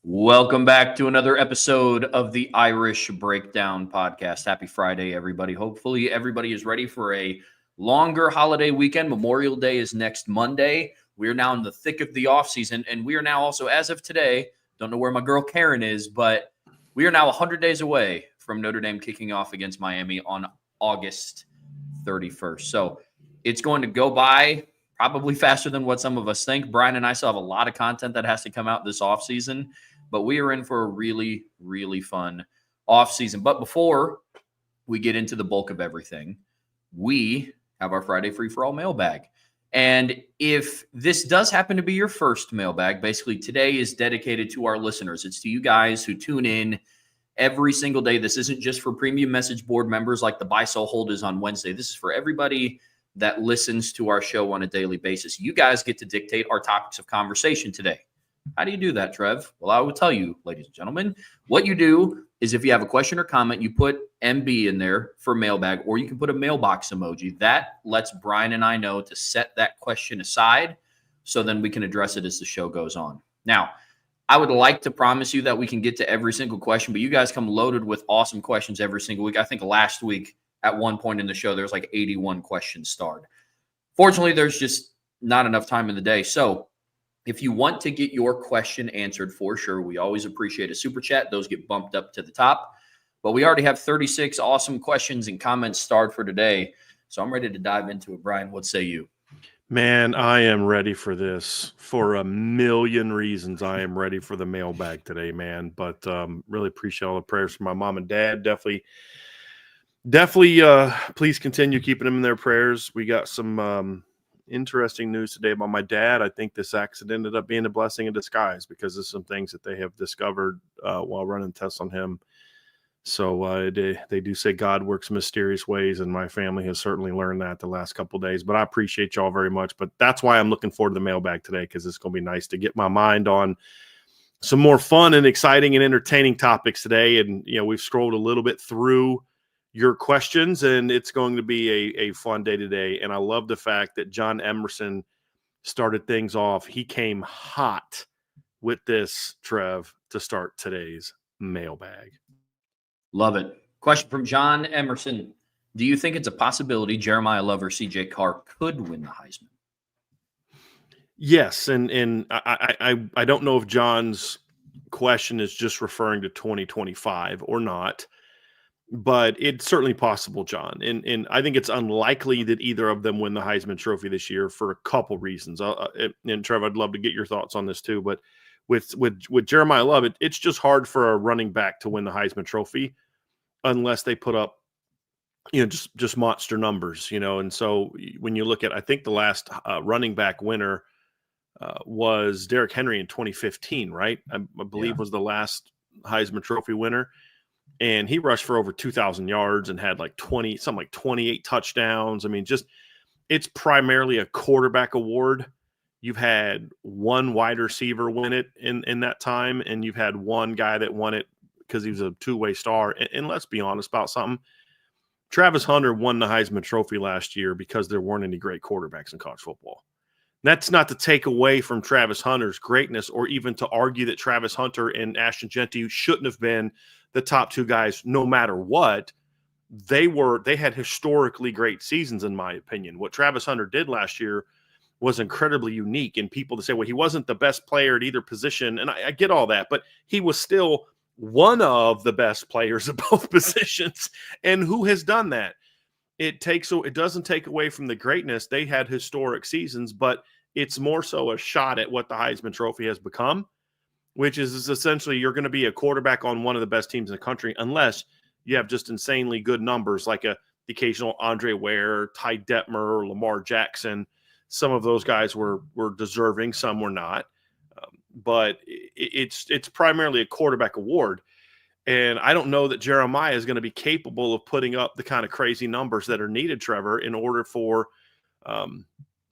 Welcome back to another episode of the Irish Breakdown Podcast. Happy Friday, everybody. Hopefully, everybody is ready for a longer holiday weekend. Memorial Day is next Monday. We are now in the thick of the offseason, and we are now also, as of today, don't know where my girl Karen is, but we are now 100 days away from Notre Dame kicking off against Miami on August 31st. So it's going to go by probably faster than what some of us think. Brian and I still have a lot of content that has to come out this offseason. But we are in for a really, really fun offseason. But before we get into the bulk of everything, we have our Friday Free-For-All Mailbag. And if this does happen to be your first mailbag, basically today is dedicated to our listeners. It's to you guys who tune in every single day. This isn't just for premium message board members like the Buy, Sell, Hold is on Wednesday. This is for everybody that listens to our show on a daily basis. You guys get to dictate our topics of conversation today. How do you do that, Trev? Well, I will tell you, ladies and gentlemen, what you do is if you have a question or comment, you put MB in there for mailbag, or you can put a mailbox emoji. That lets Brian and I know to set that question aside so then we can address it as the show goes on. Now, I would like to promise you that we can get to every single question, but you guys come loaded with awesome questions every single week. I think last week at one point in the show, there was like 81 questions starred. Fortunately, there's just not enough time in the day. So if you want to get your question answered, for sure, we always appreciate a super chat. Those get bumped up to the top. But we already have 36 awesome questions and comments starred for today. So I'm ready to dive into it. Brian, what say you? Man, I am ready for this for a million reasons. I am ready for the mailbag today, man. But really appreciate all the prayers from my mom and dad. Definitely, please continue keeping them in their prayers. We got some interesting news today about my dad. I think this accident ended up being a blessing in disguise because of some things that they have discovered while running tests on him. So they do say God works mysterious ways, and my family has certainly learned that the last couple of days. But I appreciate y'all very much. But that's why I'm looking forward to the mailbag today, because it's going to be nice to get my mind on some more fun and exciting and entertaining topics today. And, you know, we've scrolled a little bit through your questions, and it's going to be a fun day today. And I love the fact that John Emerson started things off. He came hot with this, Trev, to start today's mailbag. Love it. Question from John Emerson. Do you think it's a possibility Jeremiah Love or CJ Carr could win the Heisman? Yes, and I don't know if John's question is just referring to 2025 or not, but it's certainly possible, John. And I think it's unlikely that either of them win the Heisman Trophy this year for a couple reasons. And Trevor, I'd love to get your thoughts on this too. But with Jeremiah Love, it's just hard for a running back to win the Heisman Trophy unless they put up, you know, just monster numbers, you know. And so when you look at, I think the last running back winner was Derrick Henry in 2015, right? I believe was the last Heisman Trophy winner. And he rushed for over 2,000 yards and had like 28 touchdowns. I mean, just it's primarily a quarterback award. You've had one wide receiver win it in that time, and you've had one guy that won it because he was a two-way star. And let's be honest about something. Travis Hunter won the Heisman Trophy last year because there weren't any great quarterbacks in college football. That's not to take away from Travis Hunter's greatness or even to argue that Travis Hunter and Ashton Jeanty shouldn't have been the top two guys no matter what. They had historically great seasons, in my opinion. What Travis Hunter did last year was incredibly unique. And people to say, well, he wasn't the best player at either position. And I get all that, but he was still one of the best players at both positions. And who has done that? It doesn't take away from the greatness. They had historic seasons, but it's more so a shot at what the Heisman Trophy has become, which is essentially you're going to be a quarterback on one of the best teams in the country unless you have just insanely good numbers like the occasional Andre Ware, Ty Detmer, or Lamar Jackson. Some of those guys were deserving, some were not. But it's primarily a quarterback award. And I don't know that Jeremiah is going to be capable of putting up the kind of crazy numbers that are needed, Trevor, in order for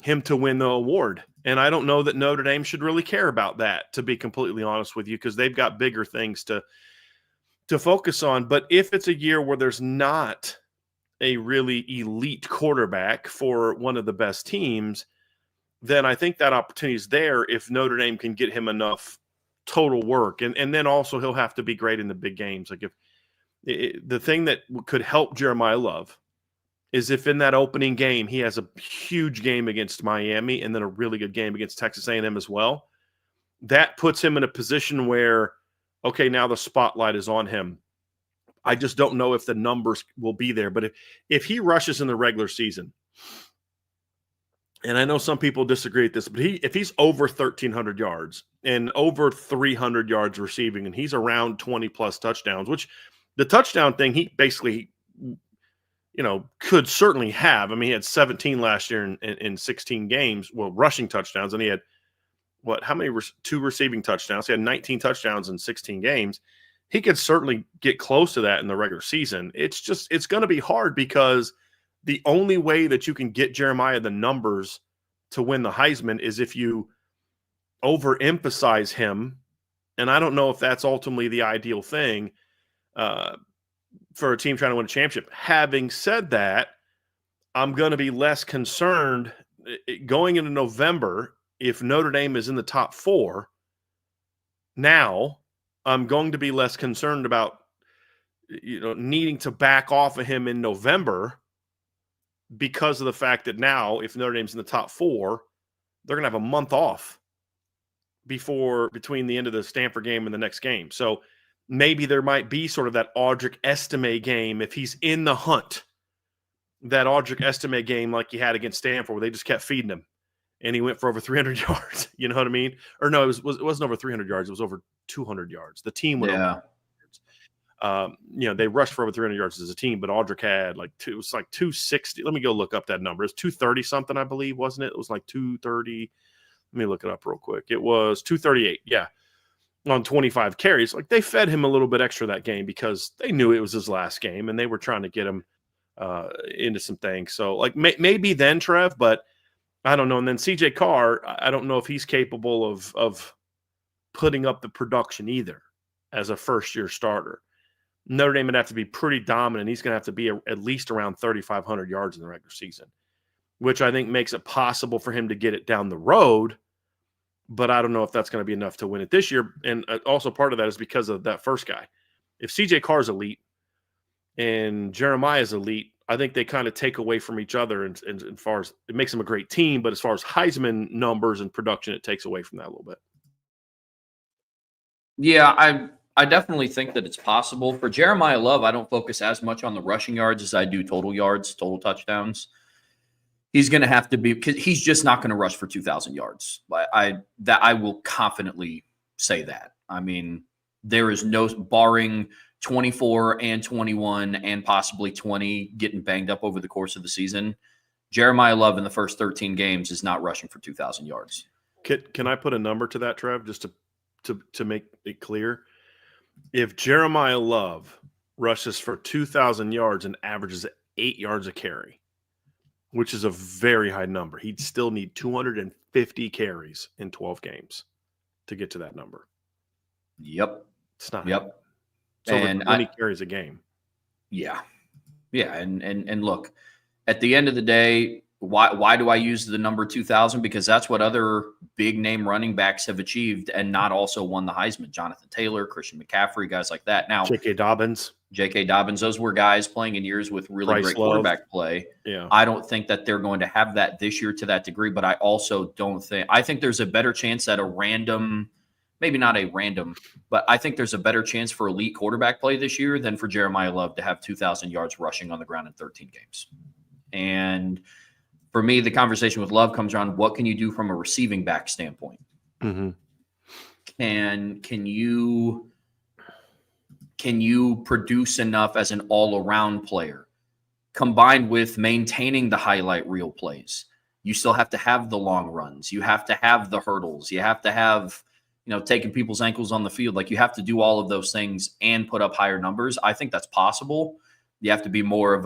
him to win the award. And I don't know that Notre Dame should really care about that, to be completely honest with you, because they've got bigger things to focus on. But if it's a year where there's not a really elite quarterback for one of the best teams, then I think that opportunity is there if Notre Dame can get him enough total work. And then also he'll have to be great in the big games. Like the thing that could help Jeremiah Love is if in that opening game he has a huge game against Miami and then a really good game against Texas A&M as well, that puts him in a position where, okay, now the spotlight is on him. I just don't know if the numbers will be there. But if he rushes in the regular season, and I know some people disagree with this, but if he's over 1,300 yards and over 300 yards receiving, and he's around 20-plus touchdowns, which the touchdown thing he basically, could certainly have. I mean, he had 17 last year in 16 games, rushing touchdowns, and he had, how many? 2 receiving touchdowns. He had 19 touchdowns in 16 games. He could certainly get close to that in the regular season. It's going to be hard because the only way that you can get Jeremiah the numbers to win the Heisman is if you overemphasize him. And I don't know if that's ultimately the ideal thing for a team trying to win a championship. Having said that, I'm going to be less concerned going into November if Notre Dame is in the top 4. Now, I'm going to be less concerned about needing to back off of him in November because of the fact that now, if Notre Dame's in the top 4, they're going to have a month off between the end of the Stanford game and the next game. So maybe there might be sort of that Audric Estime game if he's in the hunt, that Audric Estime game like he had against Stanford where they just kept feeding him and he went for over 300 yards. You know what I mean? Or no, it wasn't over 300 yards. It was over 200 yards. The team went over. They rushed for over 300 yards as a team, but Audric had it was like 260. Let me go look up that number. It's 230 something, I believe, wasn't it? It was like 230. Let me look it up real quick. It was 238. Yeah. On 25 carries. They fed him a little bit extra that game because they knew it was his last game and they were trying to get him into some things. So maybe then, Trev, but I don't know. And then CJ Carr, I don't know if he's capable of putting up the production either as a first-year starter. Notre Dame would have to be pretty dominant. He's going to have to be at least around 3,500 yards in the regular season, which I think makes it possible for him to get it down the road. But I don't know if that's going to be enough to win it this year. And also part of that is because of that first guy. If CJ Carr's elite and Jeremiah's elite, I think they kind of take away from each other. And as far as it makes them a great team, but as far as Heisman numbers and production, it takes away from that a little bit. Yeah, I definitely think that it's possible. For Jeremiah Love, I don't focus as much on the rushing yards as I do total yards, total touchdowns. He's going to have to be, because he's just not going to rush for 2,000 yards. I will confidently say that. I mean, there is no, barring 24 and 21 and possibly 20 getting banged up over the course of the season, Jeremiah Love in the first 13 games is not rushing for 2,000 yards. Can I put a number to that, Trev, just to make it clear? If Jeremiah Love rushes for 2,000 yards and averages 8 yards a carry, which is a very high number, he'd still need 250 carries in 12 games to get to that number. Yep. It's not. Yep. So and 20 carries a game. Yeah. Yeah. And look, at the end of the day, why do I use the number 2,000? Because that's what other big name running backs have achieved and not also won the Heisman. Jonathan Taylor, Christian McCaffrey, guys like that. Now, J.K. Dobbins, those were guys playing in years with really great quarterback play. Yeah. I don't think that they're going to have that this year to that degree, but I also I think there's a better chance that maybe not a random, but I think there's a better chance for elite quarterback play this year than for Jeremiah Love to have 2,000 yards rushing on the ground in 13 games. And for me, the conversation with Love comes around, what can you do from a receiving back standpoint? Mm-hmm. Can you produce enough as an all-around player combined with maintaining the highlight reel plays? You still have to have the long runs. You have to have the hurdles. You have to have, taking people's ankles on the field. You have to do all of those things and put up higher numbers. I think that's possible. You have to be more of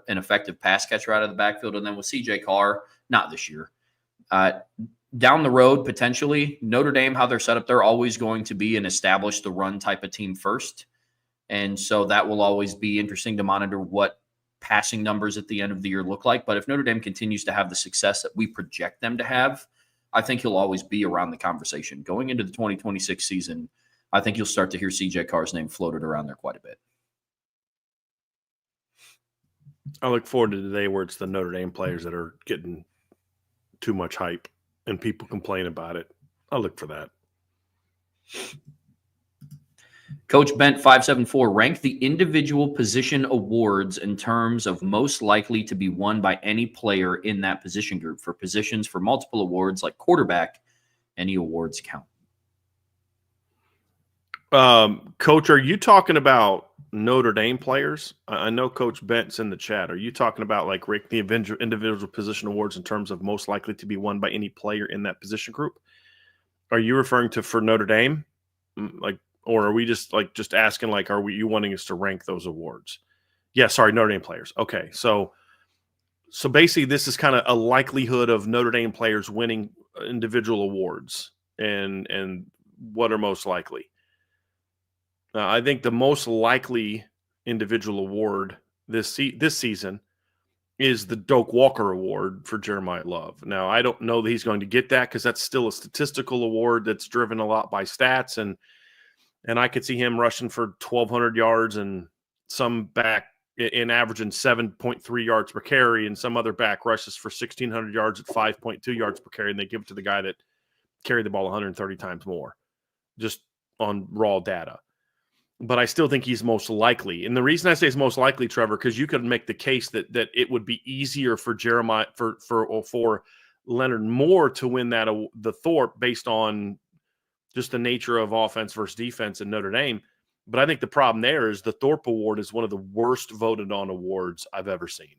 an effective pass catcher out of the backfield. And then with CJ Carr, not this year. Down the road, potentially, Notre Dame, how they're set up, they're always going to be an establish the run type of team first. And so that will always be interesting to monitor what passing numbers at the end of the year look like. But if Notre Dame continues to have the success that we project them to have, I think he'll always be around the conversation. Going into the 2026 season, I think you'll start to hear CJ Carr's name floated around there quite a bit. I look forward to the day where it's the Notre Dame players that are getting too much hype and people complain about it. I'll look for that. Coach Bent 574, rank the individual position awards in terms of most likely to be won by any player in that position group. For positions for multiple awards like quarterback, any awards count. Coach, are you talking about Notre Dame players? I know Coach Bent's in the chat. Are you talking about like rank the individual position awards in terms of most likely to be won by any player in that position group? Are you referring to for Notre Dame? Like, or are we just asking, like, are you wanting us to rank those awards? Yeah, sorry, Notre Dame players. Okay, so basically this is kind of a likelihood of Notre Dame players winning individual awards and what are most likely. I think the most likely individual award this season is the Doak Walker Award for Jeremiah Love. Now, I don't know that he's going to get that because that's still a statistical award that's driven a lot by stats, and I could see him rushing for 1,200 yards and some back in averaging 7.3 yards per carry, and some other back rushes for 1,600 yards at 5.2 yards per carry, and they give it to the guy that carried the ball 130 times more, just on raw data. But I still think he's most likely. And the reason I say he's most likely, Trevor, because you could make the case that it would be easier for Jeremiah for Leonard Moore to win the Thorpe based on just the nature of offense versus defense in Notre Dame. But I think the problem there is the Thorpe Award is one of the worst voted on awards I've ever seen.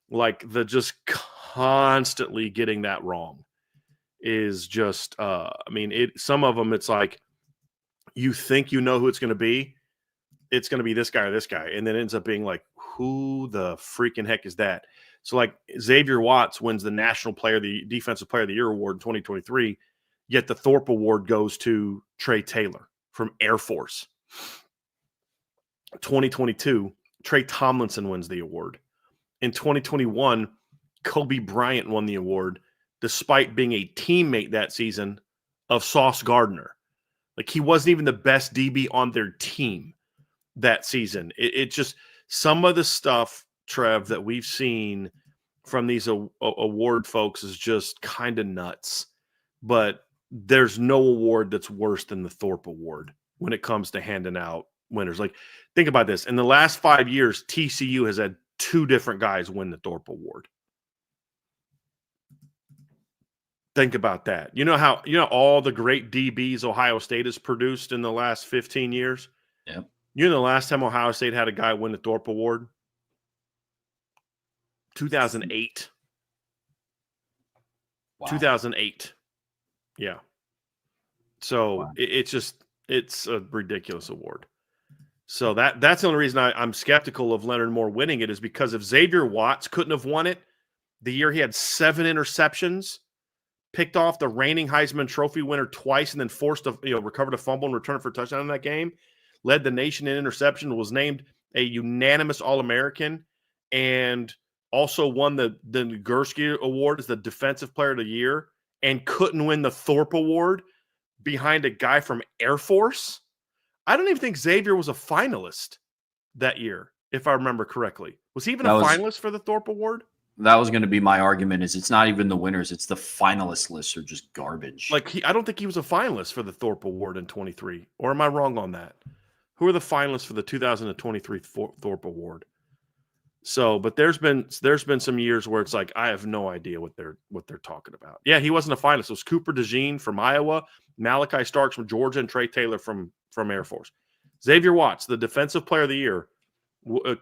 Like, the just constantly getting that wrong is just, some of them, it's like, you think you know who it's going to be. It's going to be this guy or this guy. And then it ends up being like, who the freaking heck is that? So like Xavier Watts wins the Defensive Player of the Year award in 2023, yet the Thorpe Award goes to Trey Taylor from Air Force. 2022, Trey Tomlinson wins the award. In 2021, Kobe Bryant won the award despite being a teammate that season of Sauce Gardner. Like, he wasn't even the best DB on their team that season. It just, some of the stuff, Trev, that we've seen from these award folks is just kind of nuts. But there's no award that's worse than the Thorpe Award when it comes to handing out winners. Like, think about this. In the last 5 years, TCU has had 2 different guys win the Thorpe Award. Think about that. You know all the great DBs Ohio State has produced in the last 15 years? Yeah. You know the last time Ohio State had a guy win the Thorpe Award? 2008. Wow. 2008. Yeah. So Wow. it's a ridiculous award. So that's the only reason I'm skeptical of Leonard Moore winning it, is because if Xavier Watts couldn't have won it the year he had 7 interceptions, picked off the reigning Heisman Trophy winner twice, and then recovered a fumble and returned for a touchdown in that game, led the nation in interception, was named a unanimous All-American, and also won the Nagurski Award as the Defensive Player of the Year, and couldn't win the Thorpe Award behind a guy from Air Force. I don't even think Xavier was a finalist that year, if I remember correctly. Was he even finalist for the Thorpe Award? That was going to be my argument, is it's not even the winners. It's the finalist lists are just garbage. Like, I don't think he was a finalist for the Thorpe Award in 23. Or am I wrong on that? Who are the finalists for the 2023 Thorpe Award? So, but there's been some years where it's like, I have no idea what they're talking about. Yeah, he wasn't a finalist. It was Cooper DeJean from Iowa, Malachi Starks from Georgia, and Trey Taylor from Air Force. Xavier Watts, the Defensive Player of the Year,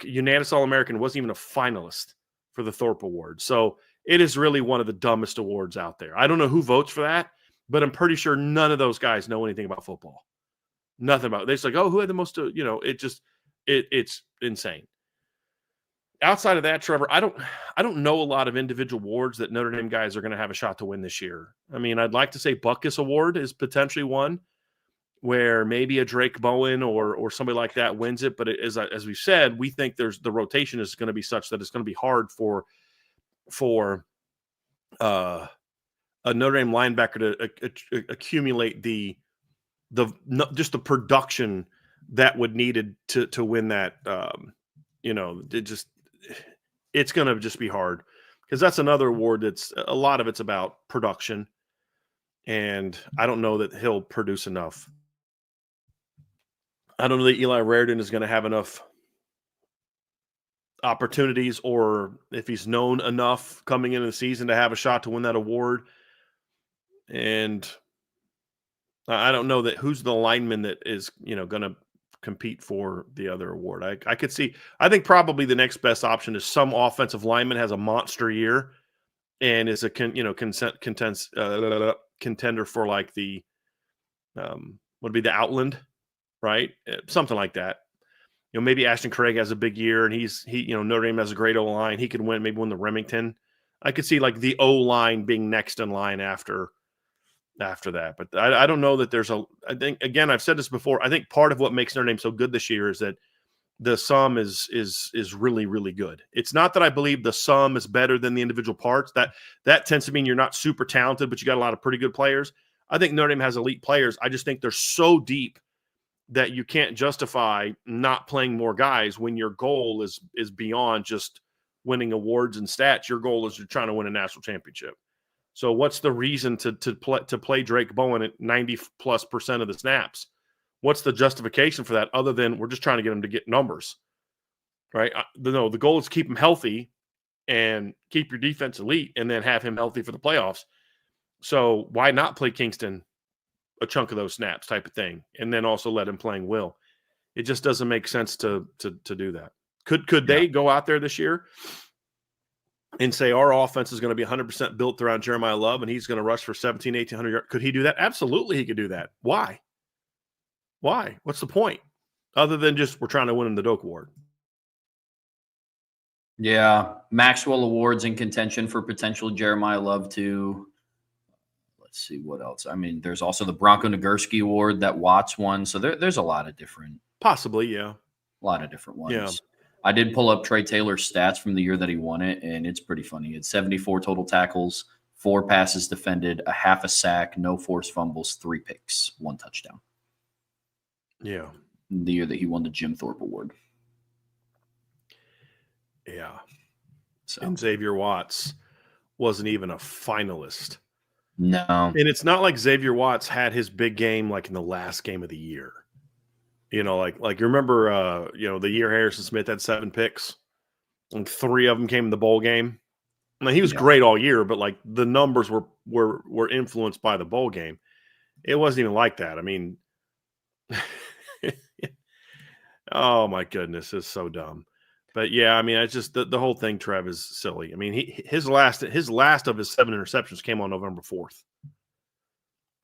unanimous All-American, wasn't even a finalist for the Thorpe Award. So it is really one of the dumbest awards out there. I don't know who votes for that, but I'm pretty sure none of those guys know anything about football. Nothing about it. They're just like, oh, who had the most, it's insane. Outside of that, Trevor, I don't know a lot of individual awards that Notre Dame guys are going to have a shot to win this year. I mean, I'd like to say Butkus Award is potentially one where maybe a Drake Bowen or somebody like that wins it. But as we said, we think the rotation is going to be such that it's going to be hard for a Notre Dame linebacker to accumulate just the production that would needed to win that. It's going to just be hard because that's another award that's a lot of it's about production, and I don't know that he'll produce enough. I don't know that Eli Raridan is going to have enough opportunities, or if he's known enough coming into the season to have a shot to win that award. And I don't know that who's the lineman that is, going to compete for the other award. I could see, I think probably the next best option is some offensive lineman has a monster year and is a contender for like the would be the Outland, right? Something like that. Maybe Ashton Craig has a big year and Notre Dame has a great O-line. He could win the Remington. I could see like the O-line being next in line after that. But I don't know that I think, again, I've said this before, I think part of what makes Notre Dame so good this year is that the sum is really, really good. It's not that I believe the sum is better than the individual parts. That tends to mean you're not super talented, but you got a lot of pretty good players. I think Notre Dame has elite players. I just think they're so deep that you can't justify not playing more guys when your goal is beyond just winning awards and stats. Your goal is you're trying to win a national championship. So what's the reason to play Drake Bowen at 90+% of the snaps? What's the justification for that other than we're just trying to get him to get numbers, right? The goal is to keep him healthy and keep your defense elite and then have him healthy for the playoffs. So why not play Kingston a chunk of those snaps type of thing and then also let him playing Will? It just doesn't make sense to do that. Could they go out there this year and say our offense is going to be 100% built around Jeremiah Love and he's going to rush for 1,800 yards? Could he do that? Absolutely he could do that. Why? What's the point? Other than just we're trying to win him the Doak Award. Yeah. Maxwell Awards in contention for potential Jeremiah Love too. Let's see what else. I mean, there's also the Bronco Nagurski Award that Watts won. So there's a lot of different. Possibly, yeah. A lot of different ones. Yeah. I did pull up Trey Taylor's stats from the year that he won it, and it's pretty funny. It's 74 total tackles, 4 passes defended, a half a sack, no forced fumbles, 3 picks, 1 touchdown. Yeah. The year that he won the Jim Thorpe Award. Yeah. So. And Xavier Watts wasn't even a finalist. No. And it's not like Xavier Watts had his big game like in the last game of the year. Like you remember, the year Harrison Smith had 7 picks, and 3 of them came in the bowl game. I mean, he was great all year, but like the numbers were influenced by the bowl game. It wasn't even like that. I mean, oh my goodness, it's so dumb. But yeah, I mean, it's just the whole thing, Trev, is silly. I mean, his last of his 7 interceptions came on November 4th.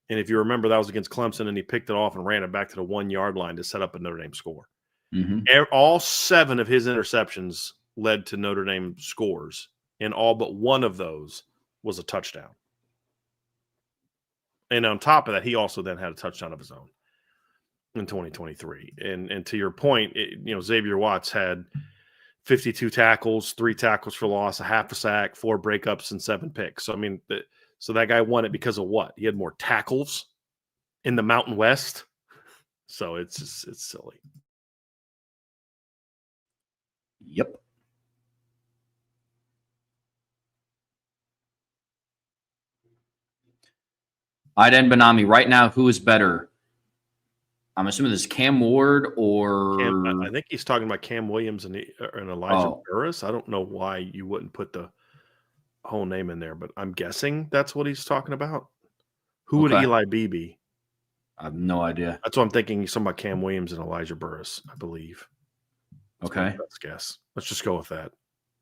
And if you remember, that was against Clemson, and he picked it off and ran it back to the 1-yard line to set up a Notre Dame score. Mm-hmm. All 7 of his interceptions led to Notre Dame scores, and all but 1 of those was a touchdown. And on top of that, he also then had a touchdown of his own in 2023. And to your point, Xavier Watts had 52 tackles, 3 tackles for loss, a half a sack, 4 breakups, and 7 picks. So, I mean, so that guy won it because of what? He had more tackles in the Mountain West. So it's silly. Yep. Aiden Benami, right now, who is better? I'm assuming this is Cam Ward or I think he's talking about Cam Williams and Elijah Burris. I don't know why you wouldn't put the whole name in there, but I'm guessing that's what he's talking about. Who would Eli B be? I have no idea. That's what I'm thinking. He's talking about Cam Williams and Elijah Burris, I believe. Okay. Let's guess. Let's just go with that.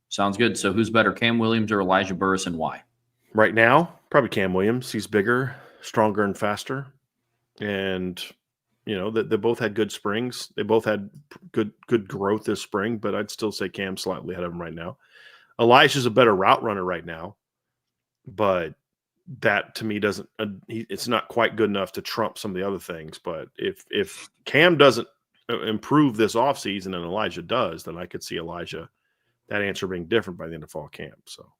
Sounds good. So who's better, Cam Williams or Elijah Burris, and why? Right now, probably Cam Williams. He's bigger, stronger, and faster. And, they both had good springs. They both had good growth this spring, but I'd still say Cam's slightly ahead of him right now. Elijah's a better route runner right now, but that to me doesn't it's not quite good enough to trump some of the other things. But if Cam doesn't improve this offseason and Elijah does, then I could see that answer being different by the end of fall camp. So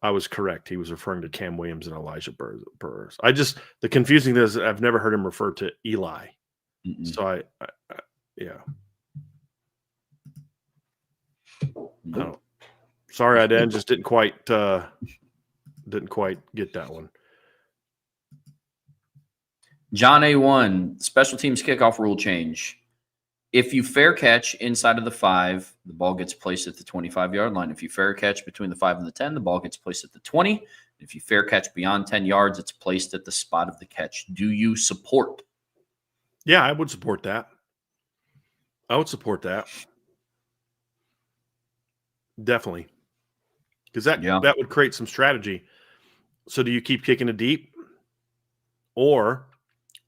I was correct. He was referring to Cam Williams and Elijah Burrs. The confusing thing is I've never heard him refer to Eli. Mm-mm. So yeah. Nope. Sorry, I just didn't quite get that one. John A1, special teams kickoff rule change. If you fair catch inside of the 5, the ball gets placed at the 25-yard line. If you fair catch between the 5 and the 10, the ball gets placed at the 20. If you fair catch beyond 10 yards, it's placed at the spot of the catch. Do you support? Yeah, I would support that. Definitely. Because that would create some strategy. So do you keep kicking it deep? Or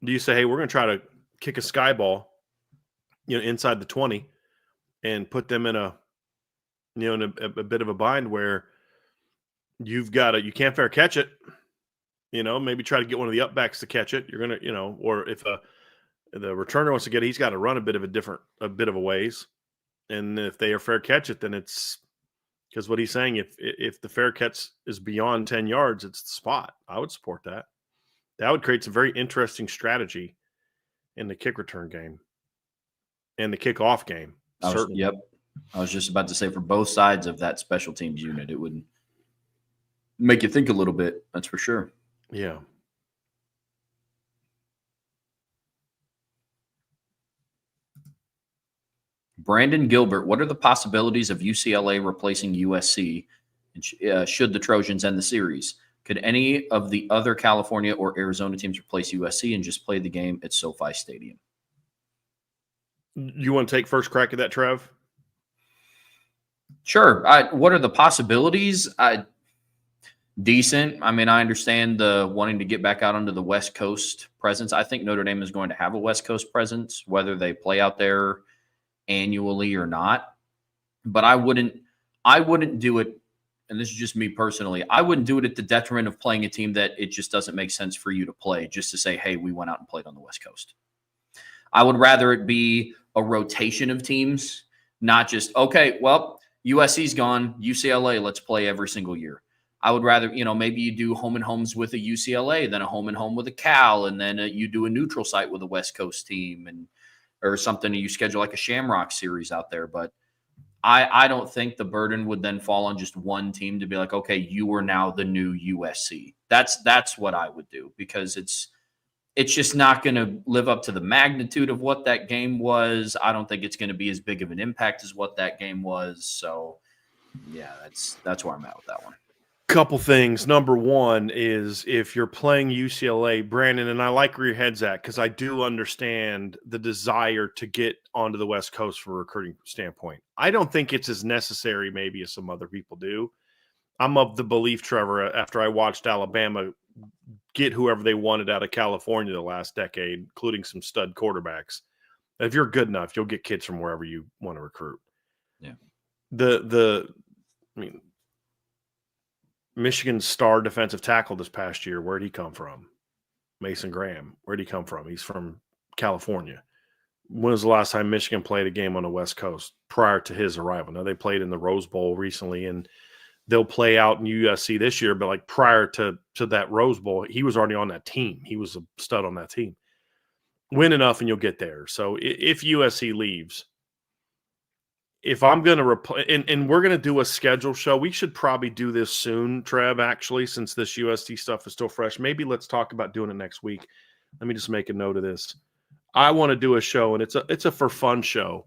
do you say, hey, we're going to try to kick a sky ball, inside the 20 and put them in a bit of a bind where you can't fair catch it, maybe try to get one of the upbacks to catch it. You're going to, or if the returner wants to get it, he's got to run a bit of a ways. And if they are fair catch it, then it's because what he's saying, if the fair catch is beyond 10 yards, it's the spot. I would support that. That would create some very interesting strategy in the kick return game and the kickoff game. Yep. I was just about to say for both sides of that special teams unit, it would make you think a little bit. That's for sure. Yeah. Brandon Gilbert, what are the possibilities of UCLA replacing USC should the Trojans end the series? Could any of the other California or Arizona teams replace USC and just play the game at SoFi Stadium? You want to take first crack at that, Trev? Sure. What are the possibilities? Decent. I mean, I understand the wanting to get back out onto the West Coast presence. I think Notre Dame is going to have a West Coast presence, whether they play out there annually or not. But I wouldn't do it, and this is just me personally, I wouldn't do it at the detriment of playing a team that it just doesn't make sense for you to play, just to say, hey, we went out and played on the West Coast. I would rather it be a rotation of teams, not just, okay, well, USC's gone, UCLA, let's play every single year. I would rather, maybe you do home and homes with a UCLA, then a home and home with a Cal, and then you do a neutral site with a West Coast team or something. You schedule like a Shamrock series out there. But I don't think the burden would then fall on just one team to be like, okay, you are now the new USC. That's what I would do, because it's just not going to live up to the magnitude of what that game was. I don't think it's going to be as big of an impact as what that game was. So, yeah, that's where I'm at with that one. Couple things. Number one is if you're playing UCLA, Brandon, and I like where your head's at because I do understand the desire to get onto the West Coast from a recruiting standpoint. I don't think it's as necessary maybe as some other people do. I'm of the belief, Trevor, after I watched Alabama get whoever they wanted out of California the last decade, including some stud quarterbacks. If you're good enough, you'll get kids from wherever you want to recruit. Yeah. Michigan's star defensive tackle this past year, where'd he come from? Mason Graham. Where'd he come from? He's from California. When was the last time Michigan played a game on the West Coast prior to his arrival? Now, they played in the Rose Bowl recently, and they'll play out in USC this year, but like prior to that Rose Bowl, he was already on that team. He was a stud on that team. Win enough and you'll get there. So if USC leaves, if I'm going to and we're going to do a schedule show, we should probably do this soon, Trev, actually, since this USC stuff is still fresh. Maybe let's talk about doing it next week. Let me just make a note of this. I want to do a show, and it's a for fun show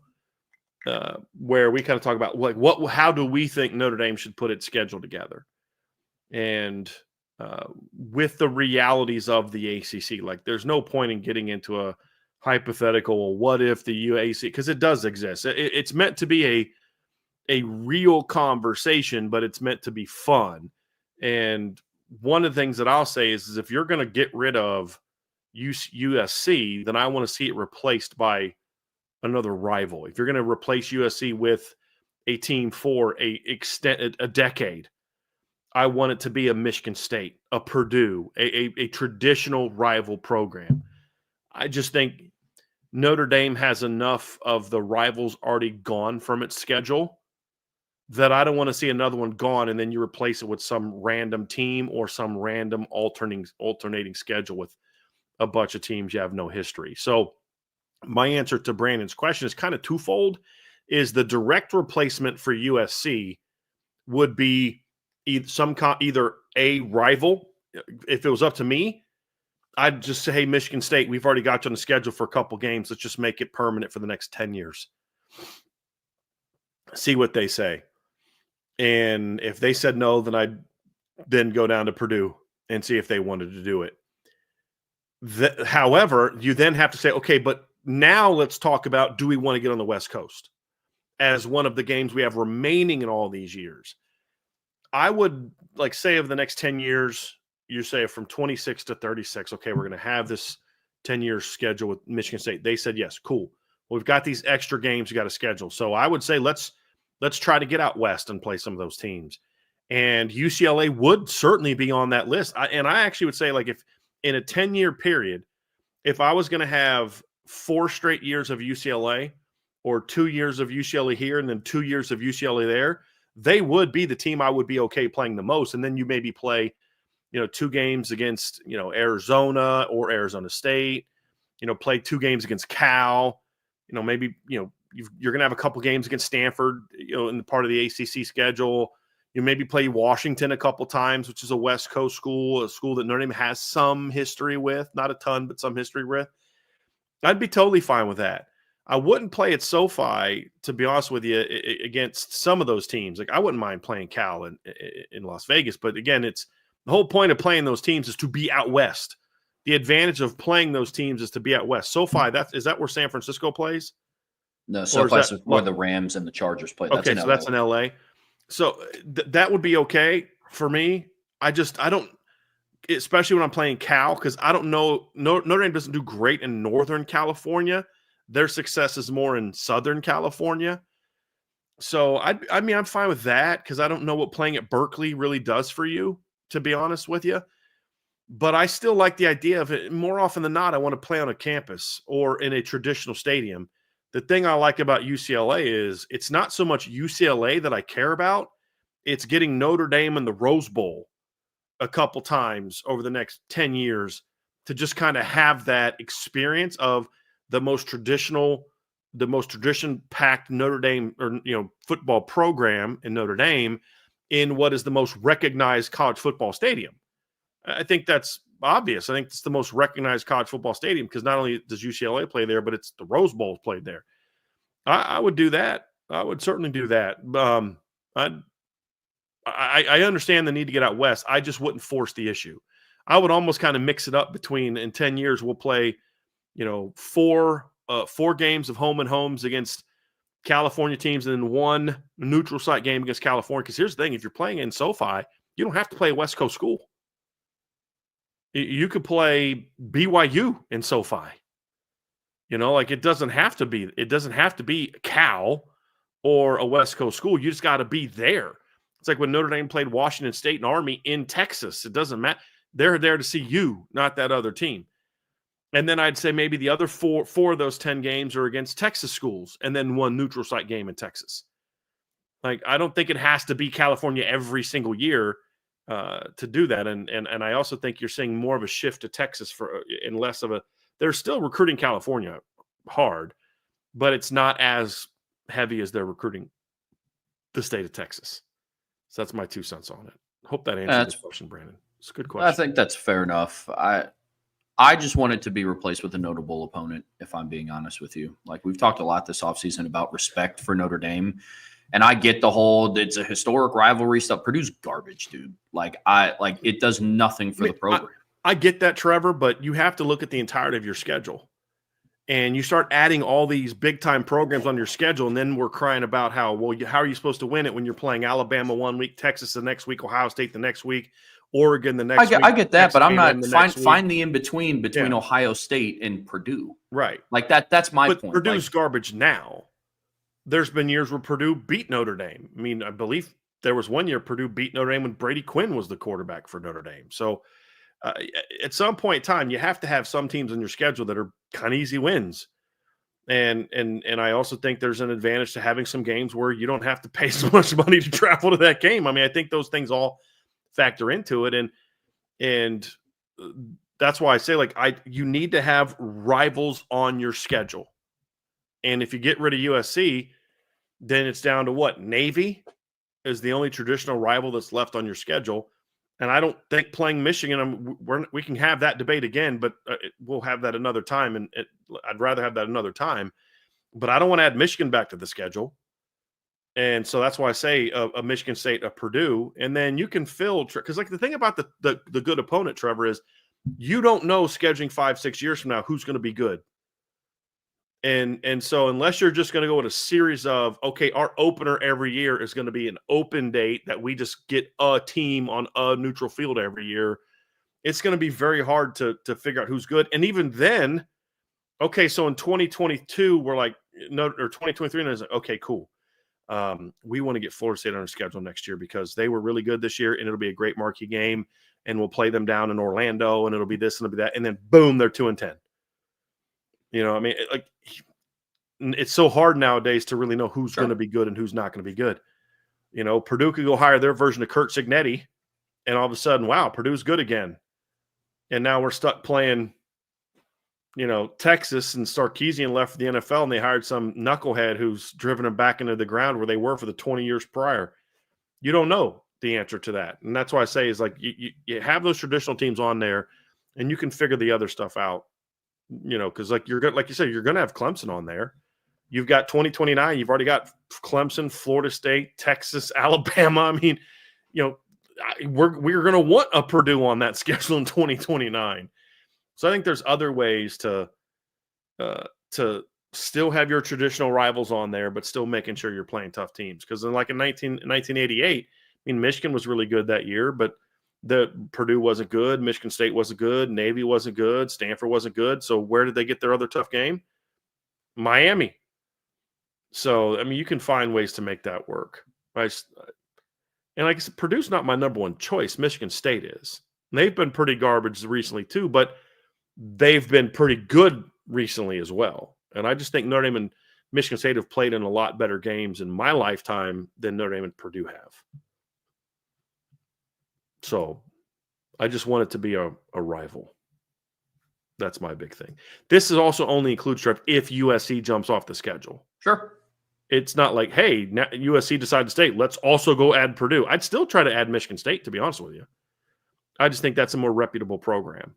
where we kind of talk about like how do we think Notre Dame should put its schedule together, and with the realities of the ACC. Like, there's no point in getting into a hypothetical, what if the UAC, because it does exist. It's meant to be a real conversation, but it's meant to be fun. And one of the things that I'll say is if you're going to get rid of USC, then I want to see it replaced by another rival. If you're going to replace USC with a team for a decade, I want it to be a Michigan State, a Purdue, a traditional rival program. I just think Notre Dame has enough of the rivals already gone from its schedule that I don't want to see another one gone and then you replace it with some random team or some random alternating schedule with a bunch of teams you have no history. So my answer to Brandon's question is kind of twofold. Is the direct replacement for USC would be either a rival. If it was up to me, I'd just say, hey, Michigan State, we've already got you on the schedule for a couple games. Let's just make it permanent for the next 10 years. See what they say. And if they said no, then I'd then go down to Purdue and see if they wanted to do it. However, you then have to say, okay, but now let's talk about, do we want to get on the West Coast as one of the games we have remaining in all these years? I would say of the next 10 years, you say from 26 to 36, okay, we're going to have this 10-year schedule with Michigan State. They said, yes, cool. Well, we've got these extra games you got to schedule. So I would say let's try to get out west and play some of those teams. And UCLA would certainly be on that list. I actually would say, if in a 10-year period, if I was going to have 4 straight years of UCLA or 2 years of UCLA here and then 2 years of UCLA there, they would be the team I would be okay playing the most. And then you maybe play, 2 games against, Arizona or Arizona State, play 2 games against Cal, maybe, you're going to have a couple games against Stanford, in the part of the ACC schedule. You maybe play Washington a couple times, which is a West Coast school, a school that Notre Dame has some history with, not a ton, but some history with. I'd be totally fine with that. I wouldn't play at SoFi, to be honest with you, against some of those teams. I wouldn't mind playing Cal in Las Vegas, but again, the whole point of playing those teams is to be out west. The advantage of playing those teams is to be out west. SoFi, is that where San Francisco plays? No, SoFi is where the Rams and the Chargers play. That's so that's in LA. So that would be okay for me. I don't, especially when I'm playing Cal, because I don't know, Notre Dame doesn't do great in Northern California. Their success is more in Southern California. So I'm fine with that, because I don't know what playing at Berkeley really does for you, to be honest with you. But I still like the idea of it. More often than not, I want to play on a campus or in a traditional stadium. The thing I like about UCLA is it's not so much UCLA that I care about. It's getting Notre Dame in the Rose Bowl a couple times over the next 10 years to just kind of have that experience of the most tradition-packed Notre Dame or football program in Notre Dame in what is the most recognized college football stadium. I think that's obvious. I think it's the most recognized college football stadium because not only does UCLA play there, but it's the Rose Bowl played there. I would do that. I would certainly do that. I understand the need to get out west. I just wouldn't force the issue. I would almost kind of mix it up between, in 10 years, we'll play, 4 games of home and homes against California teams and then 1 neutral site game against California. Because here's the thing, if you're playing in SoFi, you don't have to play a West Coast school. You could play BYU in SoFi. It doesn't have to be Cal or a West Coast school. You just got to be there. It's like when Notre Dame played Washington State and Army in Texas. It doesn't matter. They're there to see you, not that other team. And then I'd say maybe the other four of those 10 games are against Texas schools and then 1 neutral site game in Texas. I don't think it has to be California every single year to do that. And I also think you're seeing more of a shift to Texas and less of a – they're still recruiting California hard, but it's not as heavy as they're recruiting the state of Texas. So that's my 2 cents on it. Hope that answers the question, Brandon. It's a good question. I think that's fair enough. I just want it to be replaced with a notable opponent, if I'm being honest with you. We've talked a lot this offseason about respect for Notre Dame, and I get the whole it's a historic rivalry stuff. Purdue's garbage, dude. It does nothing for the program. I get that, Trevor, but you have to look at the entirety of your schedule. And you start adding all these big-time programs on your schedule, and then we're crying about how are you supposed to win it when you're playing Alabama 1 week, Texas the next week, Ohio State the next week, Oregon the next week. I get that, but I'm not find the in-between Ohio State and Purdue. Right. That's my point. Purdue's garbage now. There's been years where Purdue beat Notre Dame. I mean, I believe there was 1 year Purdue beat Notre Dame when Brady Quinn was the quarterback for Notre Dame. So at some point in time, you have to have some teams on your schedule that are kind of easy wins. And I also think there's an advantage to having some games where you don't have to pay so much money to travel to that game. I mean, I think those things all factor into it. And that's why I say, like, you need to have rivals on your schedule. And if you get rid of USC, then it's down to what? Navy is the only traditional rival that's left on your schedule. And I don't think playing Michigan, we can have that debate again, but we'll have that another time. And I'd rather have that another time. But I don't want to add Michigan back to the schedule. And so that's why I say a Michigan State, a Purdue, and then you can fill, because like the thing about the good opponent, Trevor, is you don't know scheduling 5-6 years from now who's going to be good. And so unless you're just going to go with a series of, okay, our opener every year is going to be an open date that we just get a team on a neutral field every year, it's going to be very hard to figure out who's good. And even then, okay, so in 2022, we're like, no, or 2023, and it's like, okay, cool. We want to get Florida State on our schedule next year because they were really good this year, and it'll be a great marquee game, and we'll play them down in Orlando, and it'll be this and it'll be that, and then boom, they're 2-10. You know, I mean, like, it's so hard nowadays to really know who's going to be good and who's not going to be good. You know, Purdue could go hire their version of Kurt Cignetti, and all of a sudden, wow, Purdue's good again. And now we're stuck playing, you know, Texas, and Sarkisian left for the NFL, and they hired some knucklehead who's driven them back into the ground where they were for the 20 years prior. You don't know the answer to that. And that's why I say is, like, you have those traditional teams on there, and you can figure the other stuff out. You know, because like you said, you're going to have Clemson on there. You've got 2029. You've already got Clemson, Florida State, Texas, Alabama. I mean, you know, we're going to want a Purdue on that schedule in 2029. So I think there's other ways to still have your traditional rivals on there, but still making sure you're playing tough teams. Because in 1988, I mean, Michigan was really good that year, but the Purdue wasn't good. Michigan State wasn't good. Navy wasn't good. Stanford wasn't good. So where did they get their other tough game? Miami. So, I mean, you can find ways to make that work. Right? And like I said, Purdue's not my number one choice. Michigan State is. And they've been pretty garbage recently too, but they've been pretty good recently as well. And I just think Notre Dame and Michigan State have played in a lot better games in my lifetime than Notre Dame and Purdue have. So I just want it to be a rival. That's my big thing. This is also only includes, Trev, if USC jumps off the schedule. Sure. It's not like, hey, USC decided to stay. Let's also go add Purdue. I'd still try to add Michigan State, to be honest with you. I just think that's a more reputable program.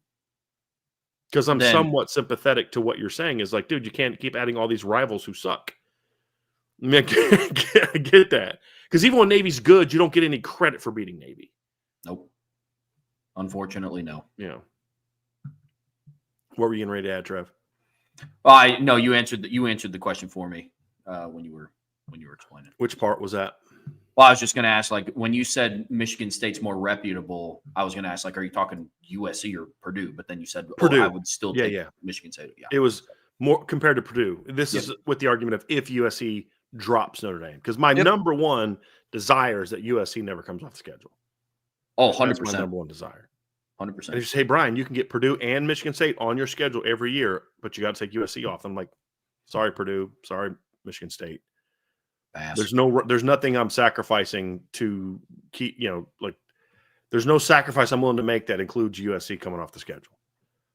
Because I'm somewhat sympathetic to what you're saying is like, dude, you can't keep adding all these rivals who suck. I mean, I get that. Because even when Navy's good, you don't get any credit for beating Navy. Nope. Unfortunately, no. Yeah. What were you getting ready to add, Trev? No, you answered the question for me when you were explaining. Which part was that? Well, I was just going to ask, like, when you said Michigan State's more reputable, I was going to ask, like, are you talking USC or Purdue? But then you said Purdue. I would still take Michigan State. Yeah, it was more compared to Purdue. This is with the argument of if USC drops Notre Dame, because my number one desire is that USC never comes off the schedule. Oh, 100%. That's my number one desire. 100%. And you say, hey, Brian, you can get Purdue and Michigan State on your schedule every year, but you got to take USC off. I'm like, sorry, Purdue. Sorry, Michigan State. Pass. There's nothing I'm sacrificing to keep, like there's no sacrifice I'm willing to make that includes USC coming off the schedule.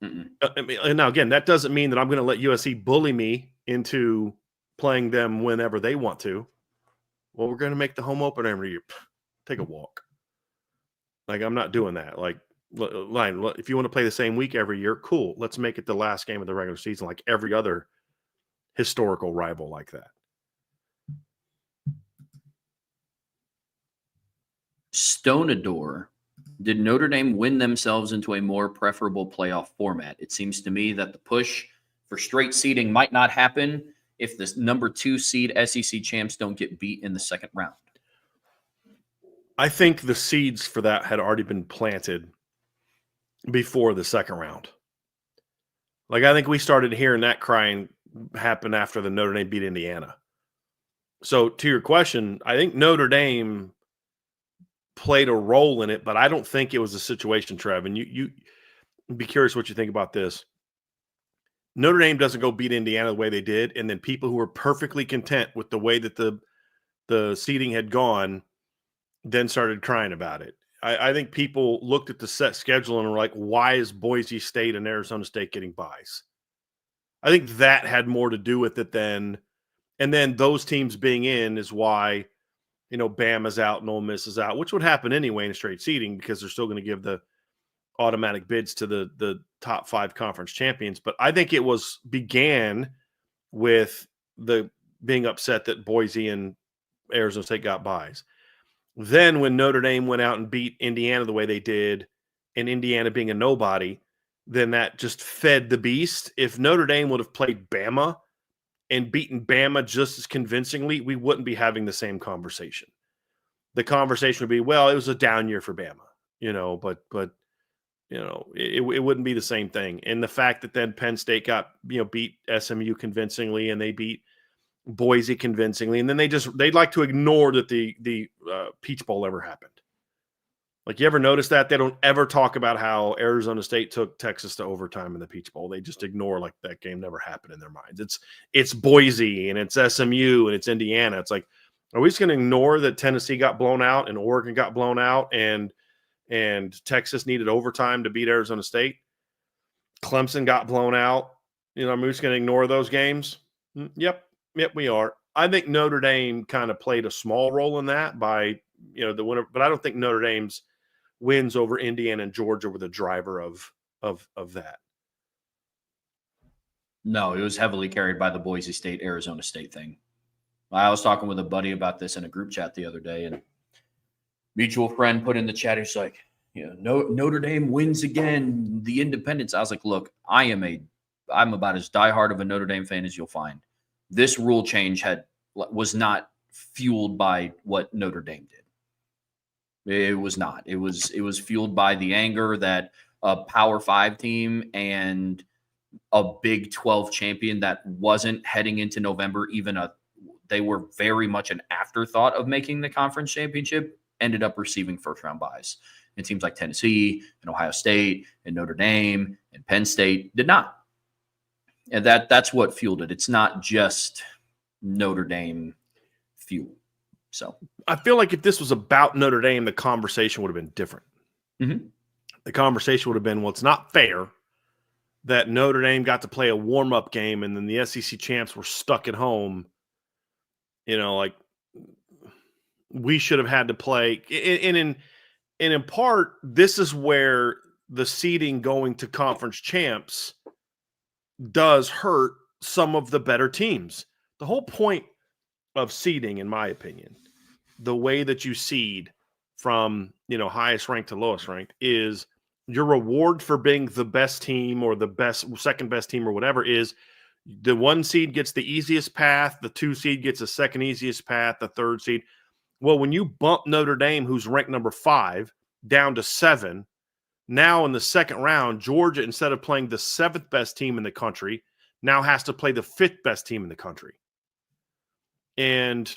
And now, again, that doesn't mean that I'm going to let USC bully me into playing them whenever they want to. Well, we're going to make the home opener every year. Take a walk. Like, I'm not doing that. Like, if you want to play the same week every year, cool. Let's make it the last game of the regular season, like every other historical rival like that. Stonador, did Notre Dame win themselves into a more preferable playoff format? It seems to me that the push for straight seeding might not happen if the number 2 seed SEC champs don't get beat in the second round. I think the seeds for that had already been planted before the second round. Like, I think we started hearing that crying happen after the Notre Dame beat Indiana. So to your question, I think Notre Dame played a role in it, but I don't think it was a situation, Trev. And you be curious what you think about this. Notre Dame doesn't go beat Indiana the way they did, and then people who were perfectly content with the way that the seeding had gone then started crying about it. I think people looked at the set schedule and were like, why is Boise State and Arizona State getting buys? I think that had more to do with it than – and then those teams being in is why, Bama's out and Ole Miss is out, which would happen anyway in straight seeding because they're still going to give the automatic bids to the top 5 conference champions. But I think it began with the being upset that Boise and Arizona State got buys. Then when Notre Dame went out and beat Indiana the way they did, and Indiana being a nobody, then that just fed the beast. If Notre Dame would have played Bama and beaten Bama just as convincingly, we wouldn't be having the same conversation. The conversation would be, well, it was a down year for Bama, but it wouldn't be the same thing. And the fact that then Penn State got, beat SMU convincingly and they beat Boise convincingly, and then they'd like to ignore that the Peach Bowl ever happened. Like, you ever notice that they don't ever talk about how Arizona State took Texas to overtime in the Peach Bowl? They just ignore like that game never happened in their minds. It's Boise and it's SMU and it's Indiana. It's like, are we just going to ignore that Tennessee got blown out and Oregon got blown out and Texas needed overtime to beat Arizona State? Clemson got blown out. Are we just going to ignore those games? Yep, we are. I think Notre Dame kind of played a small role in that by, the winner, but I don't think Notre Dame's wins over Indiana and Georgia were the driver of that. No, it was heavily carried by the Boise State, Arizona State thing. I was talking with a buddy about this in a group chat the other day, and mutual friend put in the chat, he's like, Notre Dame wins again, the independence. I was like, look, I'm about as diehard of a Notre Dame fan as you'll find. This rule change was not fueled by what Notre Dame did. It was not. It was fueled by the anger that a Power 5 team and a Big 12 champion that wasn't heading into November, they were very much an afterthought of making the conference championship, ended up receiving first-round buys. And teams like Tennessee and Ohio State and Notre Dame and Penn State did not. And that's what fueled it. It's not just Notre Dame fuel. So I feel like if this was about Notre Dame, the conversation would have been different. Mm-hmm. The conversation would have been, well, it's not fair that Notre Dame got to play a warm-up game and then the SEC champs were stuck at home. Like, we should have had to play. And in part, this is where the seeding going to conference champs does hurt some of the better teams. The whole point of seeding, in my opinion, the way that you seed from, highest ranked to lowest ranked, is your reward for being the best team or the second best team or whatever is the 1 seed gets the easiest path, the 2 seed gets the second easiest path, the 3rd seed. Well, when you bump Notre Dame, who's ranked number 5, down to 7, now in the second round, Georgia, instead of playing the 7th best team in the country, now has to play the 5th best team in the country. And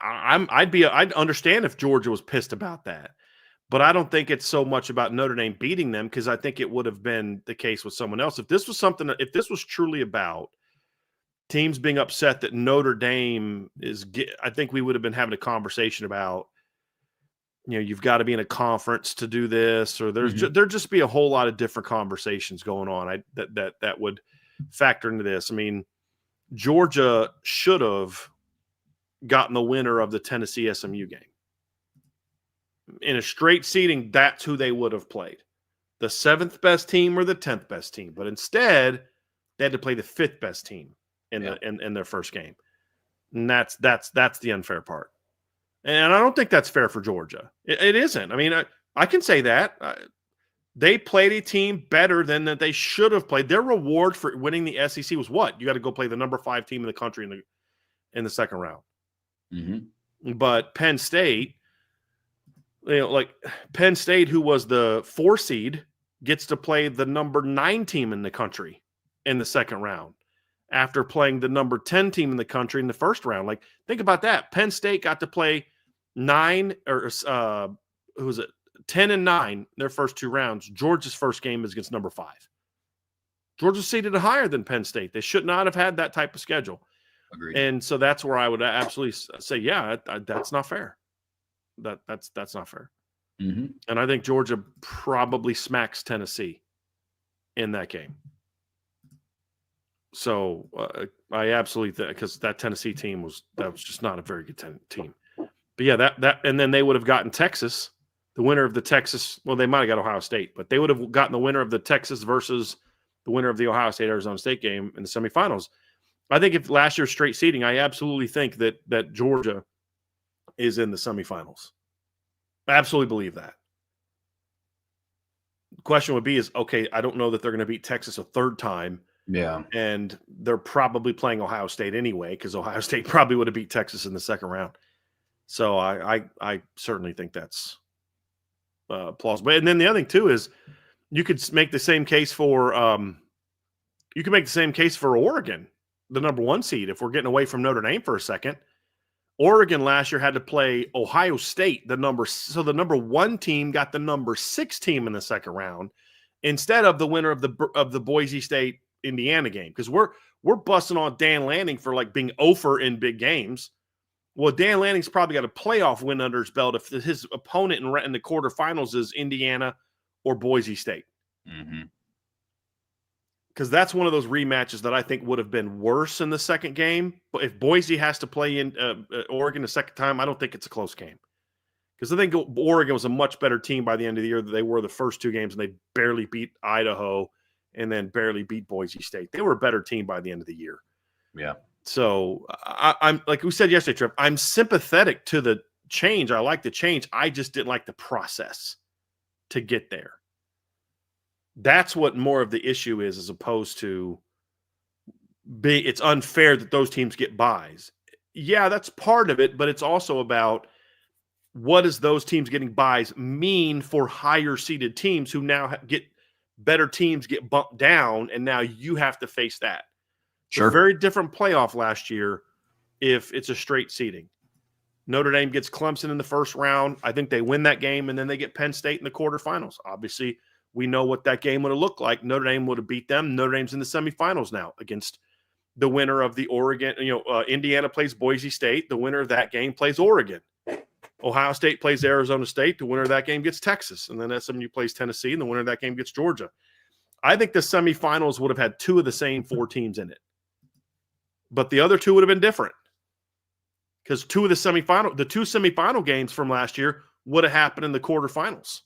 I'd understand if Georgia was pissed about that, but I don't think it's so much about Notre Dame beating them, because I think it would have been the case with someone else. If this was truly about teams being upset that Notre Dame I think we would have been having a conversation about, you've got to be in a conference to do this, or there'd just be a whole lot of different conversations going on. That would factor into this. I mean, Georgia should have gotten the winner of the Tennessee SMU game. In a straight seeding, that's who they would have played. The 7th best team or the 10th best team. But instead, they had to play the 5th best team in their first game. And that's the unfair part. And I don't think that's fair for Georgia. It isn't. I mean, I can say that. They played a team better than that they should have played. Their reward for winning the SEC was what? You got to go play the number 5 team in the country in the second round. Mm-hmm. But Penn State, Penn State, who was the 4 seed, gets to play the number 9 team in the country in the second round after playing the number 10 team in the country in the first round. Like, think about that. Penn State got to play 10 and 9 their first 2 rounds. Georgia's first game is against number 5. Georgia seeded higher than Penn State. They should not have had that type of schedule. Agreed. And so that's where I would absolutely say, yeah, that's not fair. That's not fair. Mm-hmm. And I think Georgia probably smacks Tennessee in that game. So I absolutely think, because that Tennessee team was just not a very good team. But yeah, that and then they would have gotten Texas, the winner of the Texas. Well, they might have got Ohio State, but they would have gotten the winner of the Texas versus the winner of the Ohio State Arizona State game in the semifinals. I think if last year's straight seeding, I absolutely think that Georgia is in the semifinals. I absolutely believe that. The question would be is, okay, I don't know that they're going to beat Texas a third time. Yeah. And they're probably playing Ohio State anyway, because Ohio State probably would have beat Texas in the second round. So I certainly think that's plausible. And then the other thing too is you could make the same case for Oregon, the number 1 seed. If we're getting away from Notre Dame for a second, Oregon last year had to play Ohio State, the number 1 team got the number 6 team in the second round instead of the winner of the Boise State Indiana game, because we're busting on Dan Lanning for like being over in big games. Well, Dan Lanning's probably got a playoff win under his belt if his opponent in the quarterfinals is Indiana or Boise State. Mm-hmm. Because that's one of those rematches that I think would have been worse in the second game. But if Boise has to play in Oregon a second time, I don't think it's a close game. Because I think Oregon was a much better team by the end of the year than they were the first 2 games, and they barely beat Idaho and then barely beat Boise State. They were a better team by the end of the year. Yeah. So I'm like we said yesterday, Trev, I'm sympathetic to the change. I like the change. I just didn't like the process to get there. That's what more of the issue is, as opposed to it's unfair that those teams get buys. Yeah, that's part of it, but it's also about what does those teams getting buys mean for higher seeded teams who now get better teams get bumped down, and now you have to face that. Sure. It's a very different playoff last year if it's a straight seeding. Notre Dame gets Clemson in the first round. I think they win that game, and then they get Penn State in the quarterfinals. Obviously, we know what that game would have looked like. Notre Dame would have beat them. Notre Dame's in the semifinals now against the winner of the Oregon. Indiana plays Boise State. The winner of that game plays Oregon. Ohio State plays Arizona State. The winner of that game gets Texas. And then SMU plays Tennessee, and the winner of that game gets Georgia. I think the semifinals would have had 2 of the same 4 teams in it. But the other 2 would have been different. Because the 2 semifinal games from last year would have happened in the quarterfinals.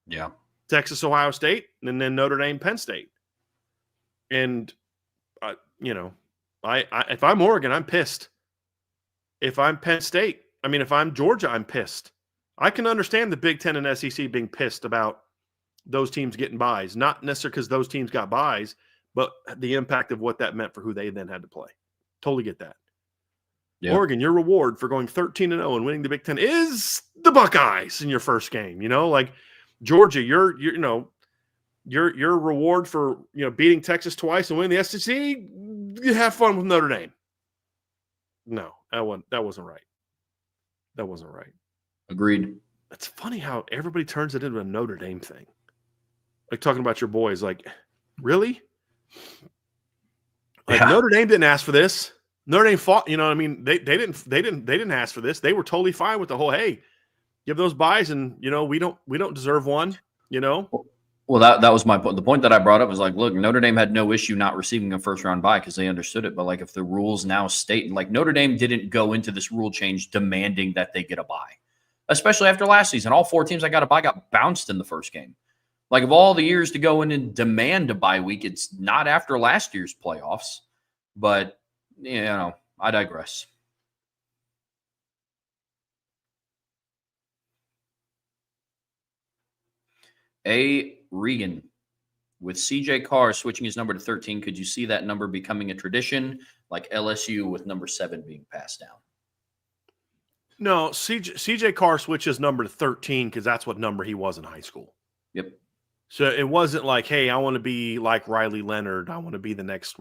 Yeah. Texas, Ohio State, and then Notre Dame, Penn State. And, if I'm Oregon, I'm pissed. If I'm if I'm Georgia, I'm pissed. I can understand the Big Ten and SEC being pissed about those teams getting buys, not necessarily because those teams got buys, but the impact of what that meant for who they then had to play. Totally get that. Yeah. Oregon, your reward for going 13-0 and winning the Big Ten is the Buckeyes in your first game. Like Georgia, your reward for beating Texas twice and winning the SEC, you have fun with Notre Dame. No, that wasn't right. That wasn't right. Agreed. It's funny how everybody turns it into a Notre Dame thing. Like talking about your boys, like, really? Like Notre Dame didn't ask for this. Notre Dame fought, they didn't ask for this. They were totally fine with the whole, hey, give those buys and we don't deserve one, Well, that was my point. The point that I brought up was like, look, Notre Dame had no issue not receiving a first round bye because they understood it. But like, if the rules now state, like, Notre Dame didn't go into this rule change demanding that they get a bye, especially after last season. All 4 teams that got a bye got bounced in the first game. Like, of all the years to go in and demand a bye week, it's not after last year's playoffs. But I digress. A. Regan, with CJ Carr switching his number to 13, could you see that number becoming a tradition, like LSU with number 7 being passed down? No, CJ Carr switches number to 13 because that's what number he was in high school. Yep. So it wasn't like, hey, I want to be like Riley Leonard. I want to be the next.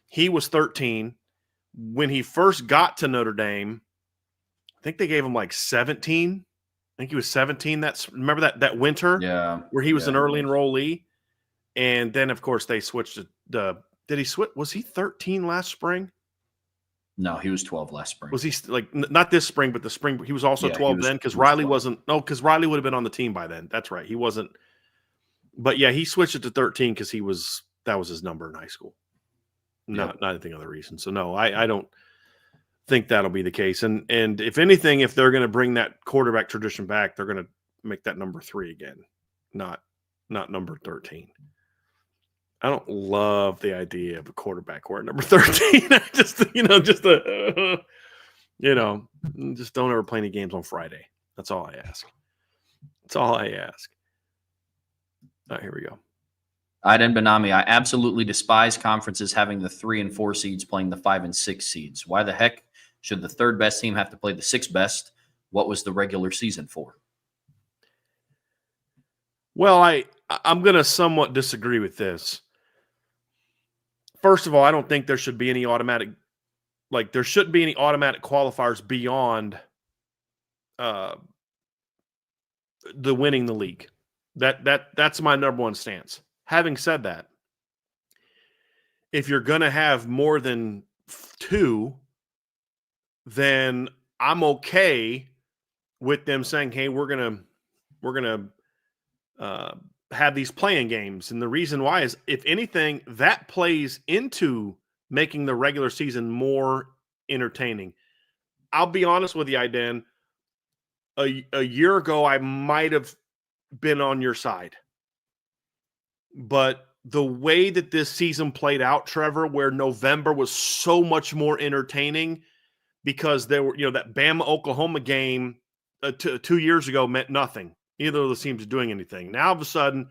He was 13 when he first got to Notre Dame. I think they gave him like 17. I think he was 17. Remember that winter, yeah, where he was an early enrollee, And then, of course, they switched to did he switch? Was he 13 last spring? No, he was 12 last spring. Was he not this spring, but the spring? He was also 12 then because Riley wasn't. No, because Riley would have been on the team by then. That's right. He wasn't. But yeah, he switched it to 13 because that was his number in high school. Not anything other reason. So no, I don't think that'll be the case. And if anything, if they're going to bring that quarterback tradition back, they're going to make that number 3 again, not number 13. I don't love the idea of a quarterback wearing number 13. just don't ever play any games on Friday. That's all I ask. All right, here we go. Aiden Benami, I absolutely despise conferences having the 3 and 4 seeds playing the 5 and 6 seeds. Why the heck should the 3rd best team have to play the 6th best? What was the regular season for? Well, I'm going to somewhat disagree with this. First of all, I don't think there should be any automatic, there shouldn't be any automatic qualifiers beyond the winning the league. That's my number one stance. Having said that, if you're going to have more than 2, then I'm okay with them saying, "Hey, we're gonna have these playing games." And the reason why is, if anything, that plays into making the regular season more entertaining. I'll be honest with you, Aiden. A year ago, I might have been on your side. But the way that this season played out, Trevor, where November was so much more entertaining because there were, that Bama-Oklahoma game 2 years ago meant nothing. Neither of those teams are doing anything. Now, all of a sudden,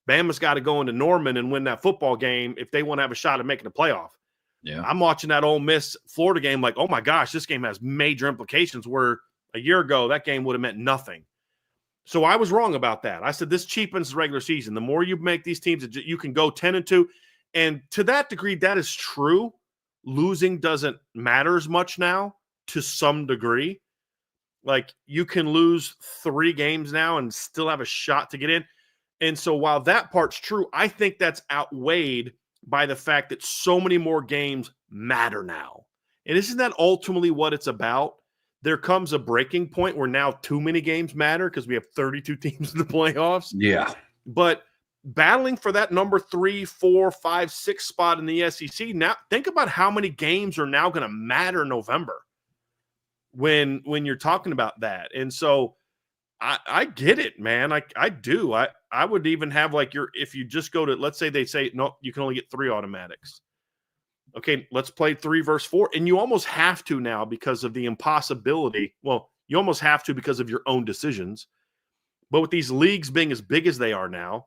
Bama's got to go into Norman and win that football game if they want to have a shot at making the playoff. Yeah. I'm watching that Ole Miss-Florida game like, oh, my gosh, this game has major implications, where a year ago that game would have meant nothing. So I was wrong about that. I said this cheapens the regular season. The more you make these teams, you can go 10-2. And to that degree, that is true. Losing doesn't matter as much now to some degree. Like, you can lose 3 games now and still have a shot to get in. And so while that part's true, I think that's outweighed by the fact that so many more games matter now. And isn't that ultimately what it's about? There comes a breaking point where now too many games matter because we have 32 teams in the playoffs. Yeah. But battling for that number 3, 4, 5, 6 spot in the SEC, now think about how many games are now going to matter in November when you're talking about that. And so I get it, man. I do. I would even have if you just go to, let's say they say, no, you can only get 3 automatics. Okay, let's play 3 versus 4. And you almost have to now because of the impossibility. Well, you almost have to because of your own decisions. But with these leagues being as big as they are now,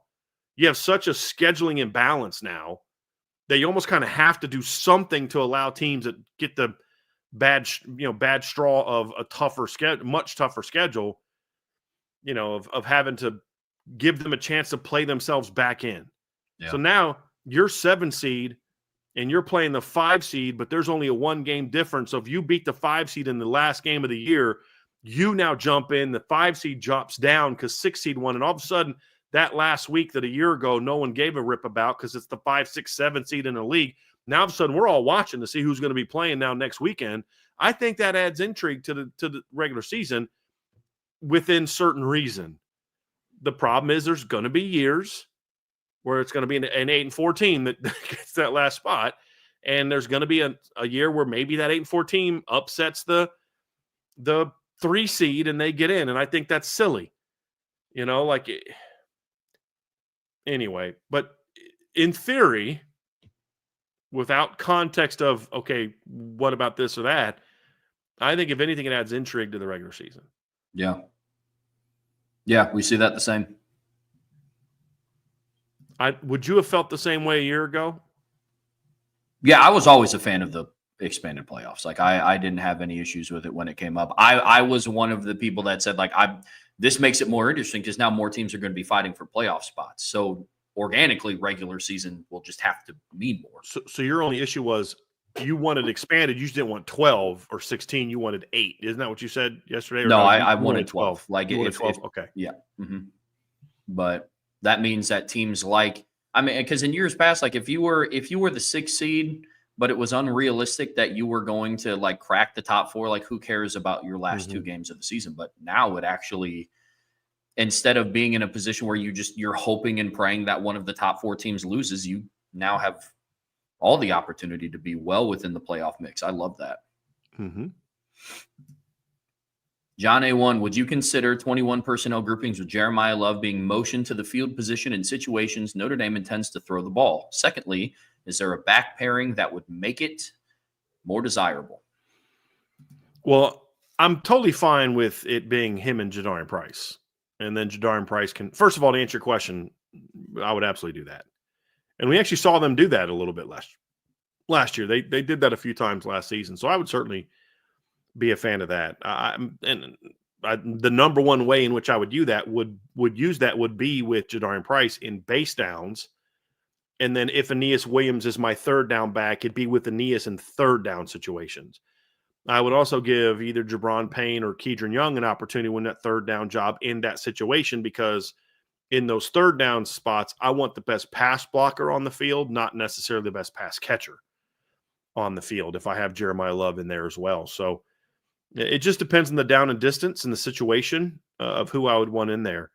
you have such a scheduling imbalance now that you almost kind of have to do something to allow teams that get the bad straw of a tougher schedule, much tougher schedule, of having to give them a chance to play themselves back in. Yeah. So now you're 7 seed and you're playing the 5 seed, but there's only a 1-game difference. So if you beat the 5 seed in the last game of the year, you now jump in, the 5 seed drops down because 6 seed won. And all of a sudden, that last week that a year ago no one gave a rip about because it's the 5, 6, 7 seed in the league, now all of a sudden we're all watching to see who's going to be playing now next weekend. I think that adds intrigue to the regular season within certain reason. The problem is there's going to be years where it's going to be an 8-4 team that gets that last spot. And there's going to be a year where maybe that 8-4 team upsets the 3 seed and they get in. And I think that's silly, anyway. But in theory, without context of, okay, what about this or that, I think if anything, it adds intrigue to the regular season. Yeah. Yeah, we see that the same. Would you have felt the same way a year ago? Yeah, I was always a fan of the expanded playoffs. I didn't have any issues with it when it came up. I was one of the people that said, this makes it more interesting because now more teams are going to be fighting for playoff spots. So organically, regular season will just have to mean more. So your only issue was you wanted expanded. You just didn't want 12 or 16. You wanted 8. Isn't that what you said yesterday? No, I wanted 12. Okay. Yeah. Mm-hmm. But that means that teams like I mean, because in years past, like if you were the 6th seed, but it was unrealistic that you were going to like crack the top 4, like who cares about your last 2 games of the season? But now it actually, instead of being in a position where you're hoping and praying that one of the top 4 teams loses, you now have all the opportunity to be well within the playoff mix. I love that. John A1, would you consider 21 personnel groupings with Jeremiah Love being motioned to the field position in situations Notre Dame intends to throw the ball? Secondly, is there a back pairing that would make it more desirable? Well, I'm totally fine with it being him and Jadarian Price. And then Jadarian Price can, first of all, to answer your question, I would absolutely do that. And we actually saw them do that a little bit last year. They did that a few times last season. So I would certainly be a fan of that. The number one way in which I would use that would be with Jadarian Price in base downs. And then if Aeneas Williams is my third down back, it'd be with Aeneas in third down situations. I would also give either Jabron Payne or Kedron Young an opportunity to win that third down job in that situation, because in those third down spots, I want the best pass blocker on the field, not necessarily the best pass catcher on the field if I have Jeremiah Love in there as well. So it just depends on the down and distance and the situation of who I would want in there.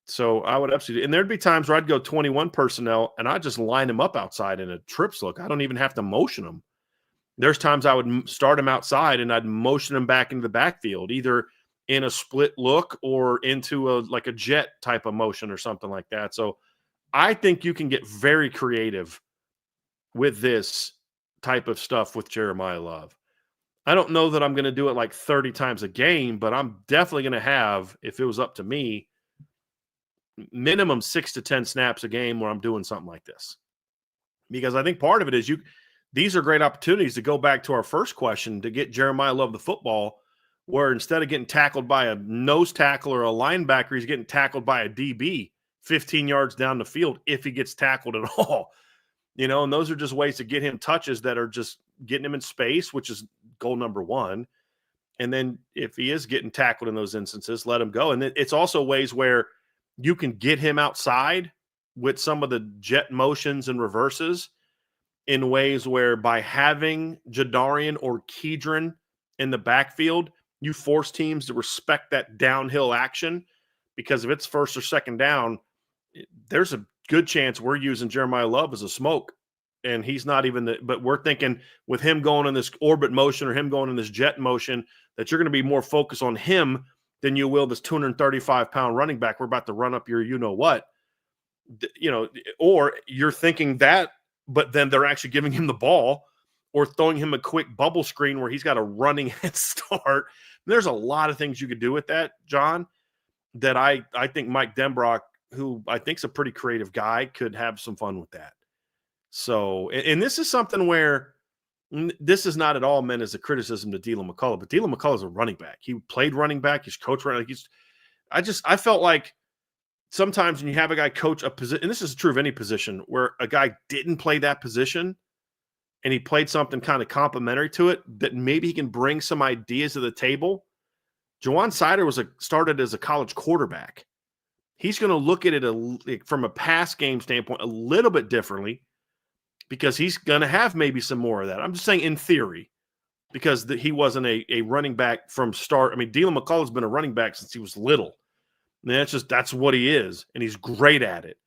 So I would absolutely – and there'd be times where I'd go 21 personnel and I'd just line them up outside in a trips look. I don't even have to motion them. There's times I would start them outside and I'd motion them back into the backfield, either in a split look or into a jet type of motion or something like that. So I think you can get very creative with this type of stuff with Jeremiah Love. I don't know that I'm going to do it like 30 times a game, but I'm definitely going to have, if it was up to me, minimum 6 to 10 snaps a game where I'm doing something like this. Because I think part of it is these are great opportunities to go back to our first question, to get Jeremiah Love the football, where instead of getting tackled by a nose tackle or a linebacker, he's getting tackled by a DB 15 yards down the field if he gets tackled at all. And those are just ways to get him touches that are just getting him in space, which is goal number one. And then if he is getting tackled in those instances, let him go. And it's also ways where you can get him outside with some of the jet motions and reverses, in ways where by having Jadarian or Kedron in the backfield, you force teams to respect that downhill action, because if it's first or second down, there's a good chance we're using Jeremiah Love as a smoke, and he's not even but we're thinking with him going in this orbit motion or him going in this jet motion that you're going to be more focused on him than you will this 235-pound running back we're about to run up your you-know-what. Or you're thinking that, but then they're actually giving him the ball or throwing him a quick bubble screen where he's got a running head start. There's a lot of things you could do with that, John, that I think Mike Denbrock, who I think is a pretty creative guy, could have some fun with that. So, and this is something where this is not at all meant as a criticism to Dylan McCullough, but Dylan McCullough is a running back. He played running back. He's coached running back. I felt like sometimes when you have a guy coach a position, and this is true of any position, where a guy didn't play that position and he played something kind of complementary to it, that maybe he can bring some ideas to the table. Jawan Sider started as a college quarterback. He's going to look at it from a pass game standpoint a little bit differently, because he's going to have maybe some more of that. I'm just saying in theory, because he wasn't a running back from start. I mean, Dylan McCullough's been a running back since he was little. And that's what he is, and he's great at it.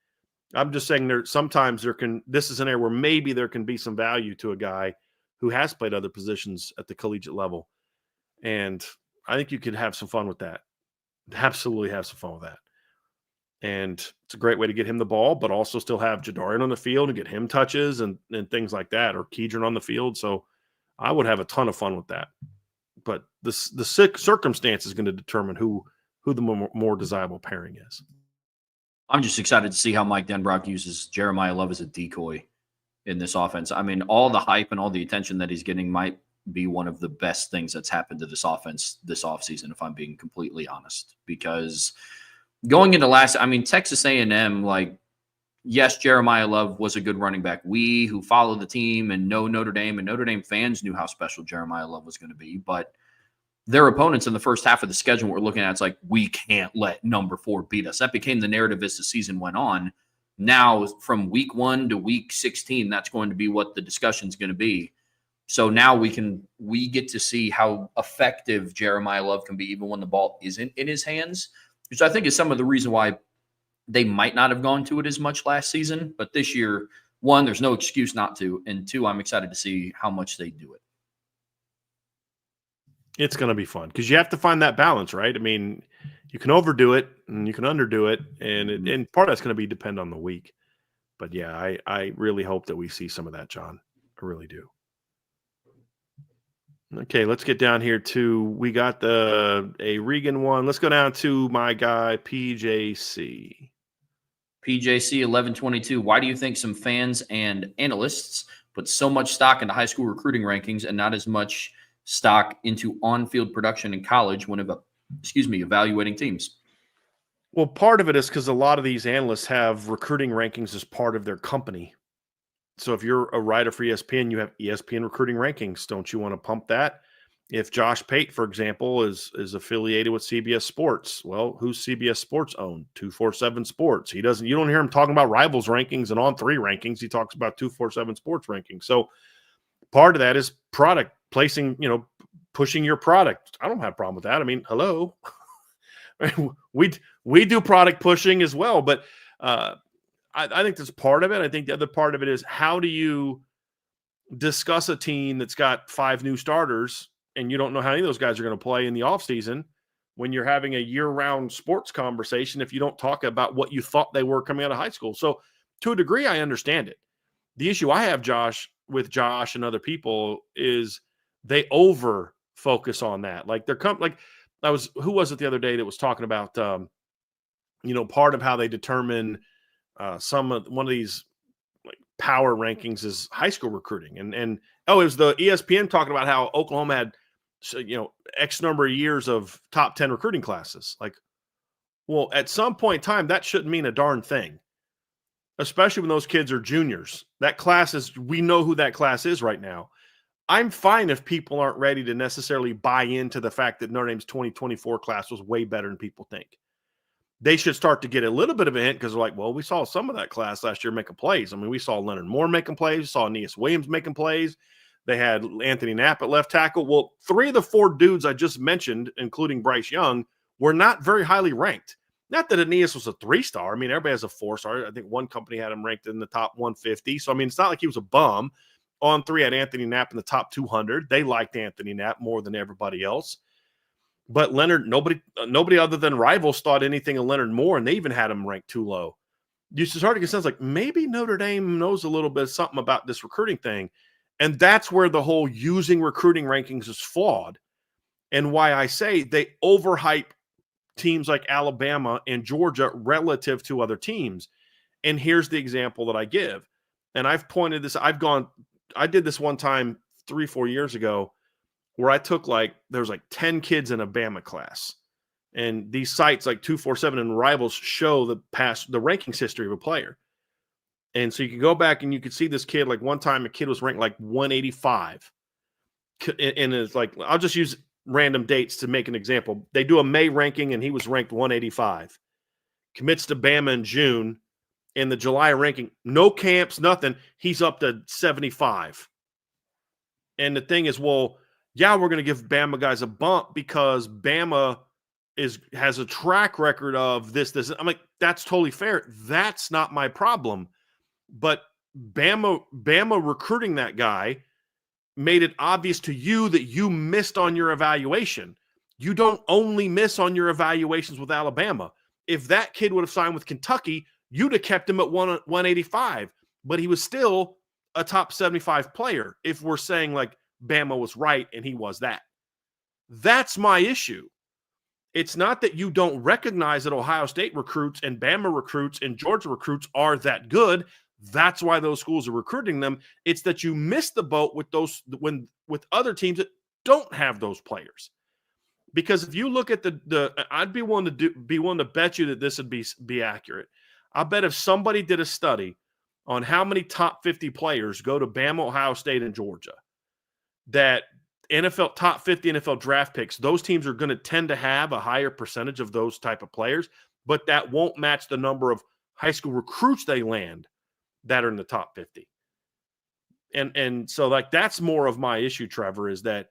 I'm just saying this is an area where maybe there can be some value to a guy who has played other positions at the collegiate level. And I think you could have some fun with that. Absolutely have some fun with that. And it's a great way to get him the ball, but also still have Jadarian on the field and get him touches and things like that, or Kedron on the field. So I would have a ton of fun with that. But the circumstance is going to determine who the more desirable pairing is. I'm just excited to see how Mike Denbrock uses Jeremiah Love as a decoy in this offense. I mean, all the hype and all the attention that he's getting might be one of the best things that's happened to this offense this offseason, if I'm being completely honest. Because going into Texas A&M, yes, Jeremiah Love was a good running back. We who follow the team and know Notre Dame, and Notre Dame fans knew how special Jeremiah Love was going to be, but their opponents in the first half of the schedule we're looking at, it's like, we can't let number 4 beat us. That became the narrative as the season went on. Now, from week 1 to week 16, that's going to be what the discussion is going to be. So now we get to see how effective Jeremiah Love can be even when the ball isn't in his hands, which I think is some of the reason why they might not have gone to it as much last season. But this year, 1, there's no excuse not to. And 2, I'm excited to see how much they do it. It's going to be fun because you have to find that balance, right? I mean, you can overdo it and you can underdo it. And part of that's going to be depend on the week. But yeah, I really hope that we see some of that, John. I really do. Okay, let's get down here to, we got a Regan one. Let's go down to my guy, PJC. PJC 1122. Why do you think some fans and analysts put so much stock into high school recruiting rankings and not as much stock into on-field production in college when evaluating teams? Well, part of it is because a lot of these analysts have recruiting rankings as part of their company. So if you're a writer for ESPN, you have ESPN recruiting rankings. Don't you want to pump that? If Josh Pate, for example, is affiliated with CBS Sports, well, who's CBS Sports owned? 247 Sports. You don't hear him talking about Rivals rankings and On3 rankings. He talks about 247 Sports rankings. So part of that is product placing, pushing your product. I don't have a problem with that. I mean, hello. we do product pushing as well, but I think that's part of it. I think the other part of it is, how do you discuss a team that's got 5 new starters and you don't know how any of those guys are going to play in the offseason when you're having a year-round sports conversation if you don't talk about what you thought they were coming out of high school. So to a degree, I understand it. The issue I have, with Josh and other people, is they over focus on that. Like who was it the other day that was talking about, part of how they determine one of these like power rankings is high school recruiting. And it was the ESPN talking about how Oklahoma had, X number of years of top 10 recruiting classes. Like, well, at some point in time, that shouldn't mean a darn thing, especially when those kids are juniors. That class we know who that class is right now. I'm fine if people aren't ready to necessarily buy into the fact that Notre Dame's 2024 class was way better than people think. They should start to get a little bit of a hint because they're like, well, we saw some of that class last year making plays. I mean, we saw Leonard Moore making plays. We saw Aeneas Williams making plays. They had Anthony Knapp at left tackle. Well, 3 of the 4 dudes I just mentioned, including Bryce Young, were not very highly ranked. Not that Aeneas was a 3-star. I mean, everybody has a 4-star. I think one company had him ranked in the top 150. So, I mean, it's not like he was a bum. On3 had Anthony Knapp in the top 200. They liked Anthony Knapp more than everybody else. But Leonard, nobody other than Rivals thought anything of Leonard Moore, and they even had him ranked too low. You start to get a sense like maybe Notre Dame knows a little bit of something about this recruiting thing. And that's where the whole using recruiting rankings is flawed. And why I say they overhype teams like Alabama and Georgia relative to other teams. And here's the example that I give. And I've pointed this, I did this one time 3-4 years ago where I took there was 10 kids in a Bama class. And these sites like 247 and Rivals show the rankings history of a player. And so you can go back and you can see this kid, one time a kid was ranked 185. And it's I'll just use random dates to make an example. They do a May ranking and he was ranked 185. Commits to Bama in June. In the July ranking, no camps, nothing. He's up to 75. And the thing is, well, yeah, we're going to give Bama guys a bump because Bama has a track record of this. I'm like, that's totally fair. That's not my problem. But Bama recruiting that guy made it obvious to you that you missed on your evaluation. You don't only miss on your evaluations with Alabama. If that kid would have signed with Kentucky, you'd have kept him at 185, but he was still a top 75 player if we're saying Bama was right and he was that. That's my issue. It's not that you don't recognize that Ohio State recruits and Bama recruits and Georgia recruits are that good. That's why those schools are recruiting them. It's that you miss the boat with with other teams that don't have those players. Because if you look at I'd be willing to bet you that this would be accurate. I bet if somebody did a study on how many top 50 players go to Bama, Ohio State, and Georgia, that NFL top 50 NFL draft picks, those teams are going to tend to have a higher percentage of those type of players, but that won't match the number of high school recruits they land that are in the top 50. And so like that's more of my issue, Trevor, is that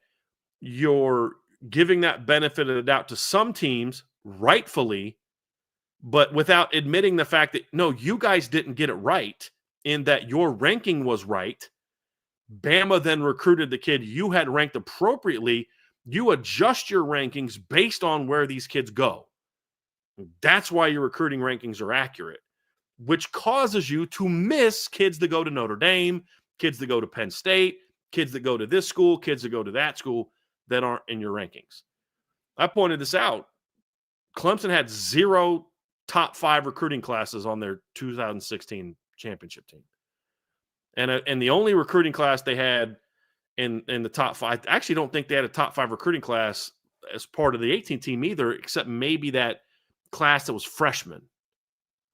you're giving that benefit of the doubt to some teams rightfully, but without admitting the fact that, no, you guys didn't get it right in that your ranking was right. Bama then recruited the kid you had ranked appropriately. You adjust your rankings based on where these kids go. That's why your recruiting rankings are accurate, which causes you to miss kids that go to Notre Dame, kids that go to Penn State, kids that go to this school, kids that go to that school that aren't in your rankings. I pointed this out. Clemson had 0 top 5 recruiting classes on their 2016 championship team. And the only recruiting class they had in the top 5, I actually don't think they had a top 5 recruiting class as part of the 18 team either, except maybe that class that was freshman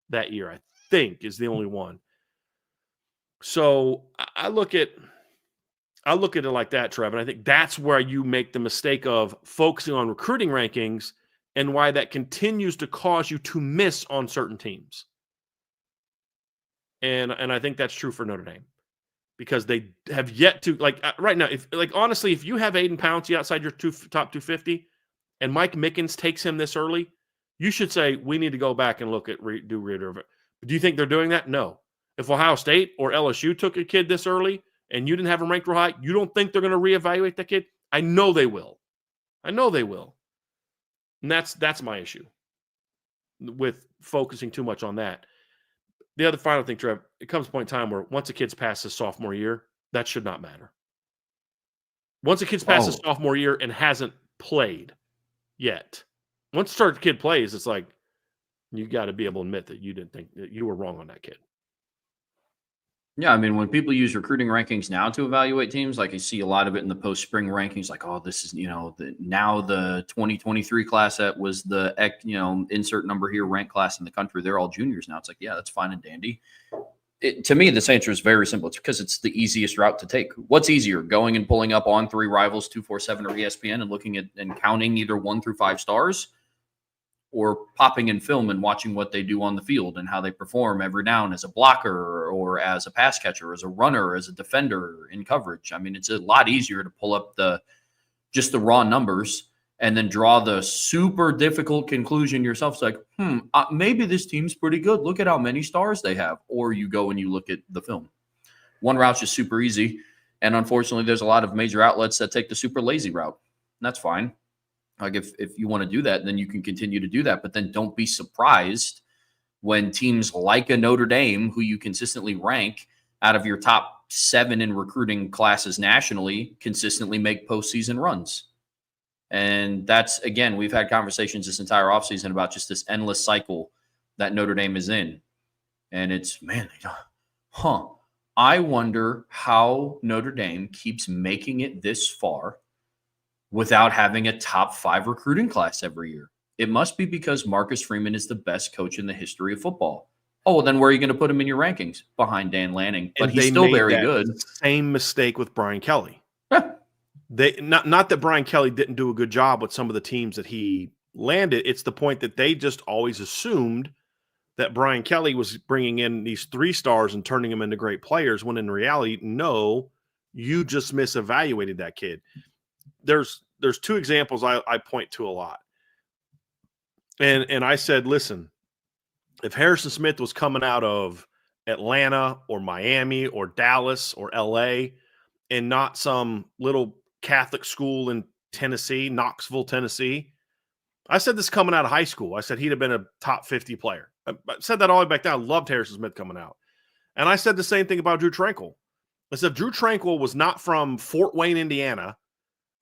that year, I think, is the only one. So I look at it like that, Trev, and I think that's where you make the mistake of focusing on recruiting rankings and why that continues to cause you to miss on certain teams. And I think that's true for Notre Dame because they have yet to, like right now, honestly, if you have Aiden Pouncey outside your top 250 and Mike Mickens takes him this early, you should say, we need to go back and look at do reader of it. Do you think they're doing that? No. If Ohio State or LSU took a kid this early and you didn't have him ranked real high, you don't think they're going to reevaluate that kid? I know they will. And that's my issue with focusing too much on that. The other final thing, Trev, it comes a point in time where once a kid's past his sophomore year, that should not matter. Once a kid's past his sophomore year and hasn't played yet, once the kid plays, it's like you got to be able to admit that you didn't think that you were wrong on that kid. Yeah, I mean, when people use recruiting rankings now to evaluate teams, like I see a lot of it in the post-spring rankings, like, oh, this is, now the 2023 class that was the, insert number here, ranked class in the country, they're all juniors now. It's like, yeah, that's fine and dandy. To me, this answer is very simple. It's because it's the easiest route to take. What's easier, going and pulling up On 3 Rivals, 247 or ESPN and looking at and counting either 1 through 5 stars, or popping in film and watching what they do on the field and how they perform every down as a blocker or as a pass catcher, as a runner, as a defender in coverage? I mean, it's a lot easier to pull up just the raw numbers and then draw the super difficult conclusion yourself. It's like, maybe this team's pretty good. Look at how many stars they have. Or you go and you look at the film. One route's just super easy. And unfortunately, there's a lot of major outlets that take the super lazy route. And that's fine. Like if you want to do that, then you can continue to do that. But then don't be surprised when teams like a Notre Dame, who you consistently rank out of your top 7 in recruiting classes nationally, consistently make postseason runs. And that's, again, we've had conversations this entire offseason about just this endless cycle that Notre Dame is in. And it's, I wonder how Notre Dame keeps making it this far without having a top 5 recruiting class every year. It must be because Marcus Freeman is the best coach in the history of football. Oh, well, then where are you going to put him in your rankings? Behind Dan Lanning. But he's still very good. Same mistake with Brian Kelly. Yeah. Not that Brian Kelly didn't do a good job with some of the teams that he landed. It's the point that they just always assumed that Brian Kelly was bringing in these 3 stars and turning them into great players, when in reality, no, you just misevaluated that kid. There's 2 examples I point to a lot. And I said, listen, if Harrison Smith was coming out of Atlanta or Miami or Dallas or LA and not some little Catholic school in Tennessee, Knoxville, Tennessee, I said this coming out of high school. I said he'd have been a top 50 player. I said that all the way back then. I loved Harrison Smith coming out. And I said the same thing about Drew Tranquil. I said Drew Tranquil was not from Fort Wayne, Indiana,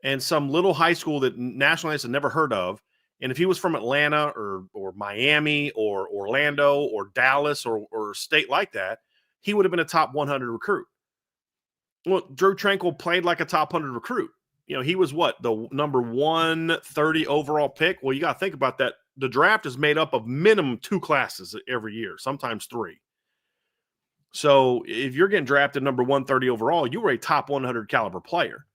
and some little high school that nationalists had never heard of. And if he was from Atlanta or Miami or Orlando or Dallas or a state like that, he would have been a top 100 recruit. Well, Drew Tranquil played like a top 100 recruit. He was the number 130 overall pick. Well, you got to think about that. The draft is made up of minimum 2 classes every year, sometimes 3. So if you're getting drafted number 130 overall, you were a top 100 caliber player.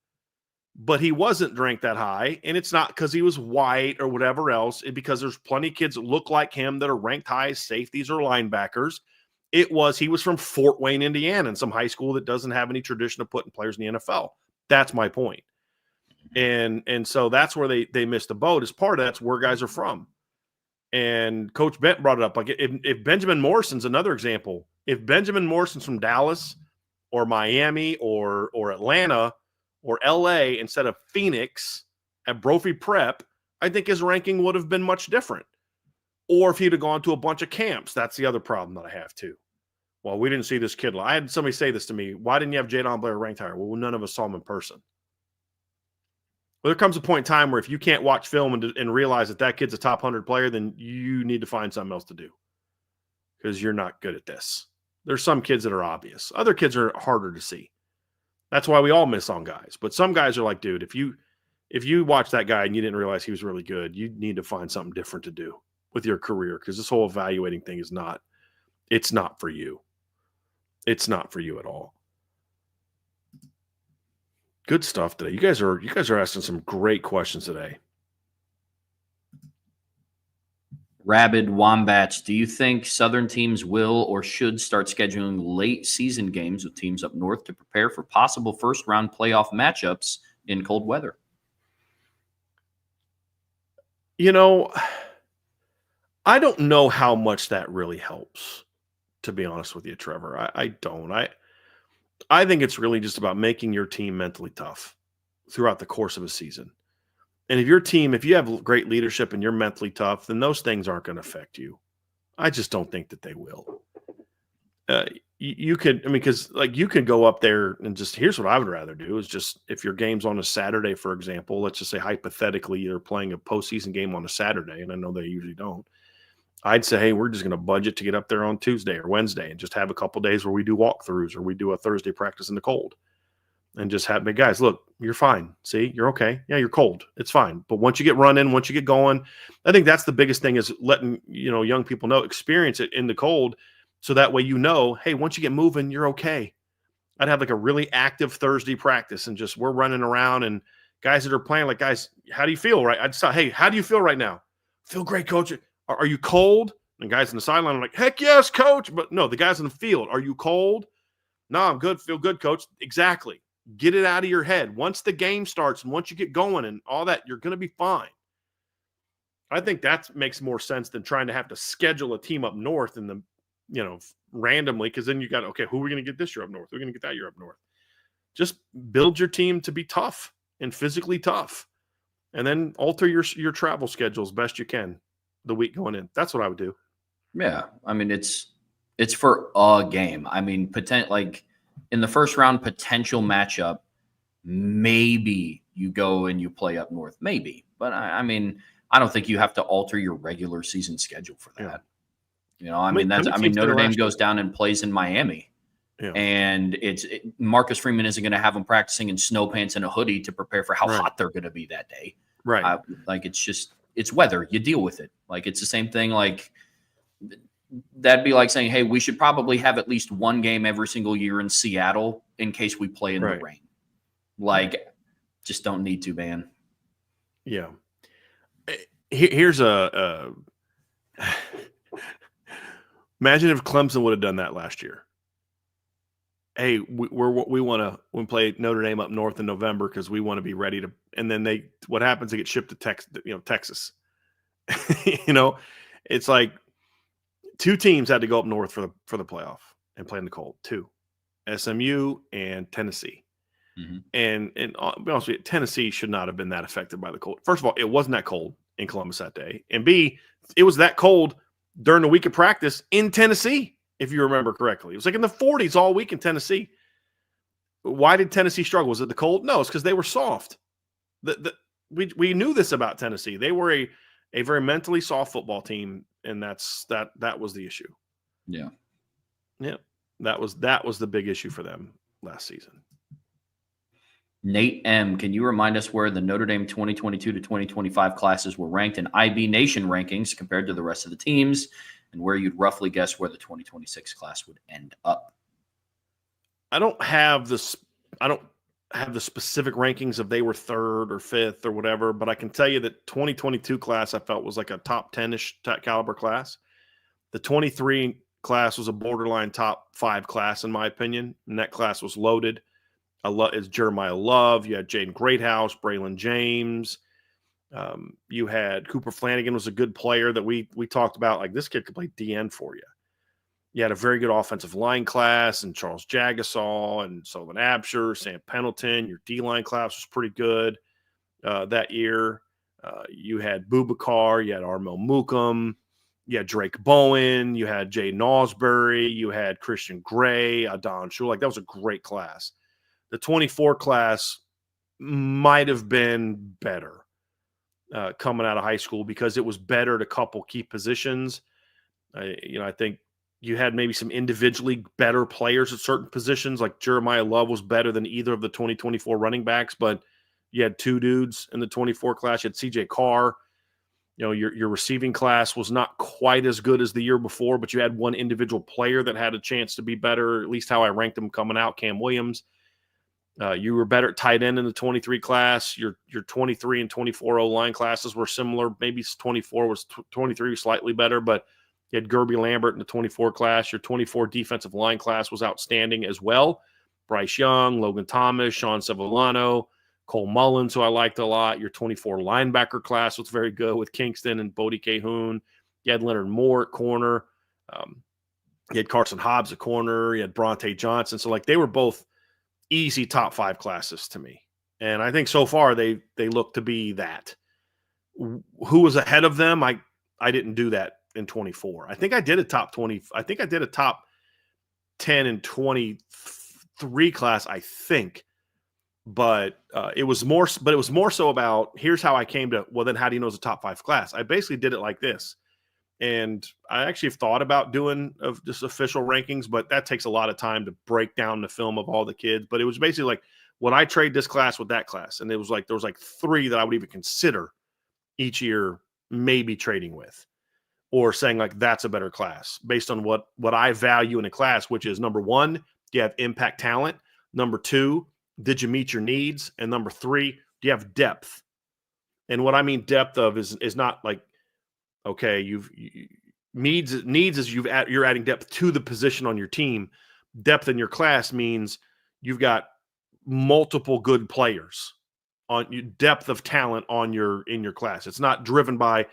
but he wasn't ranked that high. And it's not because he was white or whatever else. It's because there's plenty of kids that look like him that are ranked high as safeties or linebackers. He was from Fort Wayne, Indiana, in some high school that doesn't have any tradition of putting players in the NFL. That's my point. And so that's where they missed the boat. As part of that's where guys are from. And Coach Bent brought it up. Like if Benjamin Morrison's another example, if Benjamin Morrison's from Dallas or Miami or Atlanta or LA instead of Phoenix at Brophy Prep, I think his ranking would have been much different. Or if he'd have gone to a bunch of camps, that's the other problem that I have too. Well, we didn't see this kid. I had somebody say this to me. Why didn't you have Jadon Blair ranked higher? Well, none of us saw him in person. Well, there comes a point in time where if you can't watch film and realize that kid's a top 100 player, then you need to find something else to do because you're not good at this. There's some kids that are obvious. Other kids are harder to see. That's why we all miss on guys. But some guys are like, dude, if you watch that guy and you didn't realize he was really good, you need to find something different to do with your career because this whole evaluating thing it's not for you. It's not for you at all. Good stuff today. You guys are asking some great questions today. Rabid Wombats, do you think Southern teams will or should start scheduling late season games with teams up north to prepare for possible first round playoff matchups in cold weather? You know, I don't know how much that really helps, to be honest with you, Trevor. I don't. I think it's really just about making your team mentally tough throughout the course of a season. And if you have great leadership and you're mentally tough, then those things aren't going to affect you. I just don't think that they will. You could go up there and just, here's what I would rather do is just, if your game's on a Saturday, for example, let's just say hypothetically you're playing a postseason game on a Saturday, and I know they usually don't. I'd say, hey, we're just going to budget to get up there on Tuesday or Wednesday and just have a couple days where we do walkthroughs or we do a Thursday practice in the cold and just have big guys. Look, you're fine. See, you're okay. Yeah, you're cold. It's fine. But once you get running, once you get going, I think that's the biggest thing is letting, young people know, experience it in the cold. So that way, hey, once you get moving, you're okay. I'd have like a really active Thursday practice and just we're running around and guys that are playing like, guys, how do you feel? Right. I'd say, hey, how do you feel right now? Feel great, coach. Are you cold? And guys in the sideline are like, heck yes, coach. But no, the guys in the field, are you cold? No, I'm good. Feel good, coach. Exactly. Get it out of your head. Once the game starts and once you get going and all that, you're going to be fine. I think that makes more sense than trying to have to schedule a team up north in the, randomly, because then you got, okay, who are we going to get this year up north? Who are we going to get that year up north? Just build your team to be tough and physically tough. And then alter your travel schedule as best you can the week going in. That's what I would do. Yeah. I mean, it's for a game. I mean, like in the first round potential matchup, maybe you go and you play up north, maybe. But I mean, I don't think you have to alter your regular season schedule for that. Yeah. Notre Dame goes down and plays in Miami. Yeah. And Marcus Freeman isn't going to have them practicing in snow pants and a hoodie to prepare for how hot they're going to be that day. Right. It's weather. You deal with it. Like, it's the same thing. Like, that'd be like saying, hey, we should probably have at least one game every single year in Seattle in case we play in the rain. Like, just don't need to, man. Yeah. Here's imagine if Clemson would have done that last year. Hey, we want to play Notre Dame up north in November because we want to be ready to. And then what happens? They get shipped to Texas. It's like two teams had to go up north for the playoff and play in the cold. Two, SMU and Tennessee. Mm-hmm. And I'll be honest with you, Tennessee should not have been that affected by the cold. First of all, it wasn't that cold in Columbus that day, and B, it was that cold during the week of practice in Tennessee. If you remember correctly, it was like in the 40s all week in Tennessee. Why did Tennessee struggle? Was it the cold? No, it's because they were soft. We knew this about Tennessee. They were a very mentally soft football team, and that was the issue. Yeah. Yeah. That was the big issue for them last season. Nate M., can you remind us where the Notre Dame 2022 to 2025 classes were ranked in IB Nation rankings compared to the rest of the teams, and where you'd roughly guess where the 2026 class would end up? I don't have this. have the specific rankings if they were third or fifth or whatever, but I can tell you that 2022 class I felt was like a top 10-ish caliber class. The 23 class was a borderline top 5 class in my opinion, and that class was loaded. It's Jeremiah Love. You had Jaden Greathouse, Braylon James. You had Cooper Flanagan was a good player that we talked about. Like, this kid could play DN for you. You had a very good offensive line class, and Charles Jagasol and Sullivan Absher, Sam Pendleton. Your D-line class was pretty good that year. You had Boubacar. You had Armel Mukam. You had Drake Bowen. You had Jaden Osbury. You had Christian Gray, Adon Shul. Like, that was a great class. The 24 class might have been better coming out of high school because it was better at a couple key positions. I think you had maybe some individually better players at certain positions. Like Jeremiah Love was better than either of the 2024 running backs, but you had 2 dudes in the 24 class. You had CJ Carr. Your receiving class was not quite as good as the year before, but you had one individual player that had a chance to be better, at least how I ranked them coming out, Cam Williams. You were better at tight end in the 23 class. Your 23 and 24 O-line classes were similar. Maybe 23 was slightly better, but you had Gerby Lambert in the 24 class. Your 24 defensive line class was outstanding as well. Bryce Young, Logan Thomas, Sean Sevillano, Cole Mullins, who I liked a lot. Your 24 linebacker class was very good with Kingston and Bodie Cahoon. You had Leonard Moore at corner. You had Carson Hobbs at corner. You had Bronte Johnson. So, like, they were both easy top 5 classes to me. And I think so far they look to be that. Who was ahead of them? I didn't do that in 24. I think I did a top 20. I think I did a top 10 and 23 class, I think. But it was more so about, here's how I came to, well, then how do you know it's a top 5 class? I basically did it like this. And I actually have thought about doing just official rankings, but that takes a lot of time to break down the film of all the kids. But it was basically like, would I trade this class with that class? And it was like, there was like 3 that I would even consider each year maybe trading with, or saying like, that's a better class based on what I value in a class, which is, number 1, do you have impact talent? Number 2, did you meet your needs? And number 3, do you have depth? And what I mean depth of is not like, okay, needs is you're adding depth to the position on your team. Depth in your class means you've got multiple good players on your depth of talent in your class. It's not driven by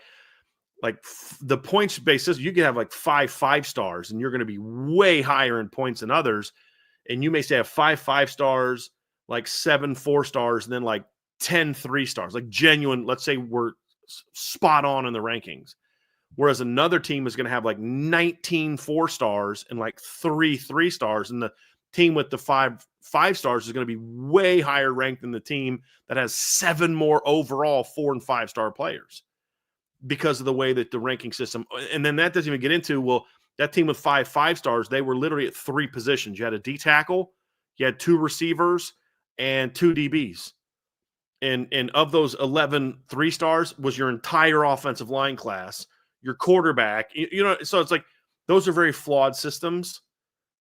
like the points basis. You can have like 5 stars and you're going to be way higher in points than others. And you may say have 5 stars, like 7 4 stars, and then like 10 3 stars, like genuine. Let's say we're spot on in the rankings. Whereas another team is going to have like 19 4 stars and like 3 3 stars. And the team with the 5 stars is going to be way higher ranked than the team that has 7 more overall 4 and 5 star players, because of the way that the ranking system. And then that doesn't even get into, well, that team with 5 stars, they were literally at 3 positions. You had a D tackle, you had 2 receivers, and 2 DBs. And of those 11 3 stars was your entire offensive line class, your quarterback. So it's like, those are very flawed systems.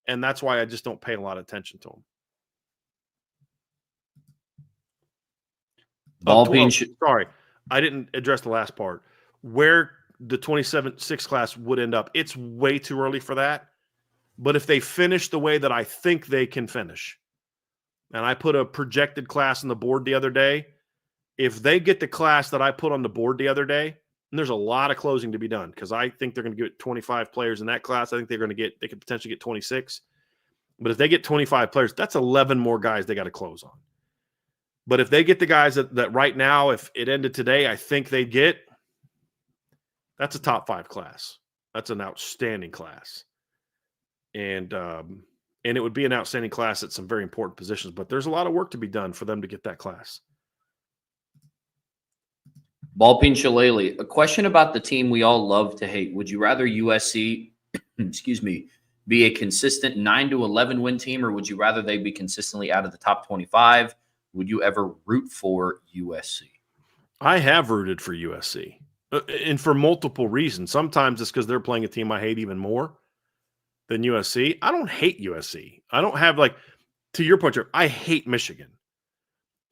And that's why I just don't pay a lot of attention to them. Sorry, I didn't address the last part. Where the 27-6 class would end up, it's way too early for that. But if they finish the way that I think they can finish, and I put a projected class on the board the other day, if they get the class that I put on the board the other day, and there's a lot of closing to be done, because I think they're going to get 25 players in that class. I think they could potentially get 26. But if they get 25 players, that's 11 more guys they got to close on. But if they get the guys that right now, if it ended today, I think they'd get, that's a top 5 class. That's an outstanding class. And it would be an outstanding class at some very important positions. But there's a lot of work to be done for them to get that class. Ballpeen Shillelagh, a question about the team we all love to hate. Would you rather USC, be a consistent 9-11 win team, or would you rather they be consistently out of the top 25? Would you ever root for USC? I have rooted for USC, and for multiple reasons. Sometimes it's because they're playing a team I hate even more than USC. I don't hate USC. I don't have, like, to your point, I hate Michigan.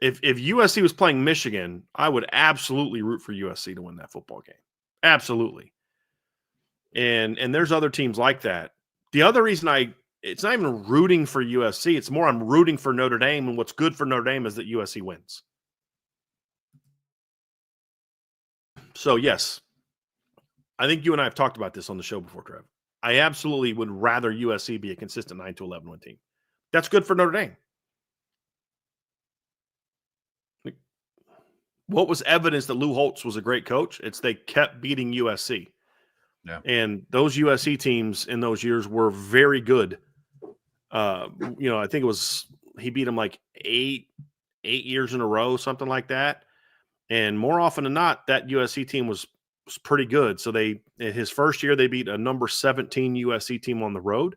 If USC was playing Michigan, I would absolutely root for USC to win that football game. Absolutely. And there's other teams like that. The other reason it's not even rooting for USC. It's more I'm rooting for Notre Dame, and what's good for Notre Dame is that USC wins. So, yes, I think you and I have talked about this on the show before, Trev. I absolutely would rather USC be a consistent 9-11 win team. That's good for Notre Dame. What was evidence that Lou Holtz was a great coach? It's they kept beating USC. Yeah. And those USC teams in those years were very good. I think it was he beat them like eight years in a row, something like that. And more often than not, that USC team was pretty good. So in his first year, they beat a number 17 USC team on the road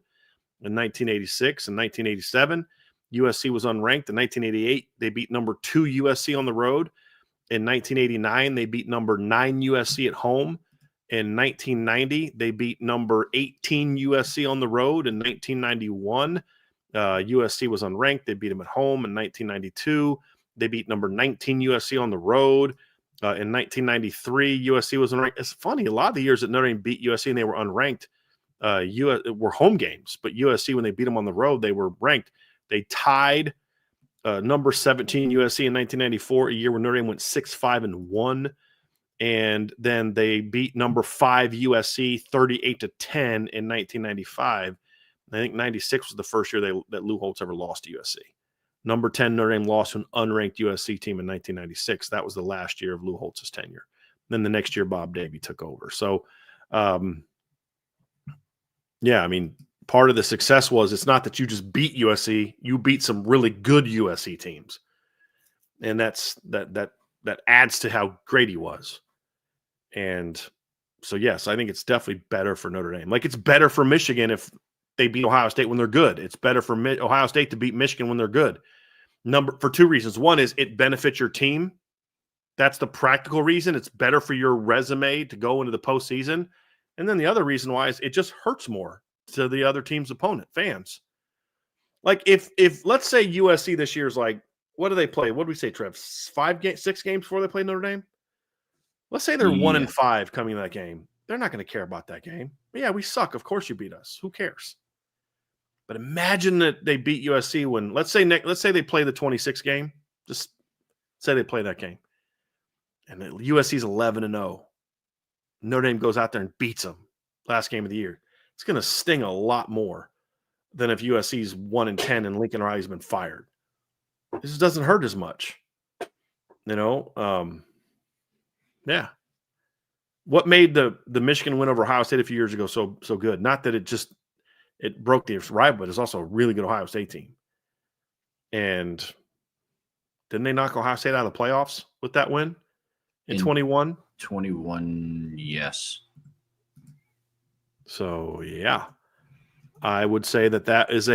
in 1986 and 1987. USC was unranked. In 1988, they beat number 2 USC on the road. In 1989, they beat number 9 USC at home. In 1990, they beat number 18 USC on the road. In 1991, USC was unranked. They beat them at home. In 1992, they beat number 19 USC on the road. In 1993, USC was unranked. It's funny, a lot of the years that Notre Dame beat USC and they were unranked were home games. But USC, when they beat them on the road, they were ranked. They tied number 17 USC in 1994, a year when Notre Dame went 6-5-1. And then they beat number 5 USC 38-10 in 1995. I think 96 was the first year that Lou Holtz ever lost to USC. Number 10 Notre Dame lost to an unranked USC team in 1996. That was the last year of Lou Holtz's tenure. Then the next year, Bob Davie took over. So, part of the success was it's not that you just beat USC, you beat some really good USC teams. And that adds to how great he was. And so, yes, I think it's definitely better for Notre Dame. Like, it's better for Michigan if they beat Ohio State when they're good. It's better for Ohio State to beat Michigan when they're good. For 2 reasons. One is it benefits your team. That's the practical reason. It's better for your resume to go into the postseason. And then the other reason why is it just hurts more to the other team's opponent, fans. Like, if let's say USC this year is like, what do they play? What do we say, Trev? 6 games before they play Notre Dame? Let's say they're 1-5 coming to that game. They're not going to care about that game. But yeah, we suck. Of course you beat us. Who cares? But imagine that they beat USC when, let's say they play the 26 game. Just say they play that game. And USC's 11-0. Notre Dame goes out there and beats them last game of the year. It's going to sting a lot more than if USC's 1-10 and Lincoln Riley's been fired. This doesn't hurt as much. Yeah. What made the Michigan win over Ohio State a few years ago so good? Not that it broke the rival, but it's also a really good Ohio State team. And didn't they knock Ohio State out of the playoffs with that win in 21? 21, yes. So, yeah. I would say that is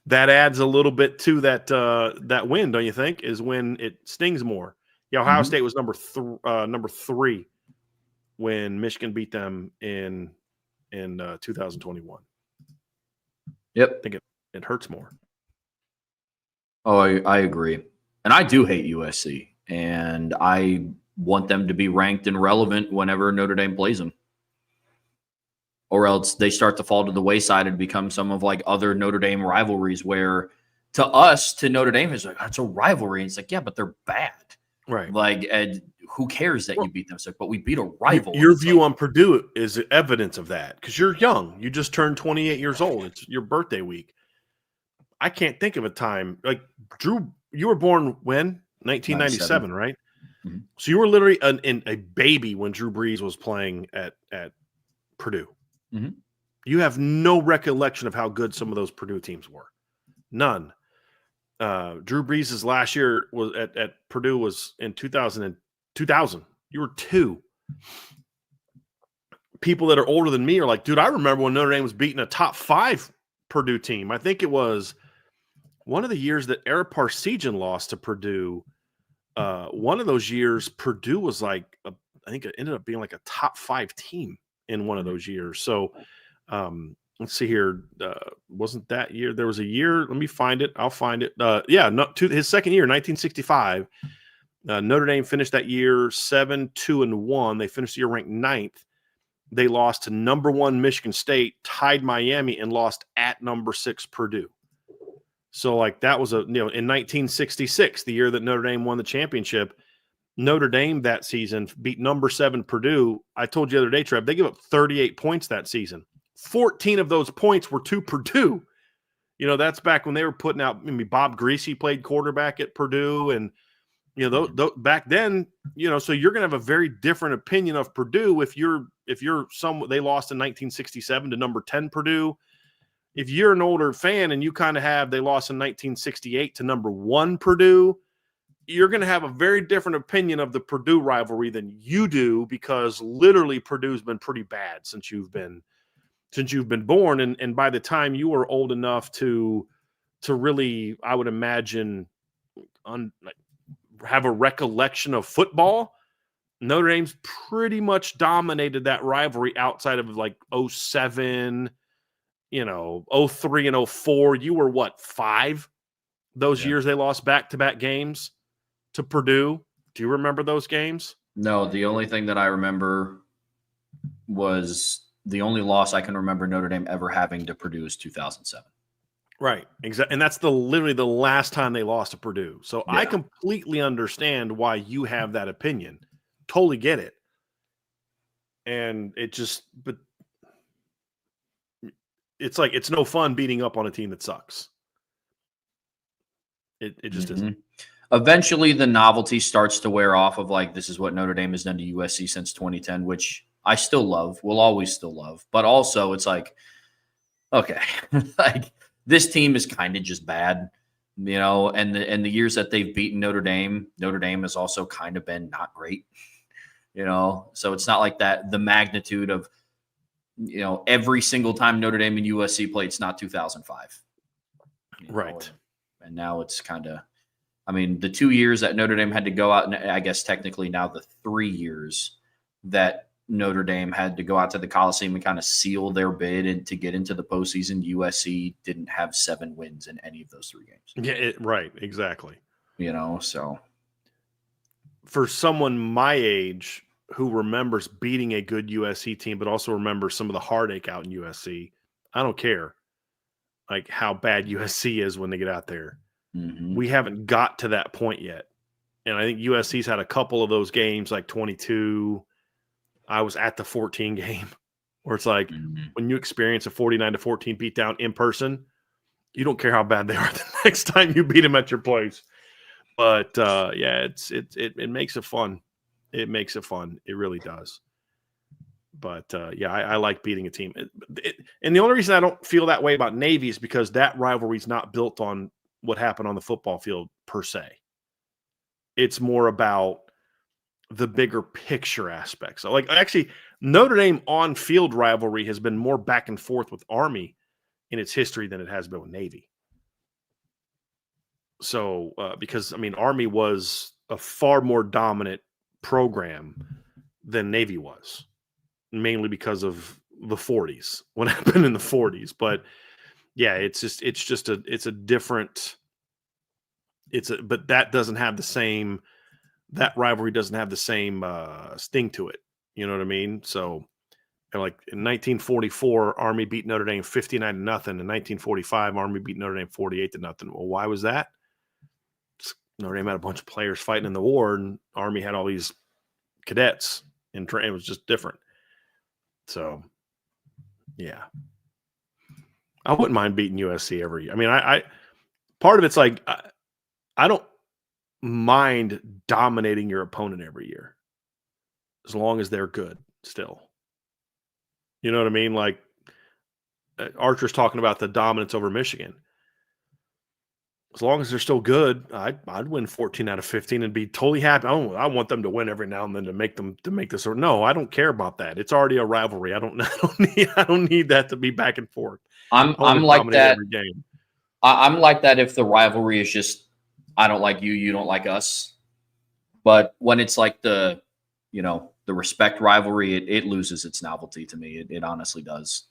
that adds a little bit to that win, don't you think? Is when it stings more. Yeah, Ohio State was number 3 when Michigan beat them in 2021. Yep. I think it hurts more. Oh, I agree. And I do hate USC. And I want them to be ranked and relevant whenever Notre Dame plays them. Or else they start to fall to the wayside and become some of like other Notre Dame rivalries where to us, to Notre Dame, is like, it's a rivalry. And it's like, yeah, but they're bad. Right. Like, and who cares that you beat them? But we beat a rival. Your view on Purdue is evidence of that because you're young. You just turned 28 years old. It's your birthday week. I can't think of a time like Drew. You were born when? 1997, right? Mm-hmm. So you were literally a baby when Drew Brees was playing at Purdue. Mm-hmm. You have no recollection of how good some of those Purdue teams were. None. Drew Brees' last year was at Purdue was in 2000. You were 2. People that are older than me are like, dude, I remember when Notre Dame was beating a top 5 Purdue team. I think it was one of the years that Eric Parsegian lost to Purdue. One of those years, Purdue was like, I think it ended up being like a top 5 team in one of those years. So let's see here. Wasn't that year? There was a year. Let me find it. I'll find it. His second year, 1965. Notre Dame finished that year 7-2-1. They finished the year ranked 9th. They lost to number 1 Michigan State, tied Miami, and lost at number 6 Purdue. So, like, that was in 1966, the year that Notre Dame won the championship. Notre Dame that season beat number 7 Purdue. I told you the other day, Trev, they gave up 38 points that season. 14 of those points were to Purdue. That's back when they were putting out. Bob Greasy played quarterback at Purdue, and back then, so you're going to have a very different opinion of Purdue if you're they lost in 1967 to number 10 Purdue. If you're an older fan and you kind of have they lost in 1968 to number 1 Purdue, you're going to have a very different opinion of the Purdue rivalry than you do, because literally Purdue's been pretty bad since you've been born. And by the time you were old enough to really, I would imagine, have a recollection of football, Notre Dame's pretty much dominated that rivalry outside of like 07, 03 and 04. You were what, 5? Those years they lost back-to-back games to Purdue. Do you remember those games? No, the only thing that I remember was the only loss I can remember Notre Dame ever having to Purdue is 2007. Right, exactly, and that's literally the last time they lost to Purdue. So I completely understand why you have that opinion. Totally get it. And but it's like, it's no fun beating up on a team that sucks. It just isn't. Eventually, the novelty starts to wear off of, like, this is what Notre Dame has done to USC since 2010, which I still love, will always still love. But also, it's like, okay, like, this team is kind of just bad, and the years that they've beaten Notre Dame has also kind of been not great, So it's not like that, the magnitude of, every single time Notre Dame and USC played, it's not 2005. Right. And now it's kind of, the 2 years that Notre Dame had to go out, and I guess technically now the 3 years that Notre Dame had to go out to the Coliseum and kind of seal their bid and to get into the postseason, USC didn't have 7 wins in any of those 3 games. Yeah, right, exactly. So for someone my age who remembers beating a good USC team, but also remembers some of the heartache out in USC, I don't care like how bad USC is when they get out there. We haven't got to that point yet. And I think USC's had a couple of those games, like 22. I was at the 14 game where it's like, when you experience a 49-14 beatdown in person, you don't care how bad they are the next time you beat them at your place. But it makes it fun. It makes it fun. It really does. But I like beating a team. And the only reason I don't feel that way about Navy is because that rivalry is not built on what happened on the football field per se. It's more about the bigger picture aspects. So, like, actually, Notre Dame on-field rivalry has been more back and forth with Army in its history than it has been with Navy. So, because, Army was a far more dominant program than Navy was, mainly because of the 40s, what happened in the 40s. But yeah, but that doesn't have the same, that rivalry doesn't have the same sting to it. You know what I mean? So, like in 1944, Army beat Notre Dame 59-0. In 1945, Army beat Notre Dame 48-0. Well, why was that? Notre Dame had a bunch of players fighting in the war, and Army had all these cadets, and it was just different. So, yeah, I wouldn't mind beating USC every year. I part of it's like I don't mind dominating your opponent every year, as long as they're good still. You know what I mean? Like Archer's talking about the dominance over Michigan. As long as they're still good, I'd win 14 out of 15 and be totally happy. I want them to win every now and then to make this. Or no, I don't care about that. It's already a rivalry. I don't need that to be back and forth. I'm like that every game. I'm like that if the rivalry is just, I don't like you, you don't like us. But when it's like the respect rivalry, it loses its novelty to me. It honestly does.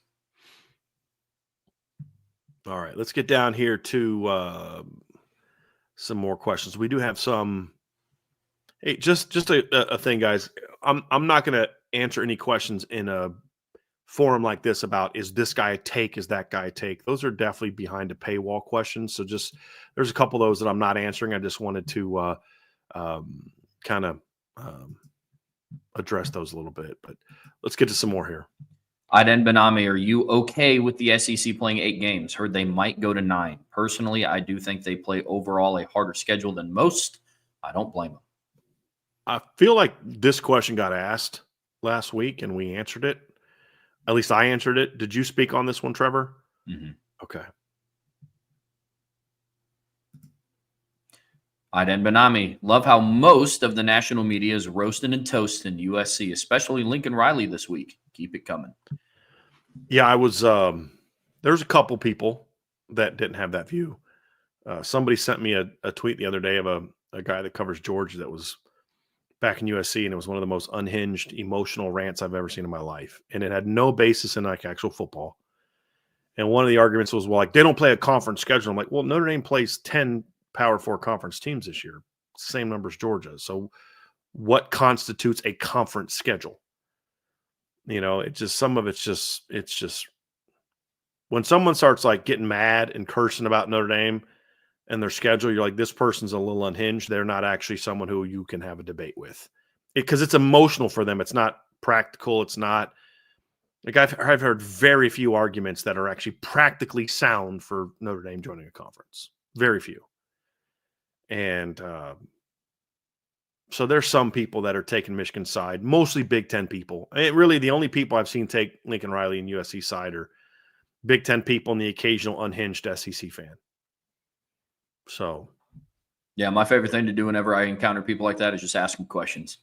All right, let's get down here to some more questions. We do have some. Hey, just a thing, guys. I'm not going to answer any questions in a forum like this about is this guy a take, is that guy a take. Those are definitely behind a paywall questions. So just there's a couple of those that I'm not answering. I just wanted to kind of address those a little bit. But let's get to some more here. Aden Benami, are you okay with the SEC playing 8 games? Heard they might go to 9. Personally, I do think they play overall a harder schedule than most. I don't blame them. I feel like this question got asked last week and we answered it. At least I answered it. Did you speak on this one, Trevor? Mm-hmm. Okay. Aden Benami, love how most of the national media is roasting and toasting USC, especially Lincoln Riley this week. Keep it coming. Yeah, I was there's a couple people that didn't have that view. Somebody sent me a tweet the other day of a guy that covers Georgia that was back in USC, and it was one of the most unhinged, emotional rants I've ever seen in my life. And it had no basis in like actual football. And one of the arguments was, well, like they don't play a conference schedule. I'm like, well, Notre Dame plays 10 Power 4 conference teams this year, same number as Georgia. So what constitutes a conference schedule? You know, it's just some of it's just when someone starts like getting mad and cursing about Notre Dame and their schedule, you're like, this person's a little unhinged. They're not actually someone who you can have a debate with because it's emotional for them. It's not practical. It's not like I've heard very few arguments that are actually practically sound for Notre Dame joining a conference. Very few. And so there's some people that are taking Michigan's side, mostly Big Ten people. And really, the only people I've seen take Lincoln Riley and USC side are Big Ten people and the occasional unhinged SEC fan. So, yeah, my favorite thing to do whenever I encounter people like that is just ask them questions,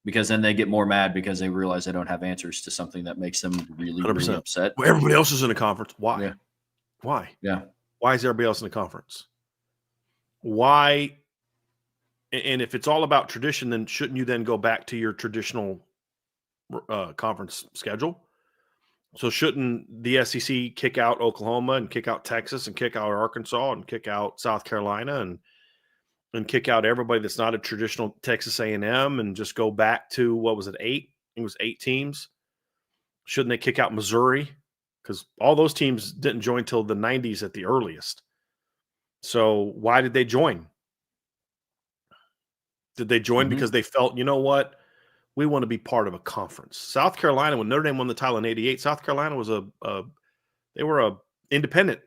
because then they get more mad because they realize they don't have answers to something that makes them really, 100%. really upset. Well, everybody else is in a conference. Why? Yeah. Why? Yeah. Why is everybody else in the conference? Why? And if it's all about tradition, then shouldn't you then go back to your traditional conference schedule? So shouldn't the SEC kick out Oklahoma and kick out Texas and kick out Arkansas and kick out South Carolina and kick out everybody that's not a traditional Texas A&M and just go back to, what was it, 8? I think it was 8 teams. Shouldn't they kick out Missouri? Because all those teams didn't join till the 90s at the earliest. So why did they join? Did they join because they felt, you know what, we want to be part of a conference? South Carolina, when Notre Dame won the title in '88, South Carolina was they were a independent.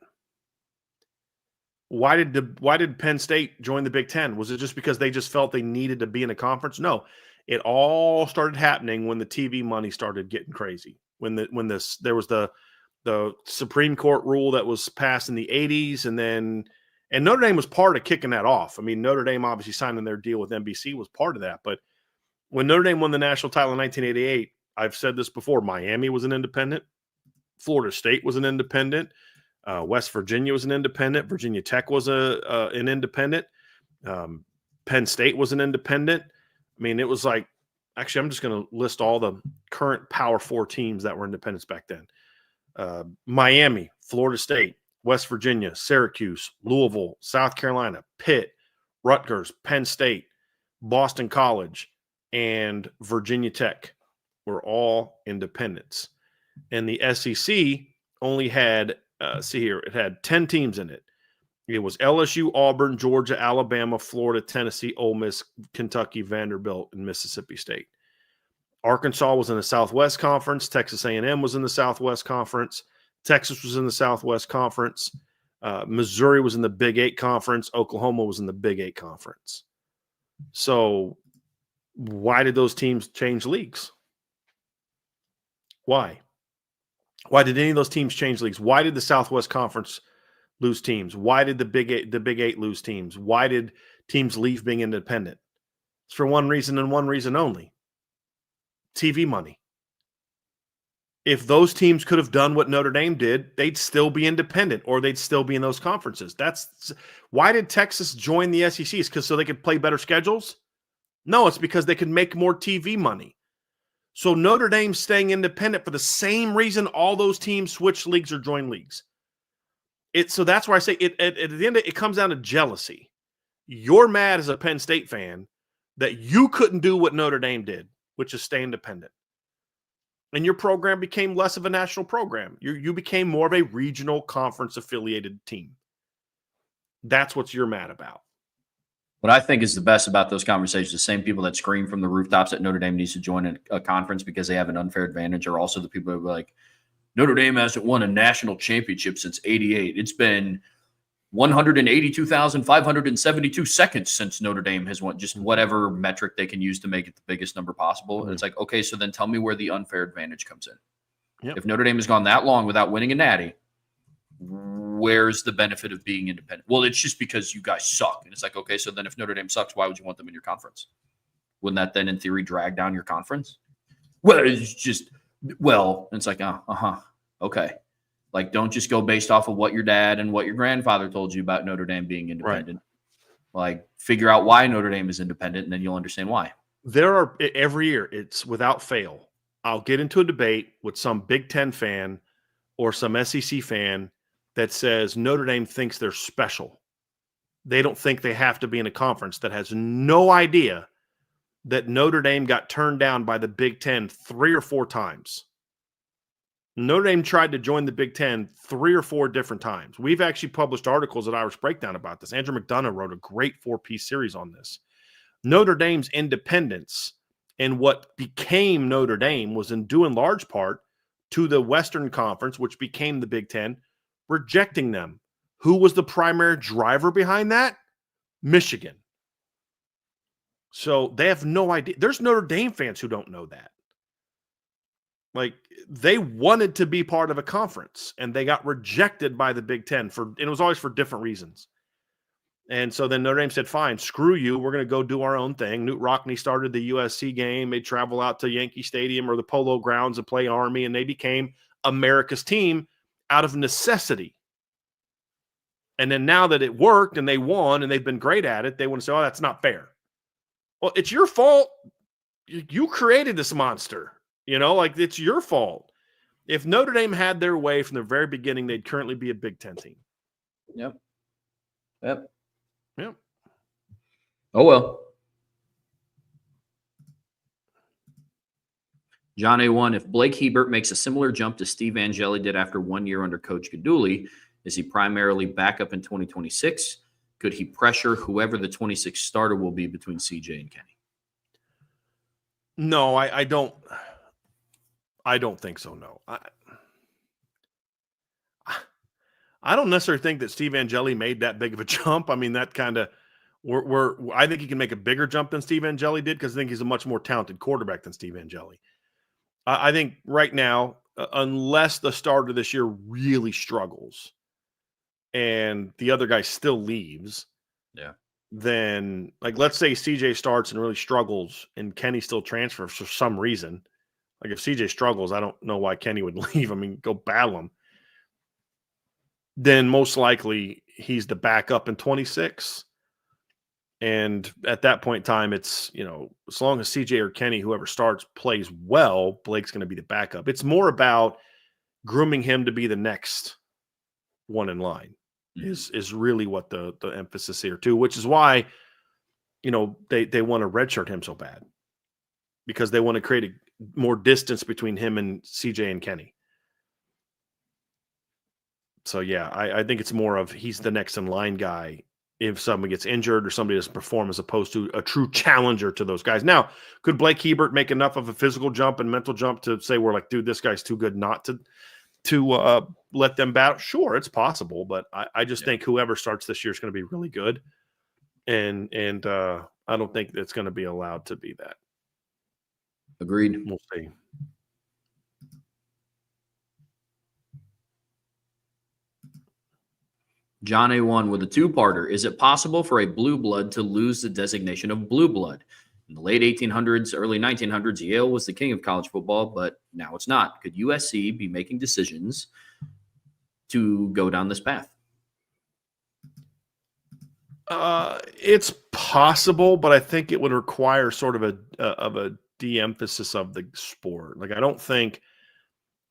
Why did Penn State join the Big Ten? Was it just because they just felt they needed to be in a conference? No, it all started happening when the TV money started getting crazy. When there was the Supreme Court rule that was passed in the '80s, and Notre Dame was part of kicking that off. I mean, Notre Dame obviously signing their deal with NBC was part of that. But when Notre Dame won the national title in 1988, I've said this before, Miami was an independent. Florida State was an independent. West Virginia was an independent. Virginia Tech was an independent. Penn State was an independent. I mean, it was like, actually, I'm just going to list all the current Power 4 teams that were independents back then. Miami, Florida State, West Virginia, Syracuse, Louisville, South Carolina, Pitt, Rutgers, Penn State, Boston College, and Virginia Tech were all independents. And the SEC only had, it had 10 teams in it. It was LSU, Auburn, Georgia, Alabama, Florida, Tennessee, Ole Miss, Kentucky, Vanderbilt, and Mississippi State. Arkansas was in the Southwest Conference. Texas A&M was in the Southwest Conference. Texas was in the Southwest Conference. Missouri was in the Big 8 Conference. Oklahoma was in the Big 8 Conference. So why did those teams change leagues? Why? Why did any of those teams change leagues? Why did the Southwest Conference lose teams? Why did the Big 8 lose teams? Why did teams leave being independent? It's for one reason and one reason only. TV money. If those teams could have done what Notre Dame did, they'd still be independent or they'd still be in those conferences. That's why did Texas join the SEC? Is because so they could play better schedules? No, it's because they could make more TV money. So Notre Dame's staying independent for the same reason all those teams switch leagues or join leagues. So that's where I say it at the end, it comes down to jealousy. You're mad as a Penn State fan that you couldn't do what Notre Dame did, which is stay independent. And your program became less of a national program. You became more of a regional conference affiliated team. That's what you're mad about. What I think is the best about those conversations, the same people that scream from the rooftops that Notre Dame needs to join a conference because they have an unfair advantage are also the people who are like, Notre Dame hasn't won a national championship since '88. It's been 182,572 seconds since Notre Dame has won, just whatever metric they can use to make it the biggest number possible. And it's like, okay, so then tell me where the unfair advantage comes in. Yep. If Notre Dame has gone that long without winning a natty, where's the benefit of being independent? Well, it's just because you guys suck. And it's like, okay, so then if Notre Dame sucks, why would you want them in your conference? Wouldn't that then in theory drag down your conference? Well, it's just, it's like, okay. Like, don't just go based off of what your dad and what your grandfather told you about Notre Dame being independent. Right. Like, figure out why Notre Dame is independent, and then you'll understand why. There are, every year, it's without fail, I'll get into a debate with some Big Ten fan or some SEC fan that says Notre Dame thinks they're special. They don't think they have to be in a conference, that has no idea that Notre Dame got turned down by the Big Ten 3 or 4 times. Notre Dame tried to join the Big Ten 3 or 4 different times. We've actually published articles at Irish Breakdown about this. Andrew McDonough wrote a great 4-piece series on this. Notre Dame's independence and what became Notre Dame was in due in large part to the Western Conference, which became the Big Ten, rejecting them. Who was the primary driver behind that? Michigan. So they have no idea. There's Notre Dame fans who don't know that. Like, they wanted to be part of a conference and they got rejected by the Big Ten and it was always for different reasons. And so then Notre Dame said, fine, screw you. We're going to go do our own thing. Knute Rockne started the USC game. They travel out to Yankee Stadium or the Polo Grounds and play Army, and they became America's team out of necessity. And then now that it worked and they won and they've been great at it, they want to say, oh, that's not fair. Well, it's your fault. You created this monster. Like, it's your fault. If Notre Dame had their way from the very beginning, they'd currently be a Big Ten team. Yep. Oh, well. John A1, if Blake Hebert makes a similar jump to Steve Angeli did after 1 year under Coach Gaduli, is he primarily backup in 2026? Could he pressure whoever the 26 starter will be between CJ and Kenny? No, I don't. I don't think so. No, I don't necessarily think that Steve Angeli made that big of a jump. I mean, that kind of I think he can make a bigger jump than Steve Angeli did because I think he's a much more talented quarterback than Steve Angeli. I think right now, unless the starter this year really struggles and the other guy still leaves, then, like, let's say CJ starts and really struggles and Kenny still transfers for some reason. Like, if CJ struggles, I don't know why Kenny would leave. I mean, go battle him. Then most likely he's the backup in 26. And at that point in time, it's, as long as CJ or Kenny, whoever starts, plays well, Blake's going to be the backup. It's more about grooming him to be the next one in line is really what the emphasis here too, which is why, they want to redshirt him so bad, because they want to create more distance between him and CJ and Kenny. So, yeah, I think it's more of he's the next in line guy if someone gets injured or somebody doesn't perform, as opposed to a true challenger to those guys. Now, could Blake Hebert make enough of a physical jump and mental jump to say we're like, dude, this guy's too good not to let them battle? Sure, it's possible, but I just think whoever starts this year is going to be really good, and I don't think it's going to be allowed to be that. Agreed. We'll see. John A1 with a 2-parter. Is it possible for a blue blood to lose the designation of blue blood? In the late 1800s, early 1900s, Yale was the king of college football, but now it's not. Could USC be making decisions to go down this path? It's possible, but I think it would require sort of a de-emphasis of the sport. Like, I don't think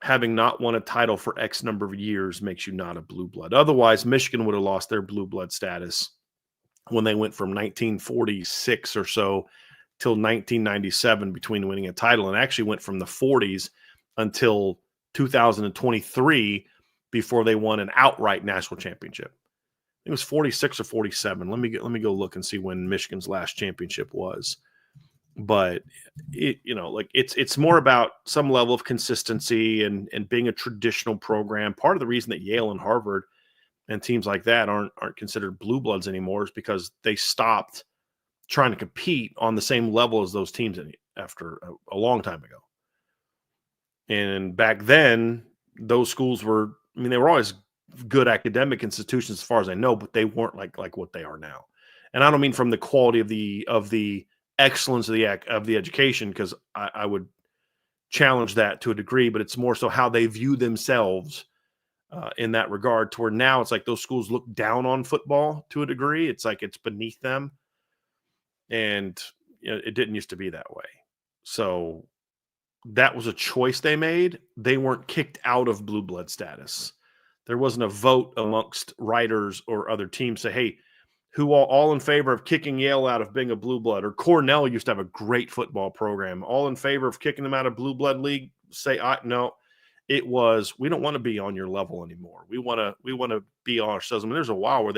having not won a title for X number of years makes you not a blue blood. Otherwise, Michigan would have lost their blue blood status when they went from 1946 or so till 1997 between winning a title, and actually went from the 40s until 2023 before they won an outright national championship. It was 46 or 47. Let me go look and see when Michigan's last championship was. But it's more about some level of consistency and being a traditional program. Part of the reason that Yale and Harvard and teams like that aren't considered blue bloods anymore is because they stopped trying to compete on the same level as those teams after a long time ago. And back then, those schools were, they were always good academic institutions as far as I know, but they weren't like what they are now. And I don't mean from the quality of the excellence of the education, because I would challenge that to a degree, but it's more so how they view themselves in that regard, to where now it's like those schools look down on football to a degree. It's like it's beneath them. And it didn't used to be that way. So that was a choice they made. They weren't kicked out of blue blood status. There wasn't a vote amongst writers or other teams say, hey, who all in favor of kicking Yale out of being a blue blood? Or Cornell used to have a great football program. All in favor of kicking them out of blue blood league? Say, no. It was, we don't want to be on your level anymore. We want to be on ourselves. There's a while where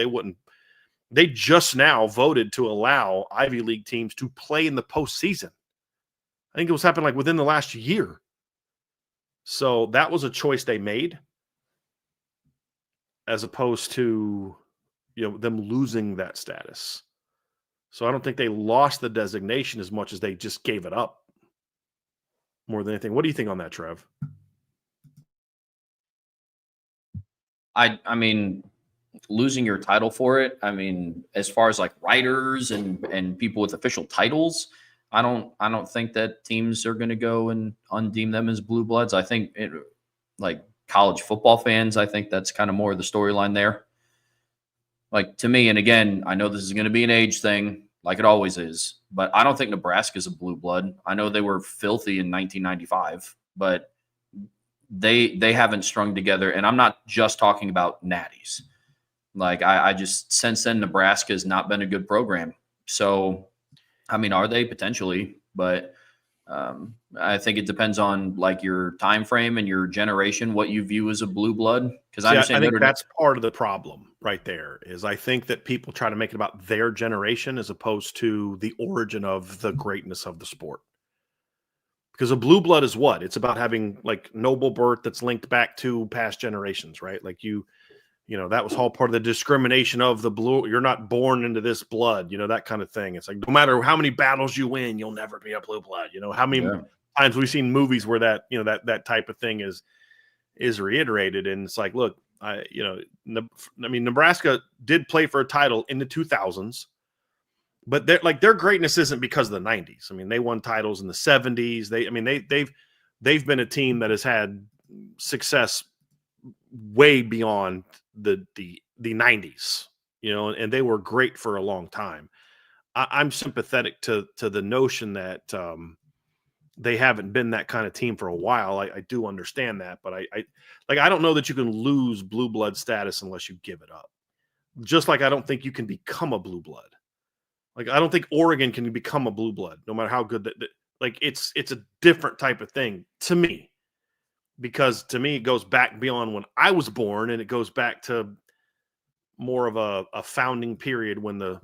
they just now voted to allow Ivy League teams to play in the postseason. I think it was happening within the last year. So that was a choice they made, as opposed to them losing that status. So I don't think they lost the designation as much as they just gave it up more than anything. What do you think on that, Trev? I mean, losing your title for it. As far as writers and people with official titles, I don't think that teams are going to go and undeem them as blue bloods. I think college football fans, I think that's kind of more of the storyline there. To me, and again, I know this is going to be an age thing, like it always is, but I don't think Nebraska's a blue blood. I know they were filthy in 1995, but they haven't strung together. And I'm not just talking about natties. I just, since then, Nebraska has not been a good program. So, are they? Potentially, but I think it depends on your time frame and your generation, what you view as a blue blood. Because I think that's part of the problem right there. Is I think that people try to make it about their generation as opposed to the origin of the greatness of the sport. Because a blue blood is what? It's about having noble birth that's linked back to past generations, right? That was all part of the discrimination of the blue. You're not born into this blood, that kind of thing. It's no matter how many battles you win, you'll never be a blue blood. How many times we've seen movies where that, that type of thing is reiterated. And it's look, Nebraska did play for a title in the 2000s, but their greatness isn't because of the 90s. they won titles in the 70s. They've been a team that has had success way beyond the 90s, and they were great for a long time. I'm sympathetic to the notion that they haven't been that kind of team for a while. I do understand that, but I don't know that you can lose blue blood status unless you give it up. Just like I don't think you can become a blue blood. I don't think Oregon can become a blue blood, no matter how good that. It's a different type of thing to me. Because to me, it goes back beyond when I was born, and it goes back to more of a founding period when the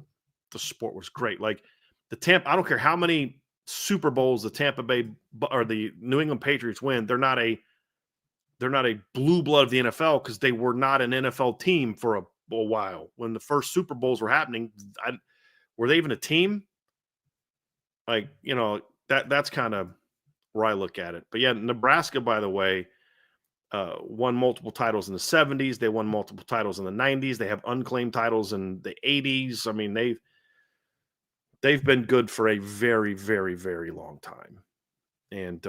sport was great. The Tampa, I don't care how many Super Bowls the Tampa Bay or the New England Patriots win, they're not a blue blood of the NFL because they were not an NFL team for a while. When the first Super Bowls were happening, were they even a team? That's kind of where I look at it. But yeah, Nebraska, by the way, won multiple titles in the 70s. They won multiple titles in the 90s. They have unclaimed titles in the 80s. They've been good for a very, very, very long time. And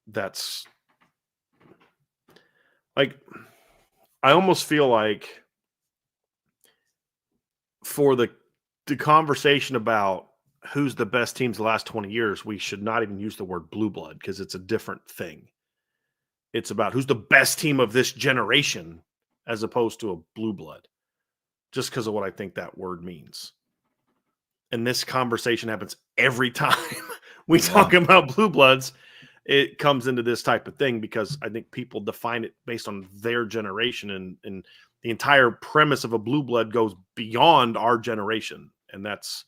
that's I almost feel like for the conversation about who's the best teams the last 20 years, we should not even use the word blue blood because it's a different thing. It's about who's the best team of this generation as opposed to a blue blood, just because of what I think that word means. And this conversation happens every time we talk about blue bloods. It comes into this type of thing because I think people define it based on their generation, and the entire premise of a blue blood goes beyond our generation. And that's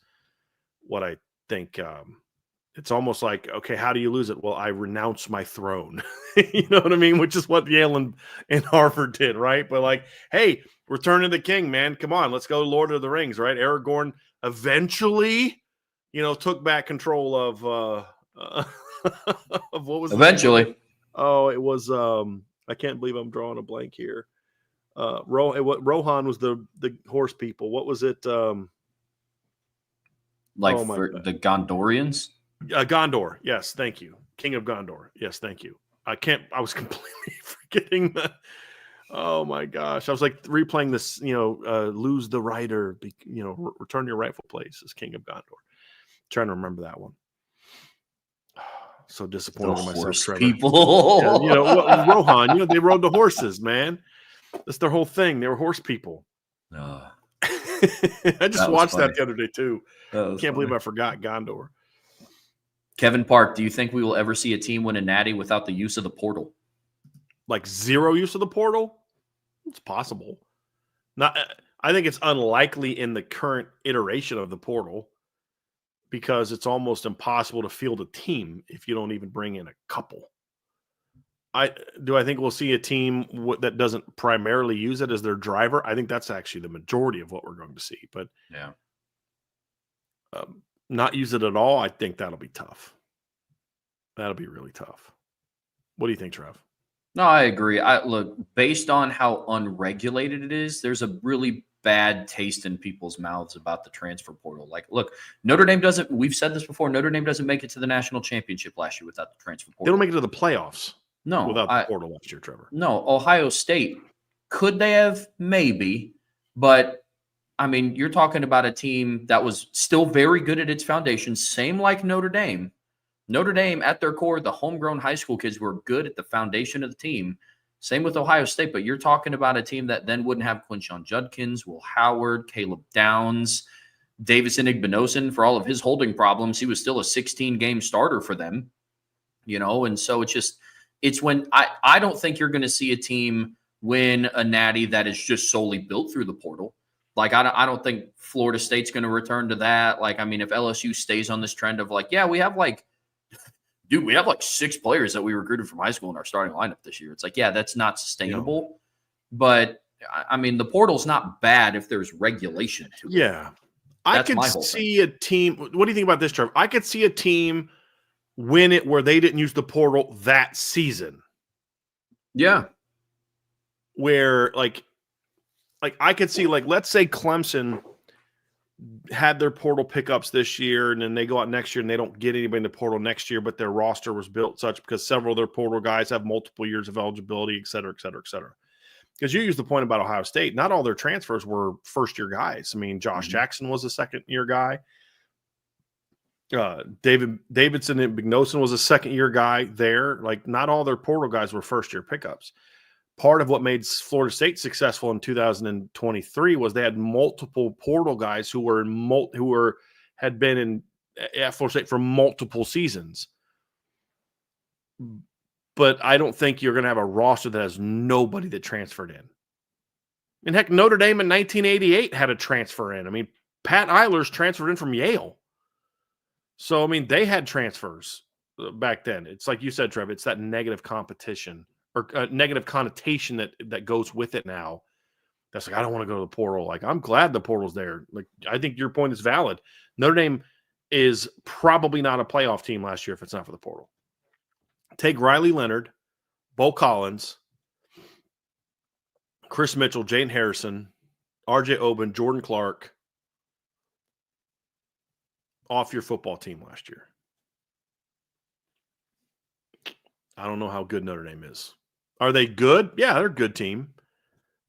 what I think. It's almost like, okay, how do you lose it? Well, I renounce my throne. You know what I mean? Which is what Yale and Harvard did, right? But like, hey, Return of the King, man. Come on, let's go Lord of the Rings, right? Aragorn eventually, took back control of of what was eventually. Oh, it was I can't believe I'm drawing a blank here. Rohan was the horse people. What was it? For the Gondorians? Gondor. Yes, thank you. King of Gondor. Yes, thank you. I was completely forgetting that. Oh my gosh. I was like replaying this, lose the rider, return to your rightful place as King of Gondor. Trying to remember that one. So disappointed in myself, Trevor. People. Rohan, they rode the horses, man. That's their whole thing. They were horse people. I just watched that the other day too. Can't believe I forgot Gondor. Kevin Park, do you think we will ever see a team win a natty without the use of the portal? Like zero use of the portal? It's possible. I think it's unlikely in the current iteration of the portal because it's almost impossible to field a team if you don't even bring in a couple. I think we'll see a team that doesn't primarily use it as their driver. I think that's actually the majority of what we're going to see. But yeah, not use it at all, I think that'll be tough. That'll be really tough. What do you think, Trev? No, I agree. Look, based on how unregulated it is, there's a really bad taste in people's mouths about the transfer portal. Like, look, Notre Dame doesn't, we've said this before, Notre Dame doesn't make it to the national championship last year without the transfer portal. They don't make it to the playoffs. No. Without the portal last year, Trevor. No, Ohio State. Could they have? Maybe. But, I mean, you're talking about a team that was still very good at its foundation, same like Notre Dame. Notre Dame, at their core, the homegrown high school kids were good at the foundation of the team. Same with Ohio State, but you're talking about a team that then wouldn't have Quinshon Judkins, Will Howard, Caleb Downs, Davison Igbinosun. For all of his holding problems, he was still a 16-game starter for them. And so it's when I don't think you're going to see a team win a natty that is just solely built through the portal. Like, I don't think Florida State's going to return to that. Like, I mean, if LSU stays on this trend of like, yeah, we have like 6 players that we recruited from high school in our starting lineup this year. It's like, yeah, that's not sustainable. Yeah. But, I mean, the portal's not bad if there's regulation to it. Yeah. I could see a team. What do you think about this, Trevor? I could see a team win it where they didn't use the portal that season. Yeah. Where, like I could see, like, let's say Clemson had their portal pickups this year, and then they go out next year and they don't get anybody in the portal next year, but their roster was built such because several of their portal guys have multiple years of eligibility, et cetera, et cetera, et cetera. Because you used the point about Ohio State. Not all their transfers were first-year guys. I mean, Josh Jackson was a second-year guy. Davidson and Bignoson was a second-year guy there. Like, not all their portal guys were first-year pickups. Part of what made Florida State successful in 2023 was they had multiple portal guys who had been at Florida State for multiple seasons. But I don't think you're going to have a roster that has nobody that transferred in. And heck, Notre Dame in 1988 had a transfer in. I mean, Pat Eilers transferred in from Yale. So, I mean, they had transfers back then. It's like you said, Trev, it's that negative competition or negative connotation that goes with it now. That's like, I don't want to go to the portal. Like, I'm glad the portal's there. Like, I think your point is valid. Notre Dame is probably not a playoff team last year if it's not for the portal. Take Riley Leonard, Bo Collins, Chris Mitchell, Jane Harrison, RJ Oben, Jordan Clark off your football team last year. I don't know how good Notre Dame is. Are they good? Yeah, they're a good team,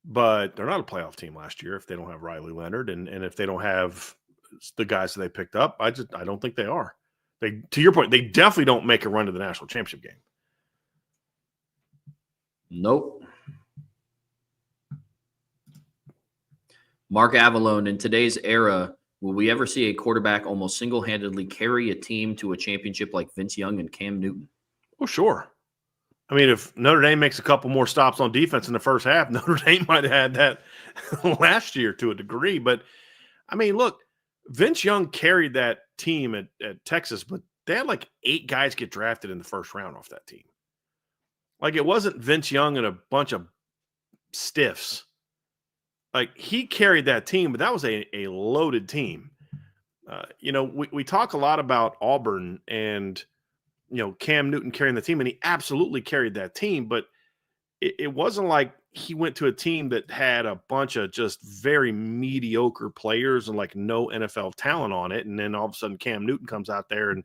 but they're not a playoff team last year if they don't have Riley Leonard and if they don't have the guys that they picked up. I don't think they are. To your point, they definitely don't make a run to the national championship game. Nope. Mark Avalone, in today's era, will we ever see a quarterback almost single-handedly carry a team to a championship like Vince Young and Cam Newton? Oh, sure. I mean, if Notre Dame makes a couple more stops on defense in the first half, Notre Dame might have had that last year to a degree. But, I mean, look, Vince Young carried that team at Texas, but they had like 8 guys get drafted in the first round off that team. Like, it wasn't Vince Young and a bunch of stiffs. Like, he carried that team, but that was a loaded team. We talk a lot about Auburn and, Cam Newton carrying the team, and he absolutely carried that team, but it wasn't like he went to a team that had a bunch of just very mediocre players and like no NFL talent on it. And then all of a sudden Cam Newton comes out there and,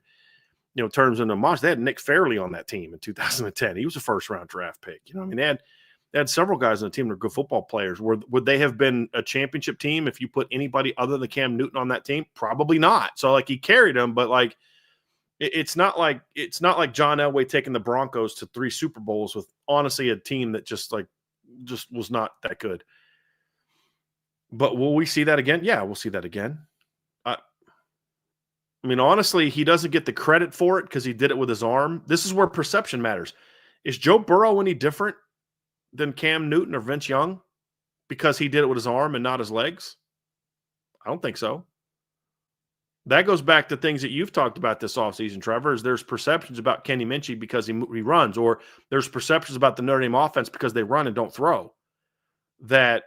turns into a monster. They had Nick Fairley on that team in 2010. He was a first-round draft pick. They had several guys on the team that are good football players. Would they have been a championship team if you put anybody other than Cam Newton on that team? Probably not. So, like, he carried them, but, like, it's not like John Elway taking the Broncos to 3 Super Bowls with, honestly, a team that just was not that good. But will we see that again? Yeah, we'll see that again. I mean, honestly, he doesn't get the credit for it because he did it with his arm. This is where perception matters. Is Joe Burrow any different than Cam Newton or Vince Young because he did it with his arm and not his legs? I don't think so. That goes back to things that you've talked about this offseason, Trevor, is there's perceptions about Kenny Minchie because he runs, or there's perceptions about the Notre Dame offense because they run and don't throw. That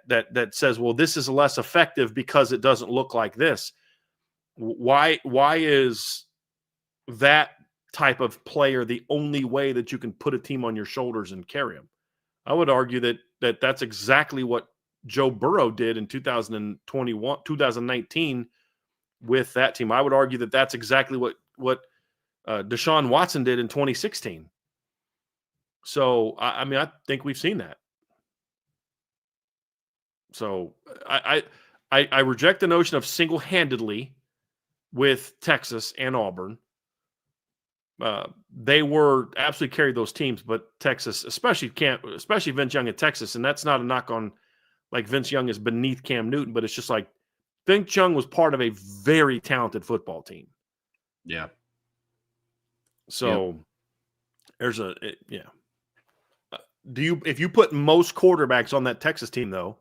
says, well, this is less effective because it doesn't look like this. Why is that type of player the only way that you can put a team on your shoulders and carry them? I would argue that that's exactly what Joe Burrow did in 2019 with that team. I would argue that that's exactly what Deshaun Watson did in 2016. So, I mean, I think we've seen that. So, I reject the notion of single-handedly with Texas and Auburn. They were absolutely carried those teams, but Texas, especially Vince Young at Texas, and that's not a knock on like Vince Young is beneath Cam Newton, but it's just like Vince Young was part of a very talented football team. Yeah. So there's if you put most quarterbacks on that Texas team, though,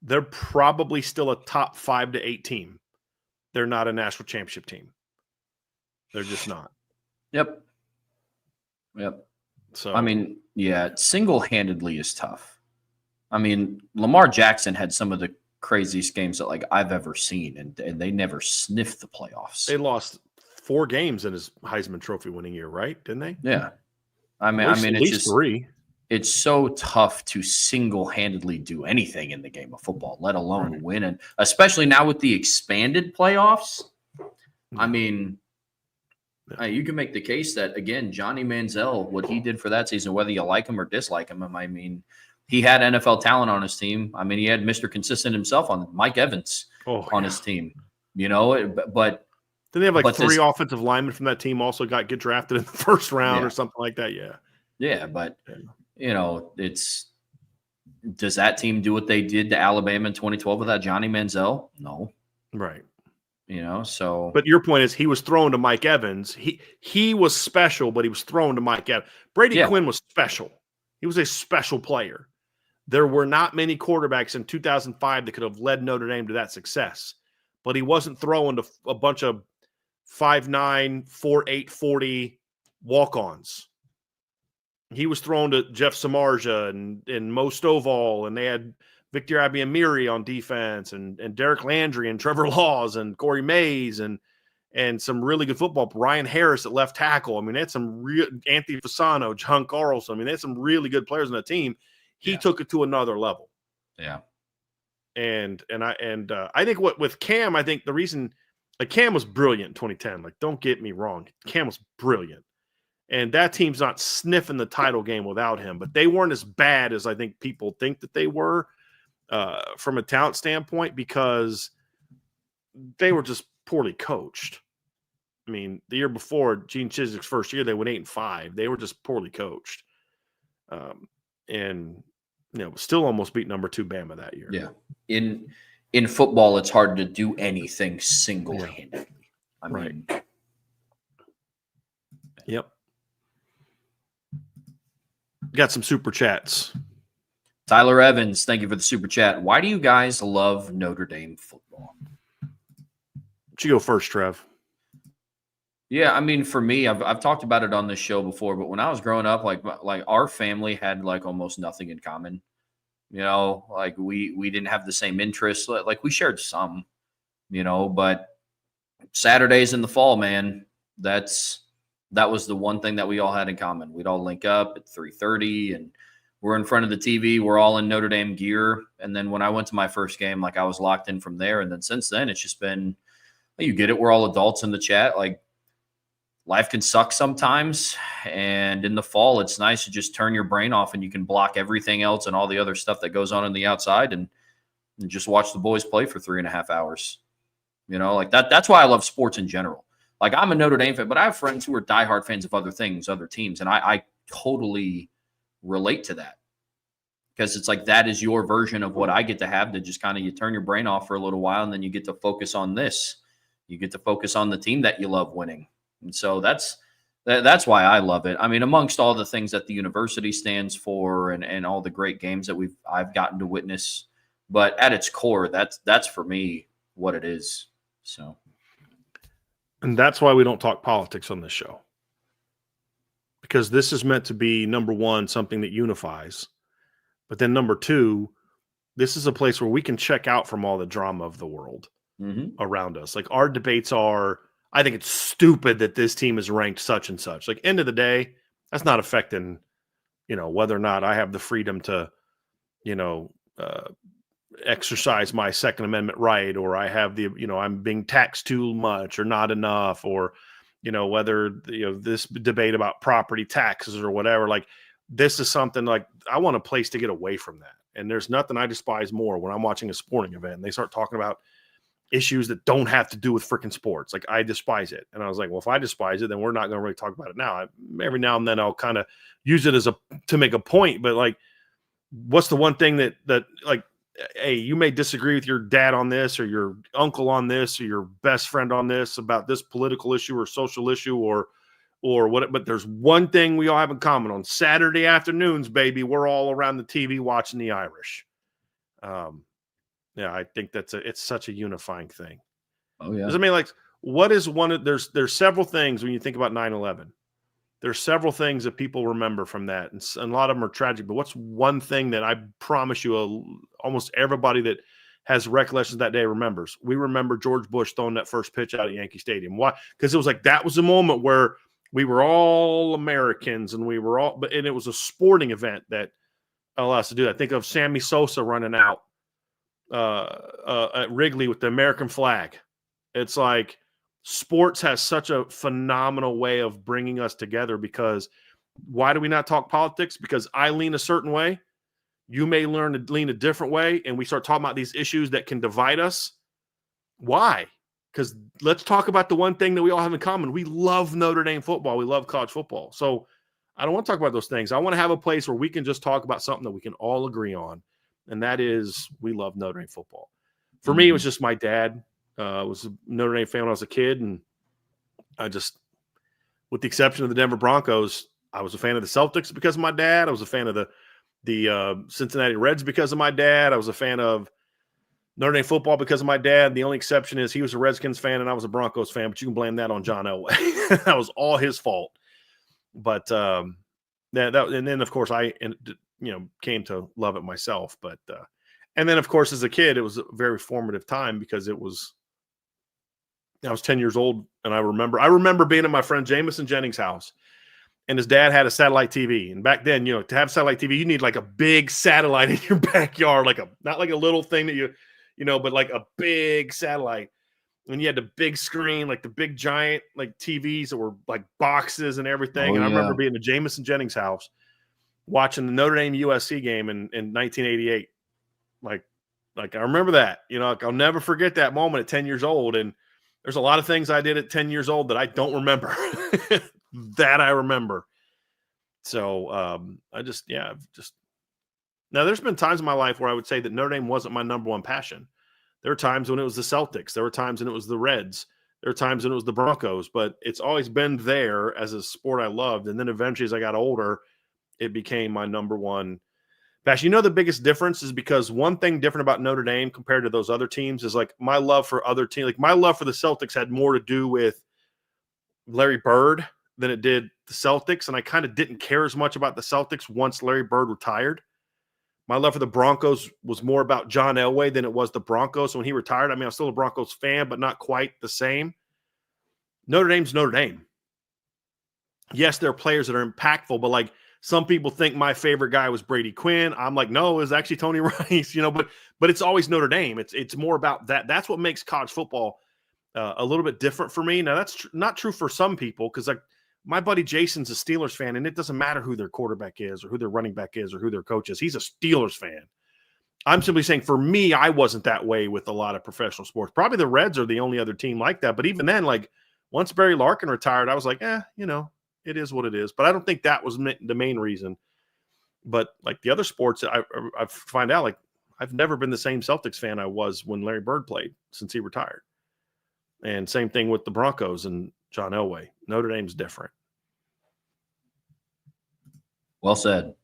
they're probably still a top 5 to 8 team. They're not a national championship team. They're just not. Yep. So, I mean, yeah, single-handedly is tough. I mean, Lamar Jackson had some of the craziest games that like I've ever seen, and they never sniffed the playoffs. They lost 4 games in his Heisman Trophy winning year, right? Didn't they? Yeah. I mean, at it's least just 3. It's so tough to single-handedly do anything in the game of football, let alone win. And especially now with the expanded playoffs, I mean, you can make the case that, again, Johnny Manziel, what he did for that season, whether you like him or dislike him, I mean, he had NFL talent on his team. I mean, he had Mr. Consistent himself on Mike Evans on his team, but then they have like 3 offensive linemen from that team also get drafted in the first round or something like that. Yeah. Yeah. But, does that team do what they did to Alabama in 2012 without Johnny Manziel? No. Right. So. But your point is he was thrown to Mike Evans. He was special, but he was thrown to Mike Evans. Brady Quinn was special. He was a special player. There were not many quarterbacks in 2005 that could have led Notre Dame to that success. But he wasn't throwing to a bunch of 5'9", 4'8", 40 walk-ons. He was thrown to Jeff Samardzija and Mo Stovall, and they had Victor Abiamiri on defense, and Derek Landry and Trevor Laws and Corey Mays and some really good football. Ryan Harris at left tackle. I mean, they had some real Anthony Fasano, John Carlson. I mean, they had some really good players on the team. He took it to another level. Yeah. And I think with Cam, I think the reason Cam was brilliant in 2010. Like, don't get me wrong, Cam was brilliant. And that team's not sniffing the title game without him, but they weren't as bad as I think people think that they were from a talent standpoint, because they were just poorly coached. I mean, the year before, Gene Chiswick's first year, they went 8-5. They were just poorly coached. And still almost beat number 2 Bama that year. Yeah. In football, it's hard to do anything single-handedly. I mean, Yep. Got some super chats. Tyler Evans, thank you for the super chat. Why do you guys love Notre Dame football? You go first, Trev. Yeah, I mean, for me, I've talked about it on this show before, but when I was growing up, like our family had like almost nothing in common. Like we didn't have the same interests. Like we shared some, but Saturdays in the fall, man, that was the one thing that we all had in common. We'd all link up at 3:30 and we're in front of the TV. We're all in Notre Dame gear. And then when I went to my first game, like I was locked in from there. And then since then, it's just been, you get it. We're all adults in the chat. Like life can suck sometimes. And in the fall, it's nice to just turn your brain off and you can block everything else and all the other stuff that goes on the outside and just watch the boys play for 3.5 hours. Like that's why I love sports in general. Like I'm a Notre Dame fan, but I have friends who are diehard fans of other things, other teams. And I totally relate to that because it's like that is your version of what I get to have, to just kind of you turn your brain off for a little while and then you get to focus on this. You get to focus on the team that you love winning. And so that's why I love it. I mean, amongst all the things that the university stands for and all the great games that I've gotten to witness, but at its core, that's for me what it is. So, and that's why we don't talk politics on this show, because this is meant to be, number one, something that unifies, but then number two, this is a place where we can check out from all the drama of the world around us. Like our debates are, I think it's stupid that this team is ranked such and such. Like end of the day, that's not affecting, whether or not I have the freedom to, exercise my Second Amendment right, or I have the, I'm being taxed too much or not enough, or, whether, this debate about property taxes or whatever. Like this is something like I want a place to get away from that. And there's nothing I despise more when I'm watching a sporting event and they start talking about issues that don't have to do with freaking sports. Like I despise it. And I was like, well, if I despise it, then we're not going to really talk about it now. Every now and then I'll kind of use it to make a point, but like, what's the one thing that like, hey, you may disagree with your dad on this or your uncle on this or your best friend on this about this political issue or social issue or what, but there's one thing we all have in common. On Saturday afternoons, baby, we're all around the TV watching the Irish. Yeah, I think it's such a unifying thing. Oh yeah. I mean, like, what is one of there's several things when you think about 9/11. There's several things that people remember from that, and a lot of them are tragic. But what's one thing that I promise you, almost everybody that has recollections that day remembers? We remember George Bush throwing that first pitch out at Yankee Stadium. Why? Because it was like that was a moment where we were all Americans, and we were all, and it was a sporting event that allowed us to do that. Think of Sammy Sosa running out at Wrigley with the American flag. It's like sports has such a phenomenal way of bringing us together, because why do we not talk politics? Because I lean a certain way. You may learn to lean a different way, and we start talking about these issues that can divide us. Why? Because let's talk about the one thing that we all have in common. We love Notre Dame football. We love college football. So I don't want to talk about those things. I want to have a place where we can just talk about something that we can all agree on, and that is we love Notre Dame football. For me, it was just my dad was a Notre Dame fan when I was a kid, and I just, with the exception of the Denver Broncos, I was a fan of the Celtics because of my dad. I was a fan of the Cincinnati Reds because of my dad. I was a fan of Notre Dame football because of my dad. The only exception is he was a Redskins fan and I was a Broncos fan, but you can blame that on John Elway. That was all his fault. But and then of course I came to love it myself. But and then of course as a kid it was a very formative time, because I was 10 years old, and I remember being at my friend Jameson Jennings' house, and his dad had a satellite TV. And back then, to have satellite TV, you need like a big satellite in your backyard, not like a little thing that but like a big satellite. And you had the big screen, like the big giant like TVs that were like boxes and everything. I remember being at Jameson Jennings' house watching the Notre Dame USC game in 1988. Like Like, I remember that. Like, I'll never forget that moment at 10 years old. And there's a lot of things I did at 10 years old that I don't remember. That I remember. So now there's been times in my life where I would say that Notre Dame wasn't my number one passion. There were times when it was the Celtics. There were times when it was the Reds. There were times when it was the Broncos. But it's always been there as a sport I loved. And then eventually, as I got older, it became my number one passion. The biggest difference is because one thing different about Notre Dame compared to those other teams is like my love for other teams. Like my love for the Celtics had more to do with Larry Bird than it did the Celtics. And I kind of didn't care as much about the Celtics once Larry Bird retired. My love for the Broncos was more about John Elway than it was the Broncos. So when he retired, I mean, I'm still a Broncos fan, but not quite the same. Notre Dame's Notre Dame. Yes, there are players that are impactful, but like some people think my favorite guy was Brady Quinn. I'm like, no, it was actually Tony Rice, but it's always Notre Dame. It's more about that. That's what makes college football a little bit different for me. Now, that's not true for some people because like my buddy Jason's a Steelers fan, and it doesn't matter who their quarterback is or who their running back is or who their coach is. He's a Steelers fan. I'm simply saying for me, I wasn't that way with a lot of professional sports. Probably the Reds are the only other team like that. But even then, like once Barry Larkin retired, I was like, it is what it is. But I don't think that was the main reason. But like the other sports, I find out like I've never been the same Celtics fan I was when Larry Bird played since he retired. And same thing with the Broncos and John Elway. Notre Dame's different. Well said.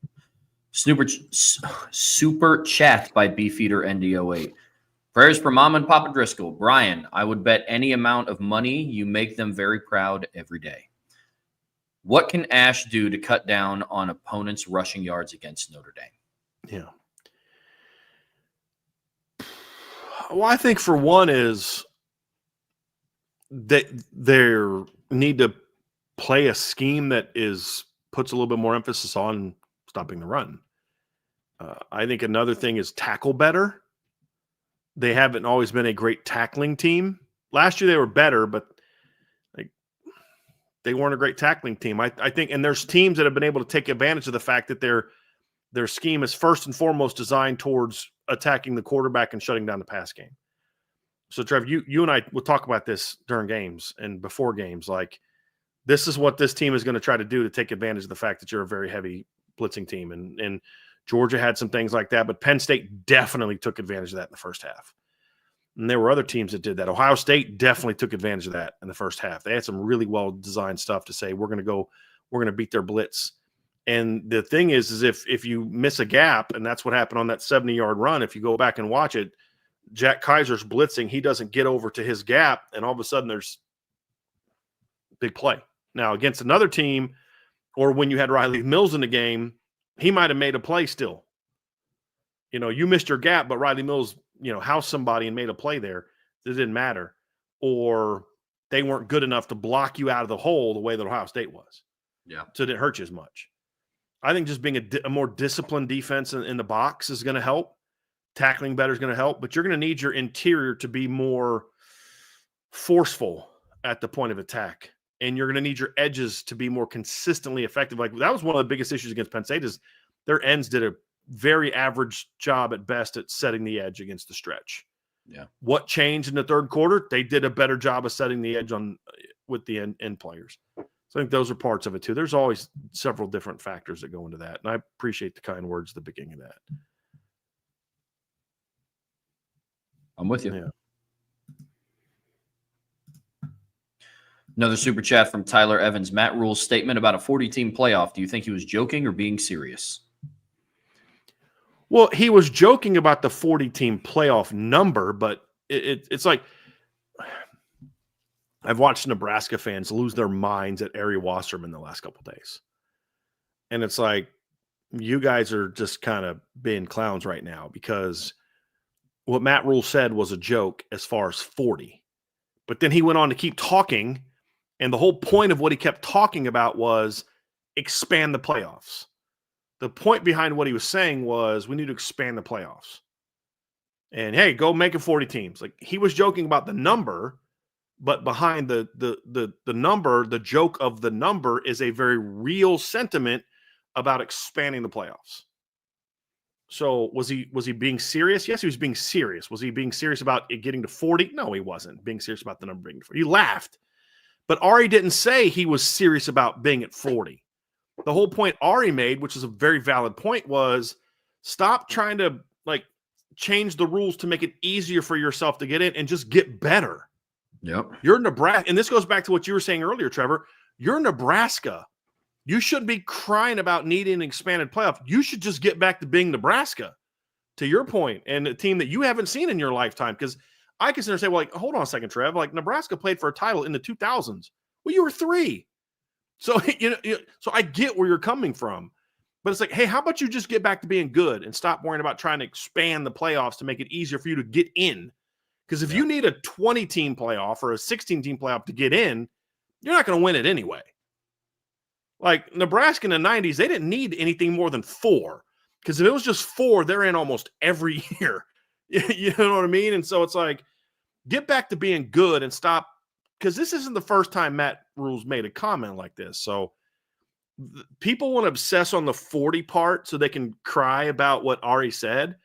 Super chat by Beefeater ND08. Prayers for Mom and Papa Driscoll. Brian, I would bet any amount of money you make them very proud every day. What can Ash do to cut down on opponents' rushing yards against Notre Dame? Yeah. Well, I think for one is that they need to play a scheme that puts a little bit more emphasis on stopping the run. I think another thing is tackle better. They haven't always been a great tackling team. Last year they were better, but they weren't a great tackling team. I think, and there's teams that have been able to take advantage of the fact that their scheme is first and foremost designed towards attacking the quarterback and shutting down the pass game. So, Trev, you and I will talk about this during games and before games. Like, this is what this team is going to try to do to take advantage of the fact that you're a very heavy blitzing team. And Georgia had some things like that, but Penn State definitely took advantage of that in the first half. And there were other teams that did that. Ohio State definitely took advantage of that in the first half. They had some really well-designed stuff to say, we're going to beat their blitz. And the thing is if you miss a gap, and that's what happened on that 70-yard run, if you go back and watch it, Jack Kaiser's blitzing, he doesn't get over to his gap, and all of a sudden there's big play. Now, against another team, or when you had Riley Mills in the game, he might have made a play still. You missed your gap, but Riley Mills, housed somebody and made a play there. It didn't matter. Or they weren't good enough to block you out of the hole the way that Ohio State was. Yeah. So it didn't hurt you as much. I think just being a more disciplined defense in the box is going to help. Tackling better is going to help, but you're going to need your interior to be more forceful at the point of attack. And you're going to need your edges to be more consistently effective. Like that was one of the biggest issues against Penn State is their ends did a very average job at best at setting the edge against the stretch. Yeah. What changed in the third quarter? They did a better job of setting the edge with the end players. So I think those are parts of it too. There's always several different factors that go into that. And I appreciate the kind words at the beginning of that. I'm with you. Yeah. Another super chat from Tyler Evans. Matt Rule's statement about a 40-team playoff. Do you think he was joking or being serious? Well, he was joking about the 40-team playoff number, but it's like I've watched Nebraska fans lose their minds at Ari Wasserman the last couple of days. And it's like, you guys are just kind of being clowns right now because what Matt Rule said was a joke as far as 40. But then he went on to keep talking, and the whole point of what he kept talking about was expand the playoffs. The point behind what he was saying was we need to expand the playoffs. And, hey, go make it 40 teams. Like, he was joking about the number, but behind the number, the joke of the number is a very real sentiment about expanding the playoffs. So was he being serious? Yes, he was being serious. Was he being serious about it getting to 40? No, he wasn't being serious about the number being 40. He laughed. But Ari didn't say he was serious about being at 40. The whole point Ari made, which is a very valid point, was stop trying to change the rules to make it easier for yourself to get in and just get better. Yep. You're Nebraska. And this goes back to what you were saying earlier, Trevor. You're Nebraska. You shouldn't be crying about needing an expanded playoff. You should just get back to being Nebraska, to your point, and a team that you haven't seen in your lifetime. Because I consider say, well, hold on a second, Trev. Nebraska played for a title in the 2000s. Well, you were 3. So, so I get where you're coming from. But it's hey, how about you just get back to being good and stop worrying about trying to expand the playoffs to make it easier for you to get in? Because if you need a 20-team playoff or a 16-team playoff to get in, you're not going to win it anyway. Nebraska in the 90s, they didn't need anything more than 4. Because if it was just 4, they're in almost every year. You know what I mean? And so it's get back to being good and stop. Because this isn't the first time Matt Rule's made a comment like this. So people want to obsess on the 40 part so they can cry about what Ari said.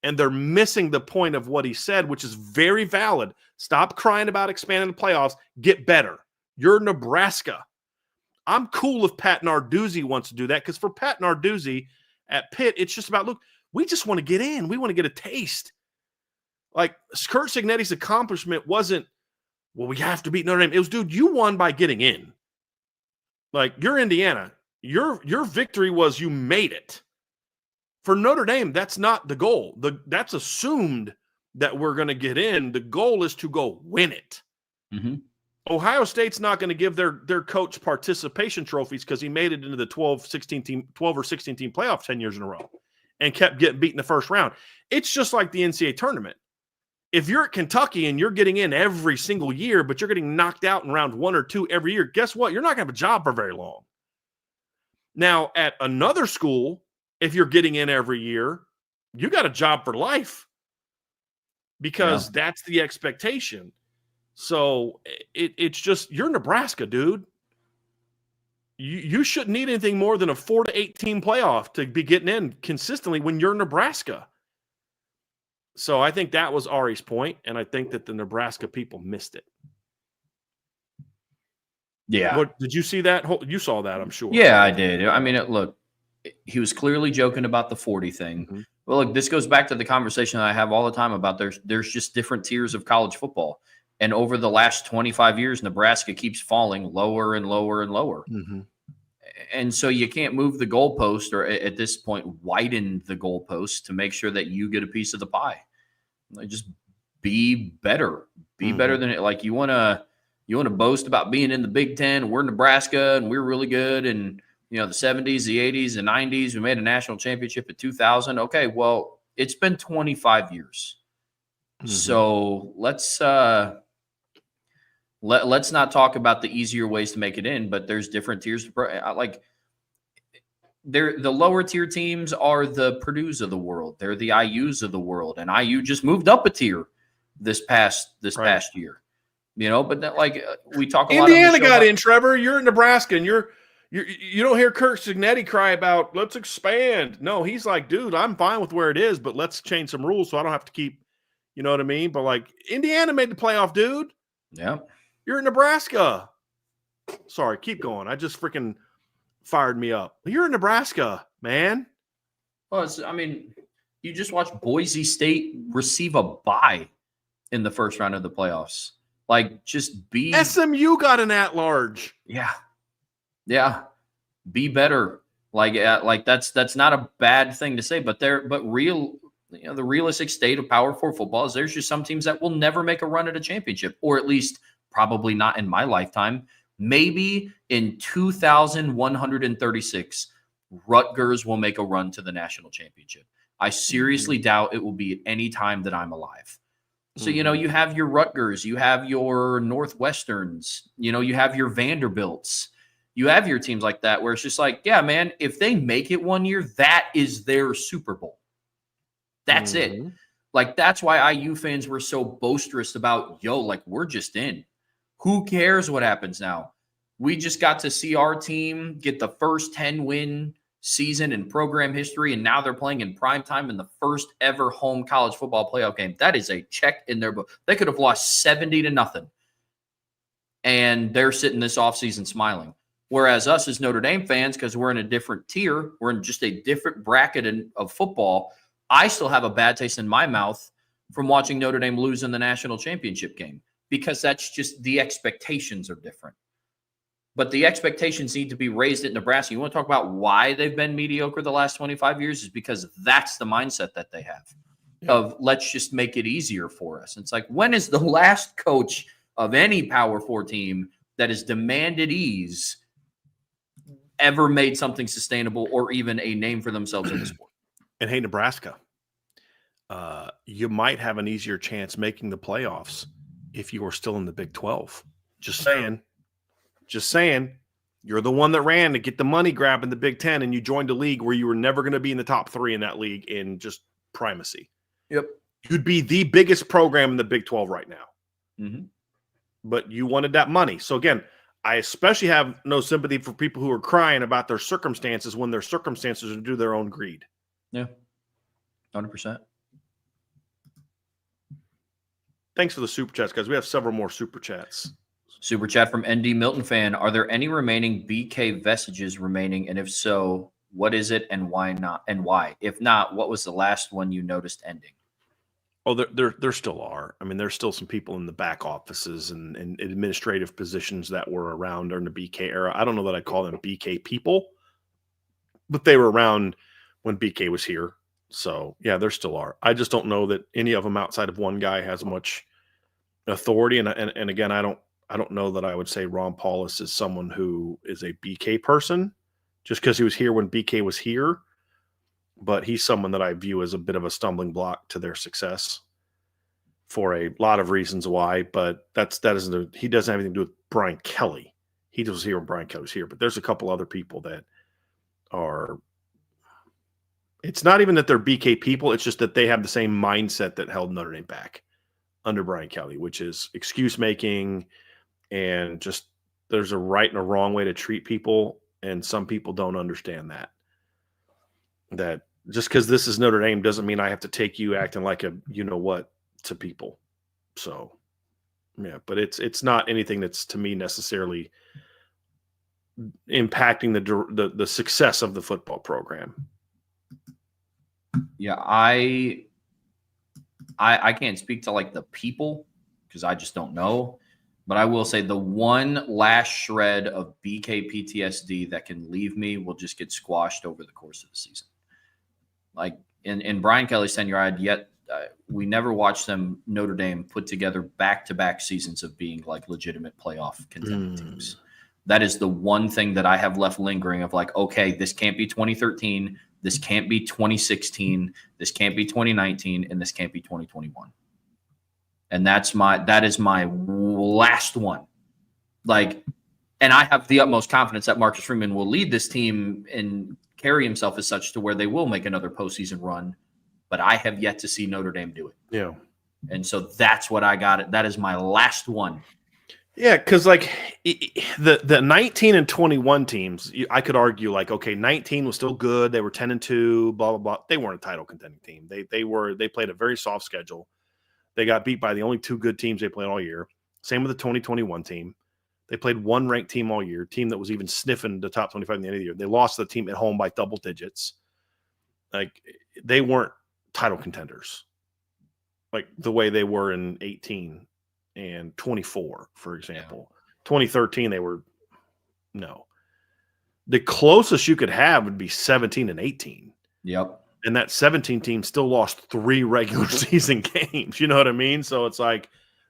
And they're missing the point of what he said, which is very valid. Stop crying about expanding the playoffs. Get better. You're Nebraska. I'm cool if Pat Narduzzi wants to do that, because for Pat Narduzzi at Pitt, it's just about, look, we just want to get in. We want to get a taste. Kurt Cignetti's accomplishment wasn't, well, we have to beat Notre Dame. It was, dude, you won by getting in. You're Indiana. Your victory was you made it. For Notre Dame, that's not the goal. That's assumed that we're going to get in. The goal is to go win it. Mm-hmm. Ohio State's not going to give their coach participation trophies because he made it into the 12 or 16 team playoff 10 years in a row and kept getting beat in the first round. It's just like the NCAA tournament. If you're at Kentucky and you're getting in every single year, but you're getting knocked out in round 1 or 2 every year, guess what? You're not going to have a job for very long. Now, at another school, if you're getting in every year, you got a job for life because that's the expectation. So it's just, you're Nebraska, dude. You shouldn't need anything more than a 4 to 8 team playoff to be getting in consistently when you're Nebraska. So I think that was Ari's point, and I think that the Nebraska people missed it. Yeah. Did you see that? You saw that, I'm sure. Yeah, I did. I mean, look, he was clearly joking about the 40 thing. Mm-hmm. Well, look, this goes back to the conversation that I have all the time about there's just different tiers of college football. And over the last 25 years, Nebraska keeps falling lower and lower and lower. Mm-hmm. And so you can't move the goalpost, or at this point, widen the goalpost to make sure that you get a piece of the pie. Just be better. Be better than it. You want to boast about being in the Big Ten. We're Nebraska, and we're really good. And, the 70s, the 80s, the 90s, we made a national championship in 2000. Okay, well, it's been 25 years. Mm-hmm. So let's not talk about the easier ways to make it in, but there's different tiers. The lower tier teams are the Purdue's of the world. They're the IU's of the world, and IU just moved up a tier this past year. But we talk a lot. Indiana got in, Trevor. You're in Nebraska, and you don't hear Kurt Cignetti cry about let's expand. No, he's like, dude, I'm fine with where it is, but let's change some rules so I don't have to keep. You know what I mean? But Indiana made the playoff, dude. Yeah. You're in Nebraska. Sorry, keep going. I just freaking fired me up. You're in Nebraska, man. Well, you just watched Boise State receive a bye in the first round of the playoffs. Just be. SMU got an at-large. Yeah. Be better. That's not a bad thing to say, but the realistic state of Power 4 football is there's just some teams that will never make a run at a championship, or at least probably not in my lifetime. Maybe in 2136, Rutgers will make a run to the national championship. I seriously doubt it will be at any time that I'm alive. So, you have your Rutgers, you have your Northwesterns, you have your Vanderbilts, you have your teams like that where it's just yeah, man, if they make it one year, that is their Super Bowl. That's it. That's why IU fans were so boisterous about, we're just in. Who cares what happens now? We just got to see our team get the first 10-win season in program history, and now they're playing in prime time in the first ever home college football playoff game. That is a check in their book. They could have lost 70-0, and they're sitting this offseason smiling. Whereas us as Notre Dame fans, because we're in a different tier, we're in just a different bracket of football, I still have a bad taste in my mouth from watching Notre Dame lose in the national championship game, because that's just the expectations are different. But the expectations need to be raised at Nebraska. You want to talk about why they've been mediocre the last 25 years is because that's the mindset that they have of let's just make it easier for us. It's like, when is the last coach of any Power 4 team that has demanded ease ever made something sustainable or even a name for themselves in the sport? And hey, Nebraska, you might have an easier chance making the playoffs if you are still in the Big 12. Just saying. Just saying. You're the one that ran to get the money grab in the Big 10, and you joined a league where you were never going to be in the top 3 in that league in just primacy. Yep. You'd be the biggest program in the Big 12 right now. Mm-hmm. But you wanted that money. So again, I especially have no sympathy for people who are crying about their circumstances when their circumstances are due to their own greed. Yeah. 100%. Thanks for the super chats, guys. We have several more super chats. Super chat from ND Milton fan. Are there any remaining BK vestiges remaining? And if so, what is it and why not? And why? If not, what was the last one you noticed ending? Oh, there still are. I mean, there's still some people in the back offices and administrative positions that were around during the BK era. I don't know that I'd call them BK people, but they were around when BK was here. So, yeah, there still are. I just don't know that any of them outside of one guy has much authority. And again, I don't know that I would say Ron Paulus is someone who is a BK person just because he was here when BK was here. But he's someone that I view as a bit of a stumbling block to their success for a lot of reasons why. But he doesn't have anything to do with Brian Kelly. He was here when Brian Kelly was here. But there's a couple other people that are. It's not even that they're BK people. It's just that they have the same mindset that held Notre Dame back under Brian Kelly, which is excuse making and just there's a right and a wrong way to treat people. And some people don't understand that just because this is Notre Dame doesn't mean I have to take you acting like a you-know-what to people. So, yeah, but it's not anything that's, to me, necessarily impacting the success of the football program. Yeah, I can't speak to, like, the people because I just don't know. But I will say the one last shred of BK PTSD that can leave me will just get squashed over the course of the season. Like in Brian Kelly's tenure, we never watched them, Notre Dame, put together back-to-back seasons of being like legitimate playoff contending teams. That is the one thing that I have left lingering of like, okay, this can't be 2013, this can't be 2016, this can't be 2019, and this can't be 2021. And that is my last one. Like, and I have the utmost confidence that Marcus Freeman will lead this team and carry himself as such to where they will make another postseason run, but I have yet to see Notre Dame do it. Yeah. And so that's what I got. That is my last one. Yeah, because like the 19 and 21 teams, I could argue like, okay, 19 was still good. They were 10-2, blah, blah, blah. They weren't a title contending team. They played a very soft schedule. They got beat by the only two good teams they played all year. Same with the 2021 team. They played one ranked team all year, team that was even sniffing the top 25 in the end of the year. They lost the team at home by double digits. Like, they weren't title contenders like the way they were in 18 and 24, for example. Yeah. 2013, they were no. The closest you could have would be 17 and 18. Yep. And that 17 team still lost 3 regular season games. You know what I mean? So it's like,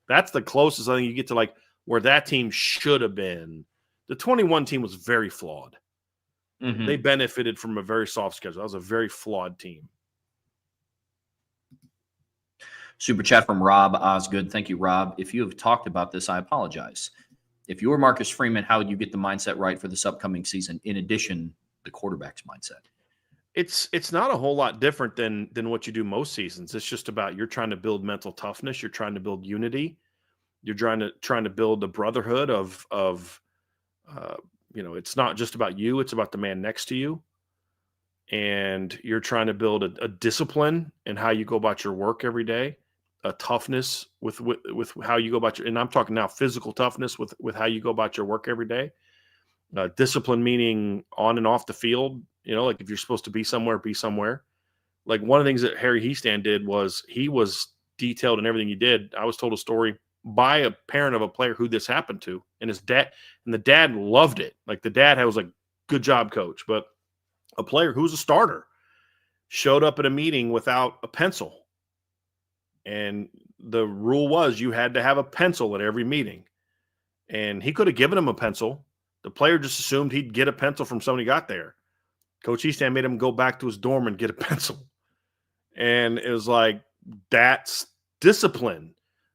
that's the closest I think you get to like where that team should have been. The 21 team was very flawed. Mm-hmm. They benefited from a very soft schedule. That was a very flawed team. Super chat from Rob Osgood. Thank you, Rob. If you have talked about this, I apologize. If you were Marcus Freeman, how would you get the mindset right for this upcoming season? In addition, the quarterback's mindset. It's not a whole lot different than what you do most seasons. It's just about you're trying to build mental toughness. You're trying to build unity. You're trying to build a brotherhood of it's not just about you. It's about the man next to you. and you're trying to build a discipline in how you go about your work every day, a toughness with how you go about and I'm talking now physical toughness with how you go about your work every day. Discipline meaning on and off the field, like if you're supposed to be somewhere, be somewhere. Like one of the things that Harry Heastand did was he was detailed in everything he did. I was told a story by a parent of a player who this happened to, and the dad loved it. Like the dad was like, good job, coach. But a player who's a starter showed up at a meeting without a pencil. And the rule was you had to have a pencil at every meeting. And he could have given him a pencil. The player just assumed he'd get a pencil from somebody who got there. Coach Eastham made him go back to his dorm and get a pencil. And it was like, that's discipline.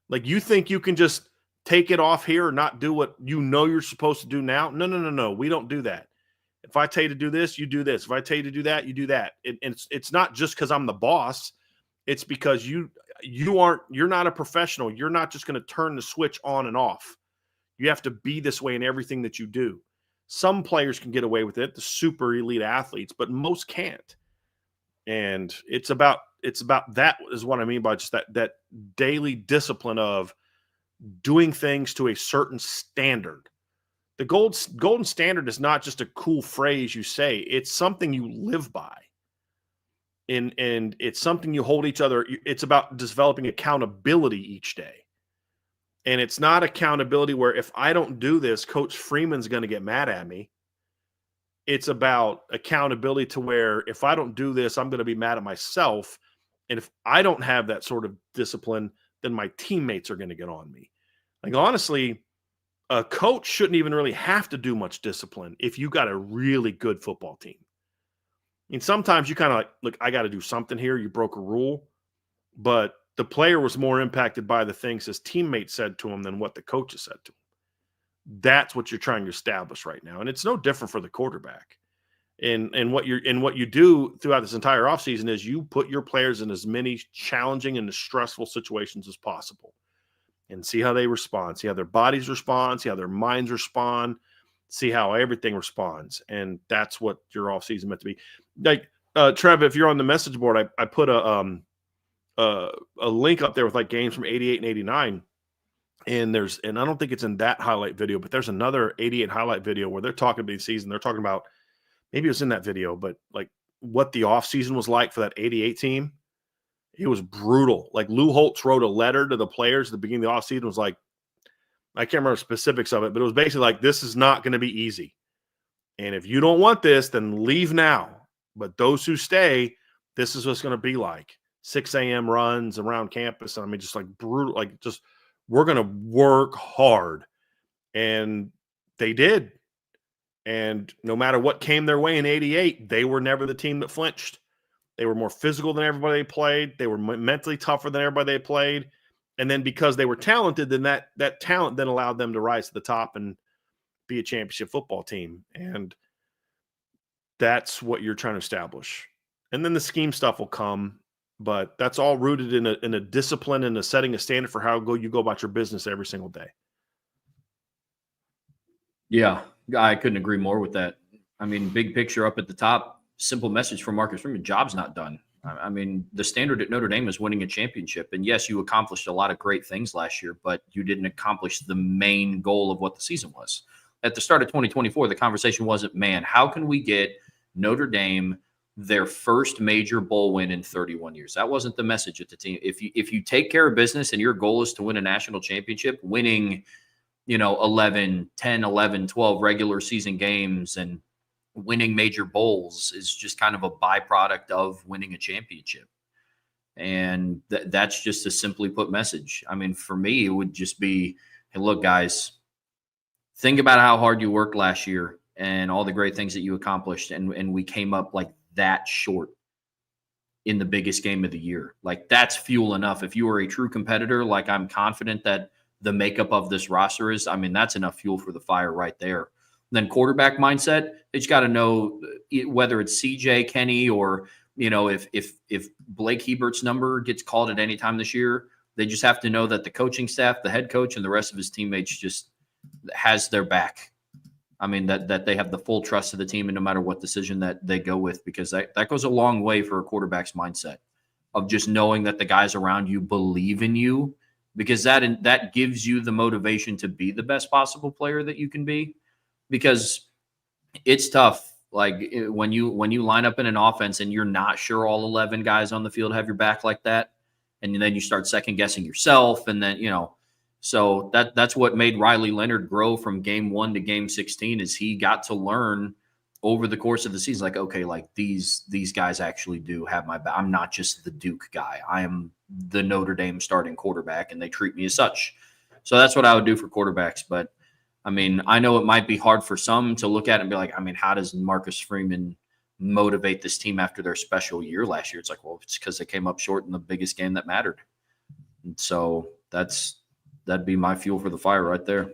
Like, you think you can just take it off here or not do what you're supposed to do now? No. We don't do that. If I tell you to do this, you do this. If I tell you to do that, you do that. And it's not just because I'm the boss. It's because you're not a professional. You're not just going to turn the switch on and off. You have to be this way in everything that you do. Some players can get away with it, the super elite athletes, but most can't. And it's about that is what I mean by just that daily discipline of doing things to a certain standard. The golden standard is not just a cool phrase you say. It's something you live by. And it's something you hold each other. It's about developing accountability each day. And it's not accountability where if I don't do this, Coach Freeman's going to get mad at me. It's about accountability to where if I don't do this, I'm going to be mad at myself. And if I don't have that sort of discipline, then my teammates are going to get on me. Like, honestly, a coach shouldn't even really have to do much discipline if you got a really good football team. I mean, sometimes you kind of like, look, I got to do something here. You broke a rule. But the player was more impacted by the things his teammates said to him than what the coaches said to him. That's what you're trying to establish right now. And it's no different for the quarterback. And what you do throughout this entire offseason is you put your players in as many challenging and stressful situations as possible and see how they respond, see how their bodies respond, see how their minds respond, see how everything responds. And that's what your offseason meant to be. Like, Trev, if you're on the message board, I put a link up there with like games from 88 and 89. And I don't think it's in that highlight video, but there's another 88 highlight video where they're talking about the season. They're talking about, maybe it was in that video, but like what the offseason was like for that 88 team. It was brutal. Like Lou Holtz wrote a letter to the players at the beginning of the offseason. Was like, I can't remember specifics of it, but it was basically like, this is not going to be easy. And if you don't want this, then leave now. But those who stay, this is what's going to be like. 6 a.m. runs around campus. I mean, just like brutal, like just, we're going to work hard. And they did. And no matter what came their way in 88, they were never the team that flinched. They were more physical than everybody they played. They were mentally tougher than everybody they played. And then because they were talented, then that talent then allowed them to rise to the top and be a championship football team. And that's what you're trying to establish. And then the scheme stuff will come. But that's all rooted in a discipline and setting a standard for how you go about your business every single day. Yeah, I couldn't agree more with that. I mean, big picture up at the top, simple message from Marcus Freeman, job's not done. I mean, the standard at Notre Dame is winning a championship. And yes, you accomplished a lot of great things last year, but you didn't accomplish the main goal of what the season was. At the start of 2024, the conversation wasn't, man, how can we get Notre Dame their first major bowl win in 31 years. That wasn't the message at the team. If you take care of business and your goal is to win a national championship, winning, 11, 10, 11, 12 regular season games and winning major bowls is just kind of a byproduct of winning a championship. And that's just a simply put message. I mean, for me, it would just be, hey, look, guys, think about how hard you worked last year and all the great things that you accomplished. And we came up like that short in the biggest game of the year. Like, that's fuel enough. If you are a true competitor, like I'm confident that the makeup of this roster is, I mean, that's enough fuel for the fire right there. Then quarterback mindset, they just got to know whether it's CJ, Kenny, or, if Blake Hebert's number gets called at any time this year, they just have to know that the coaching staff, the head coach, and the rest of his teammates just has their back. I mean, that they have the full trust of the team, and no matter what decision that they go with, because that goes a long way for a quarterback's mindset of just knowing that the guys around you believe in you, because that gives you the motivation to be the best possible player that you can be. Because it's tough, like when you line up in an offense and you're not sure all 11 guys on the field have your back like that, and then you start second guessing yourself, and then so that's what made Riley Leonard grow from game 1 to game 16, is he got to learn over the course of the season, like, okay, like these guys actually do have my back. I'm not just the Duke guy. I am the Notre Dame starting quarterback, and they treat me as such. So that's what I would do for quarterbacks. But I mean, I know it might be hard for some to look at it and be like, I mean, how does Marcus Freeman motivate this team after their special year last year? It's like, well, it's because they came up short in the biggest game that mattered. And so that'd be my fuel for the fire right there.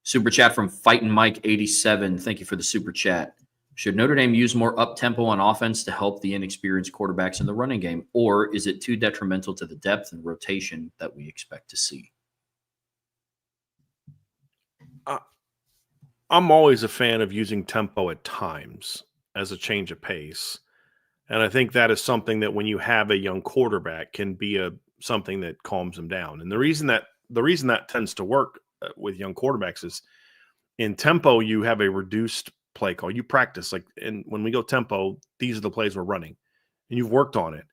Super chat from Fightin' Mike 87. Thank you for the super chat. Should Notre Dame use more up-tempo on offense to help the inexperienced quarterbacks in the running game, or is it too detrimental to the depth and rotation that we expect to see? I'm always a fan of using tempo at times as a change of pace. And I think that is something that when you have a young quarterback can be something that calms them down. And the reason that tends to work with young quarterbacks is in tempo, you have a reduced play call. You practice, like, and when we go tempo, these are the plays we're running, and you've worked on it.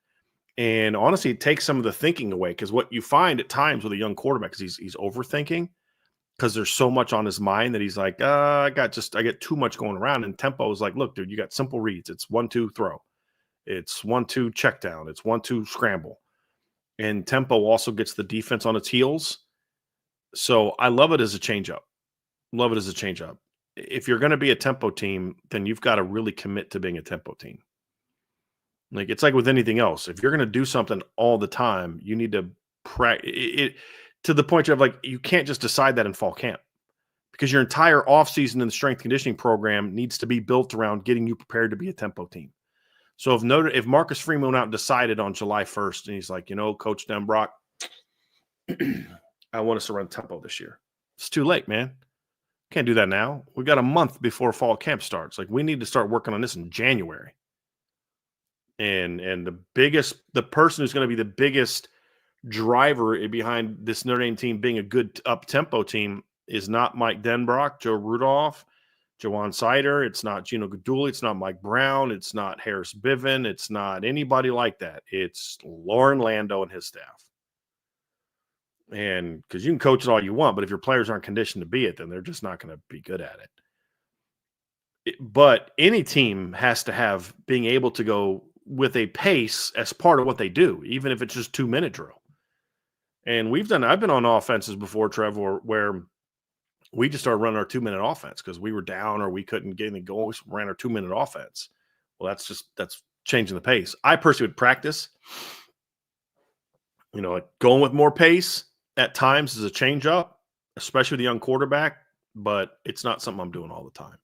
And honestly, it takes some of the thinking away, because what you find at times with a young quarterback is he's overthinking, because there's so much on his mind that he's like, I get too much going around. And tempo is like, look, dude, you got simple reads. It's 1-2 throw. It's 1-2 check down. It's 1-2 scramble. And tempo also gets the defense on its heels. So I love it as a changeup. Love it as a changeup. If you're going to be a tempo team, then you've got to really commit to being a tempo team. Like, it's like with anything else. If you're going to do something all the time, you need to practice it to the point of, like, you can't just decide that in fall camp, because your entire offseason and the strength conditioning program needs to be built around getting you prepared to be a tempo team. So if Marcus Freeman went out and decided on July 1st, and he's like, Coach Denbrock, I want us to run tempo this year, it's too late, man. Can't do that now. We got a month before fall camp starts. Like, we need to start working on this in January. And the person who's going to be the biggest driver behind this Notre Dame team being a good up-tempo team is not Mike Denbrock, Joe Rudolph, Jawan Sider. It's not Gino Guidugli. It's not Mike Brown. It's not Harris Biven. It's not anybody like that. It's Lauren Lando and his staff. And because you can coach it all you want, but if your players aren't conditioned to be it, then they're just not going to be good at it. But any team has to have being able to go with a pace as part of what they do, even if it's just 2-minute drill. And I've been on offenses before, Trevor, where we just started running our 2-minute offense because we were down or we couldn't get anything going. We ran our 2-minute offense. Well, that's changing the pace. I personally would practice, going with more pace at times is a change up, especially with a young quarterback, but it's not something I'm doing all the time.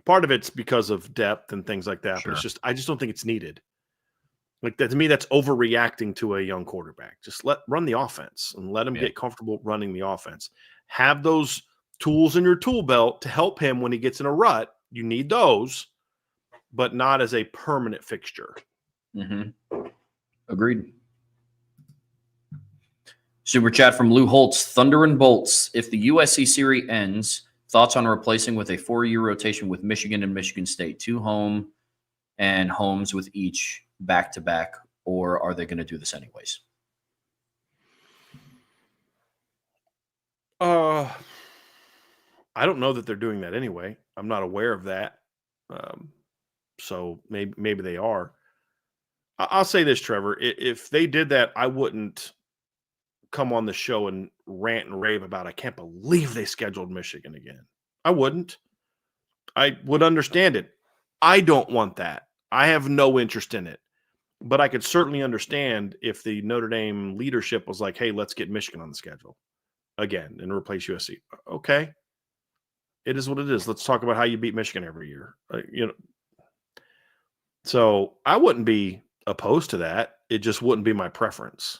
Part of it's because of depth and things like that, Sure. But I just don't think it's needed. Like, that, to me, that's overreacting to a young quarterback. Just run the offense and let him get comfortable running the offense. Have those tools in your tool belt to help him when he gets in a rut. You need those, but not as a permanent fixture. Mm-hmm. Agreed. Super chat from Lou Holtz. Thunder and Bolts. If the USC series ends, thoughts on replacing with a 4-year rotation with Michigan and Michigan State, 2 home and homes with each back-to-back, or are they going to do this anyways? I don't know that they're doing that anyway. I'm not aware of that. So maybe they are. I'll say this, Trevor. If they did that, I wouldn't come on the show and rant and rave about, I can't believe they scheduled Michigan again. I wouldn't. I would understand it. I don't want that. I have no interest in it. But I could certainly understand if the Notre Dame leadership was like, hey, let's get Michigan on the schedule again and replace USC. Okay. It is what it is. Let's talk about how you beat Michigan every year. So I wouldn't be opposed to that. It just wouldn't be my preference.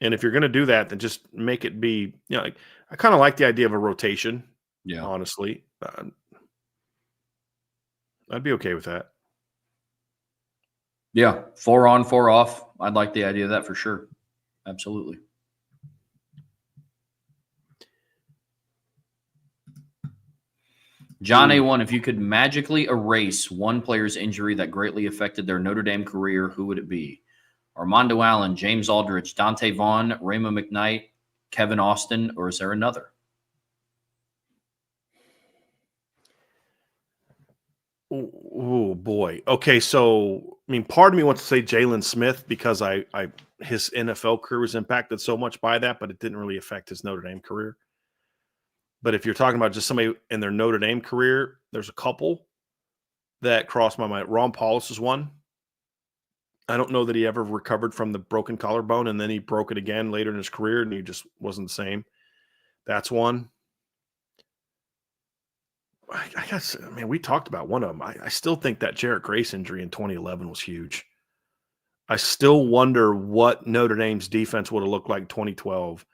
And if you're going to do that, then just make it be, like, I kind of like the idea of a rotation. Yeah. Honestly. I'd be okay with that. Yeah. 4 on, 4 off. I'd like the idea of that for sure. Absolutely. John A1, if you could magically erase one player's injury that greatly affected their Notre Dame career, who would it be? Armando Allen, James Aldridge, Dante Vaughn, Raymond McKnight, Kevin Austin, or is there another? Oh boy. Okay, so part of me wants to say Jalen Smith because his NFL career was impacted so much by that, but it didn't really affect his Notre Dame career. But if you're talking about just somebody in their Notre Dame career, there's a couple that crossed my mind. Ron Paulus is one. I don't know that he ever recovered from the broken collarbone, and then he broke it again later in his career, and he just wasn't the same. That's one. I guess, we talked about one of them. I still think that Jarrett Grace injury in 2011 was huge. I still wonder what Notre Dame's defense would have looked like in 2012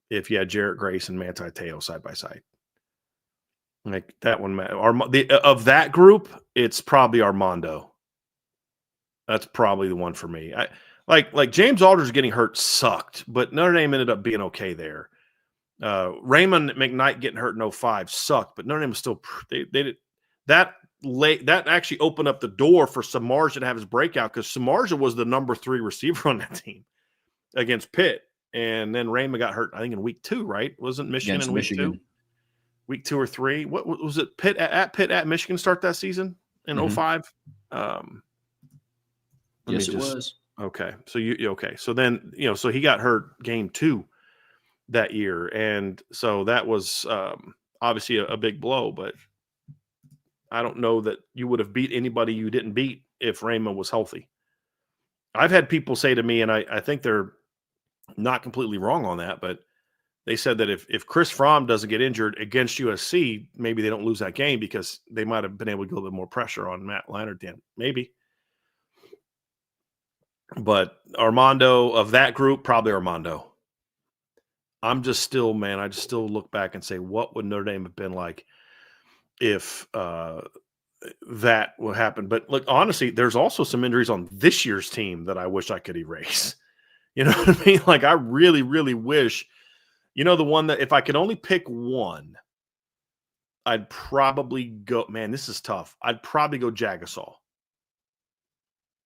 if you had Jarrett Grace and Manti Te'o side by side. Like that one, of that group, it's probably Armando. That's probably the one for me. Like James Aldridge getting hurt sucked, but Notre Dame ended up being okay there. Raymond McKnight getting hurt in 2005 sucked, but Notre Dame was still they did that actually opened up the door for Samardzija to have his breakout because Samardzija was the number 3 receiver on that team against Pitt, and then Raymond got hurt. I think in week 2, right? Wasn't Michigan against in week 2? Week 2 or 3? What was it? Pitt at Michigan start that season in 2005? Yes, it was. Okay, so okay. So then so he got hurt game 2 that year, and so that was obviously a big blow. But I don't know that you would have beat anybody you didn't beat if Raymond was healthy. I've had people say to me, and I think they're not completely wrong on that, but they said that if Chris Fromm doesn't get injured against USC, maybe they don't lose that game because they might have been able to get a little bit more pressure on Matt Leinart then. Maybe. But Armando, of that group, probably Armando. I'm just still, I just still look back and say, what would Notre Dame have been like if that would happen? But look, honestly, there's also some injuries on this year's team that I wish I could erase. You know what I mean? Like, I really, really wish, the one that if I could only pick one, I'd probably go, this is tough. I'd probably go Jagasol.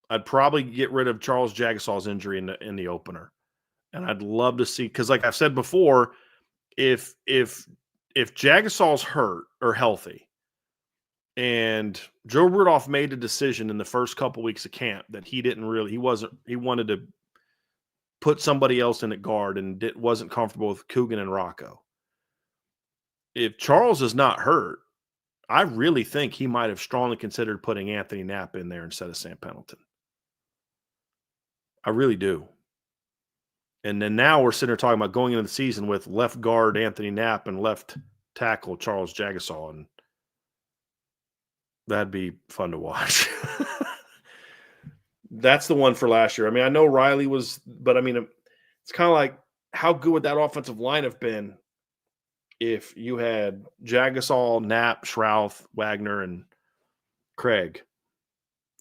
I'd probably get rid of Charles Jagasol's injury in the opener. And I'd love to see, because like I've said before, if Jagasol's hurt or healthy, and Joe Rudolph made a decision in the first couple weeks of camp that he wanted to put somebody else in at guard and wasn't comfortable with Coogan and Rocco. If Charles is not hurt, I really think he might have strongly considered putting Anthony Knapp in there instead of Sam Pendleton. I really do. And then now we're sitting here talking about going into the season with left guard Anthony Knapp and left tackle Charles Jagasaw, and that'd be fun to watch. That's the one for last year. I know Riley was, but it's kind of like, how good would that offensive line have been if you had Jagasaw, Knapp, Schrouth, Wagner, and Craig,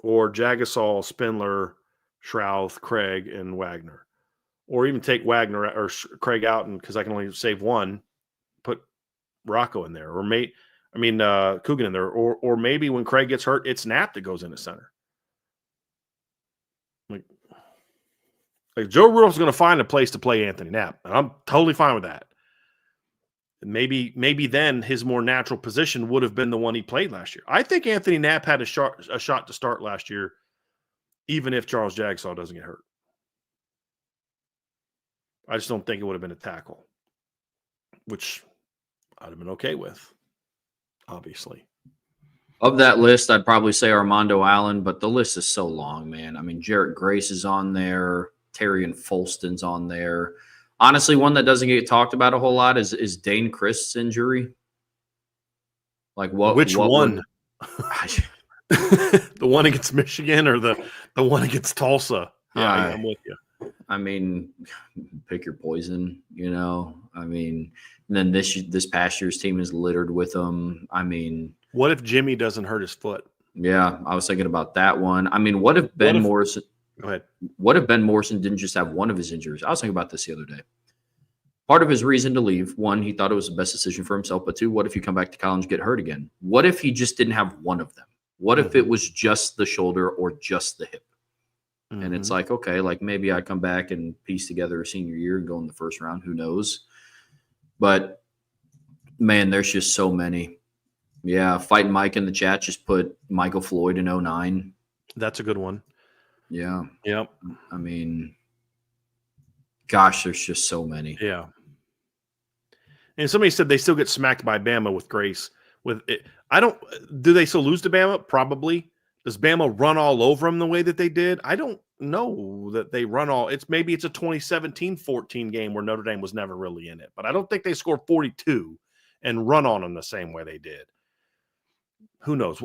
or Jagasaw, Spindler, Schrouth, Craig, and Wagner? Or even take Wagner or Craig out, and because I can only save one, put Rocco in there, or Coogan in there, or maybe when Craig gets hurt, it's Knapp that goes in the center. Like Joe Rudolph's going to find a place to play Anthony Knapp, and I'm totally fine with that. Maybe then his more natural position would have been the one he played last year. I think Anthony Knapp had a shot to start last year, even if Charles Jagasaw doesn't get hurt. I just don't think it would have been a tackle, which I'd have been okay with, obviously. Of that list, I'd probably say Armando Allen, but the list is so long, man. Jarrett Grace is on there. Terrian Folston's on there. Honestly, one that doesn't get talked about a whole lot is Dane Christ's injury. Like Which one? The one against Michigan or the one against Tulsa? Yeah, I'm with you. I mean, pick your poison, I mean, and then this past year's team is littered with them. I mean, what if Jimmy doesn't hurt his foot? Yeah, I was thinking about that one. I mean, what if Ben Morrison? Go ahead. What if Ben Morrison didn't just have one of his injuries? I was thinking about this the other day. Part of his reason to leave, one, he thought it was the best decision for himself. But two, what if you come back to college and get hurt again? What if he just didn't have one of them? What if it was just the shoulder or just the hip? And it's like, okay, like maybe I come back and piece together a senior year and go in the first round. Who knows? But man, there's just so many. Yeah, Fight Mike in the chat just put Michael Floyd in 09. That's a good one. Yeah. Yep. I mean, gosh, there's just so many. Yeah. And somebody said they still get smacked by Bama with grace. With it, do they still lose to Bama? Probably. Does Bama run all over them the way that they did? I don't know that they run all. Maybe it's a 2017-14 game where Notre Dame was never really in it, but I don't think they scored 42 and run on them the same way they did. Who knows?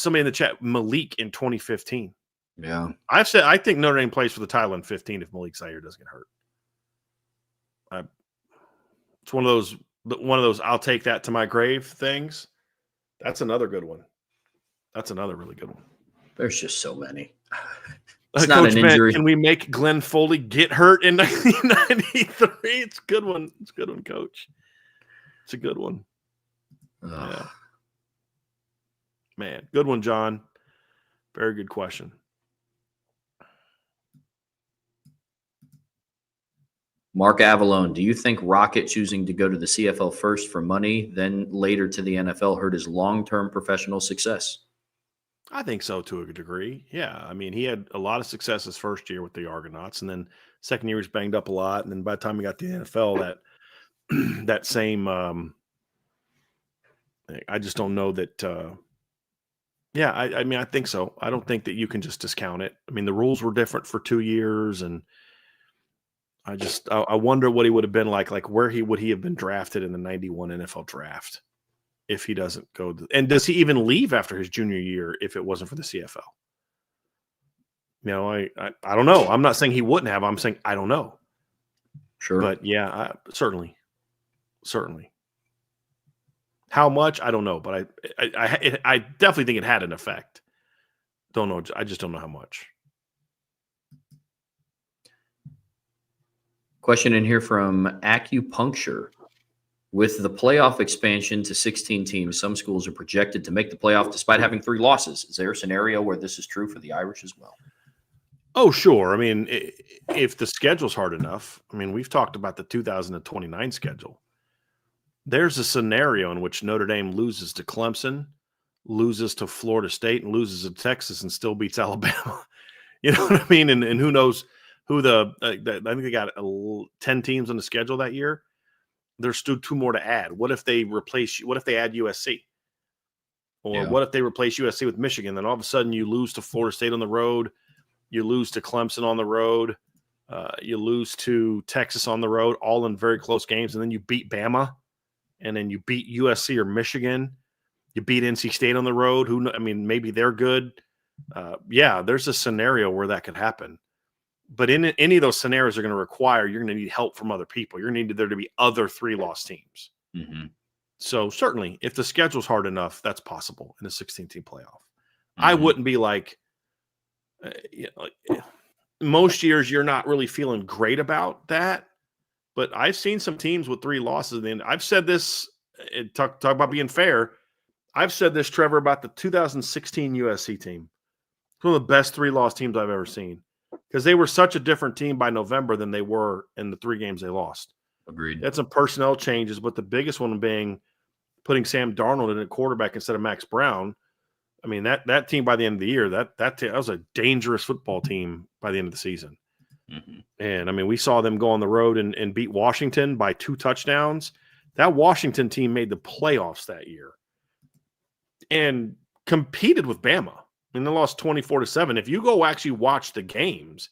Somebody in the chat, Malik in 2015. Yeah. I've said I think Notre Dame plays for the title in 15 if Malik Zaire doesn't get hurt. It's one of those I'll take that to my grave things. That's another good one. That's another really good one. There's just so many. It's not Coach an injury. Can we make Glenn Foley get hurt in 1993? It's a good one. It's a good one, Coach. It's a good one. Yeah. Man, good one, John. Very good question. Mark Avalone, do you think Rocket choosing to go to the CFL first for money, then later to the NFL hurt his long-term professional success? I think so to a degree. Yeah. I mean, he had a lot of success his first year with the Argonauts, and then second year he was banged up a lot. And then by the time he got to the NFL, that same I just don't know that I mean, I think so. I don't think that you can just discount it. I mean, the rules were different for 2 years, and I wonder what he would have been like where would he have been drafted in the 91 NFL draft if he doesn't go. And does he even leave after his junior year if it wasn't for the CFL? I don't know. I'm not saying he wouldn't have. I'm saying I don't know. Sure. But yeah, certainly. How much? I don't know. But I definitely think it had an effect. Don't know. I just don't know how much. Question in here from Acupuncture. With the playoff expansion to 16 teams, some schools are projected to make the playoff despite having 3 losses. Is there a scenario where this is true for the Irish as well? Oh, sure. I mean, if the schedule's hard enough, I mean, we've talked about the 2029 schedule. There's a scenario in which Notre Dame loses to Clemson, loses to Florida State, and loses to Texas and still beats Alabama. You know what I mean? And who knows who I think they got 10 teams on the schedule that year. There's still 2 more to add. What if they add USC? Or what if they replace USC with Michigan? Then all of a sudden you lose to Florida State on the road. You lose to Clemson on the road. You lose to Texas on the road, all in very close games. And then you beat Bama. And then you beat USC or Michigan. You beat NC State on the road. Maybe they're good. There's a scenario where that could happen. But in any of those scenarios are going to require you're going to need help from other people. You're going to need there to be other 3-loss teams. Mm-hmm. So certainly, if the schedule's hard enough, that's possible in a 16-team playoff. Mm-hmm. I wouldn't be like most years you're not really feeling great about that. But I've seen some teams with 3 losses. And I've said this, talk about being fair. I've said this, Trevor, about the 2016 USC team. It's one of the best 3-loss teams I've ever seen. Because they were such a different team by November than they were in the 3 games they lost. Agreed. That's some personnel changes, but the biggest one being putting Sam Darnold in at quarterback instead of Max Brown. I mean, that team by the end of the year, that was a dangerous football team by the end of the season. Mm-hmm. And, I mean, we saw them go on the road and beat Washington by 2 touchdowns. That Washington team made the playoffs that year and competed with Bama. I mean, they lost 24-7. If you go actually watch the games,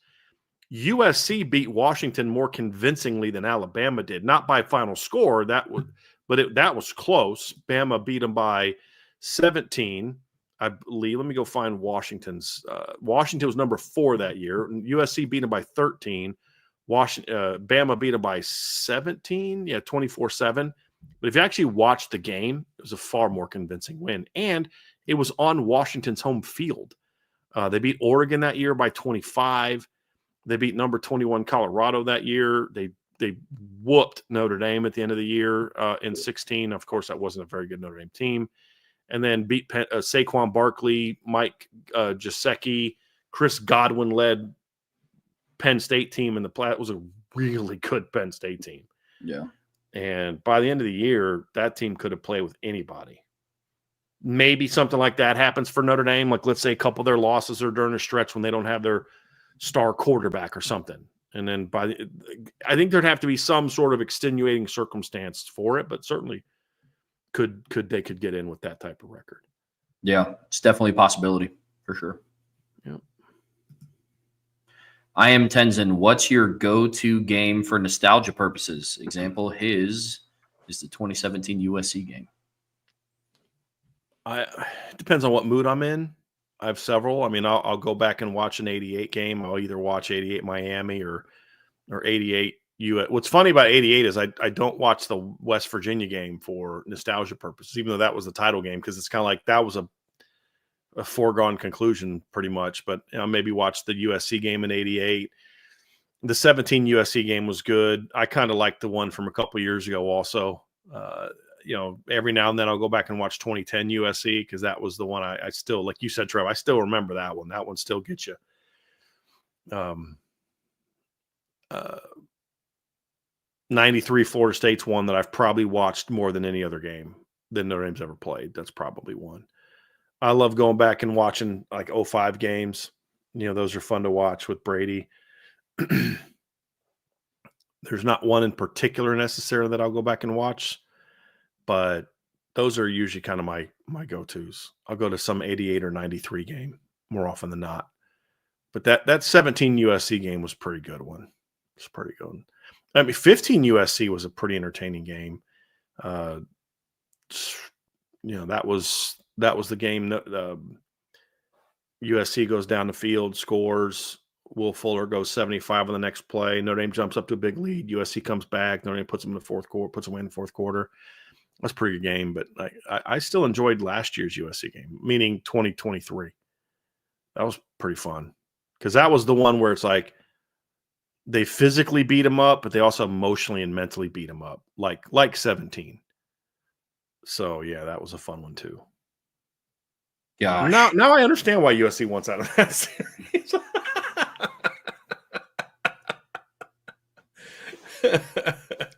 USC beat Washington more convincingly than Alabama did. Not by final score, that was close. Bama beat them by 17, I believe. Let me go find Washington's. Washington was number 4 that year. USC beat them by 13. Bama beat them by 17, 24-7. But if you actually watch the game, it was a far more convincing win. And it was on Washington's home field. They beat Oregon that year by 25. They beat number 21 Colorado that year. They whooped Notre Dame at the end of the year in 16. Of course, that wasn't a very good Notre Dame team. And then beat Saquon Barkley, Mike Gesicki, Chris Godwin-led Penn State team in the play. It was a really good Penn State team. Yeah. And by the end of the year, that team could have played with anybody. Maybe something like that happens for Notre Dame. Like, let's say a couple of their losses are during a stretch when they don't have their star quarterback or something. And then I think there'd have to be some sort of extenuating circumstance for it, but certainly they could get in with that type of record. Yeah, it's definitely a possibility for sure. Yep. I am Tenzin. What's your go-to game for nostalgia purposes? Example, his is the 2017 USC game. It depends on what mood I'm in. I have several. I mean, I'll go back and watch an 88 game. I'll either watch 88 Miami or 88 US. What's funny about 88 is I don't watch the West Virginia game for nostalgia purposes, even though that was the title game, because it's kind of like that was a foregone conclusion pretty much. But maybe watch the USC game in 88. The 17 USC game was good. I kind of liked the one from a couple years ago also. Every now and then I'll go back and watch 2010 USC because that was the one I still, like you said, Trev, I still remember that one. That one still gets you. 93 Florida State's one that I've probably watched more than any other game that Notre Dame's ever played. That's probably one. I love going back and watching like 05 games. Those are fun to watch with Brady. There's not one in particular necessarily that I'll go back and watch, but those are usually kind of my go-tos. I'll go to some 88 or 93 game more often than not. But that 17 USC game was a pretty good one. It's pretty good. I mean, 15 USC was a pretty entertaining game. That was the game. USC goes down the field, scores. Will Fuller goes 75 on the next play. Notre Dame jumps up to a big lead. USC comes back. Notre Dame puts them in the fourth quarter, puts away in the fourth quarter. That's a pretty good game, but I still enjoyed last year's USC game, meaning 2023. That was pretty fun because that was the one where it's like they physically beat them up, but they also emotionally and mentally beat them up, like 17. So, yeah, that was a fun one too. Yeah. Now I understand why USC wants out of that series.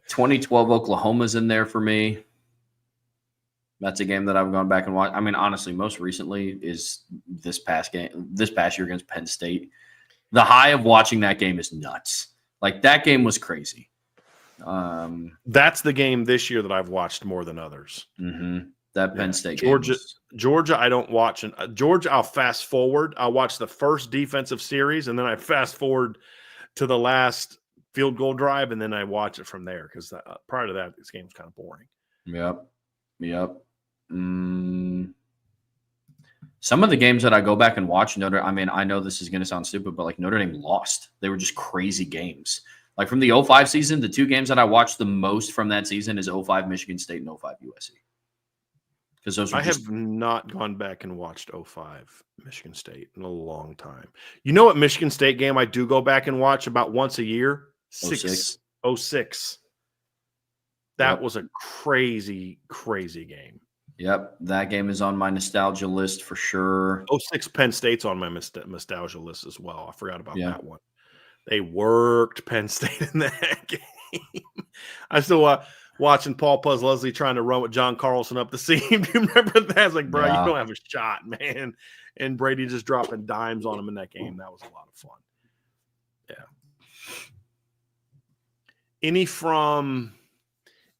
2012 Oklahoma's in there for me. That's a game that I've gone back and watched. I mean, honestly, most recently is this past year against Penn State. The high of watching that game is nuts. Like, that game was crazy. That's the game this year that I've watched more than others. Mm-hmm. That Penn State game. Georgia, I don't watch. Georgia, I'll fast forward. I'll watch the first defensive series, and then I fast forward to the last field goal drive, and then I watch it from there because prior to that, this game's kind of boring. Yep. Some of the games that I go back and watch, I know this is going to sound stupid, but like Notre Dame lost. They were just crazy games. Like from the 05 season, the two games that I watched the most from that season is 05 Michigan State and 05 USC. Because those were have not gone back and watched 05 Michigan State in a long time. You know what Michigan State game I do go back and watch about once a year? 06. That was a crazy, crazy game. Yep, that game is on my nostalgia list for sure. 06 Penn State's on my nostalgia list as well. I forgot about that one. They worked Penn State in that game. I still watching Paul Puzzlesly trying to run with John Carlson up the seam. Do you remember that? It's like, bro, you don't have a shot, man. And Brady just dropping dimes on him in that game. That was a lot of fun. Yeah. Any from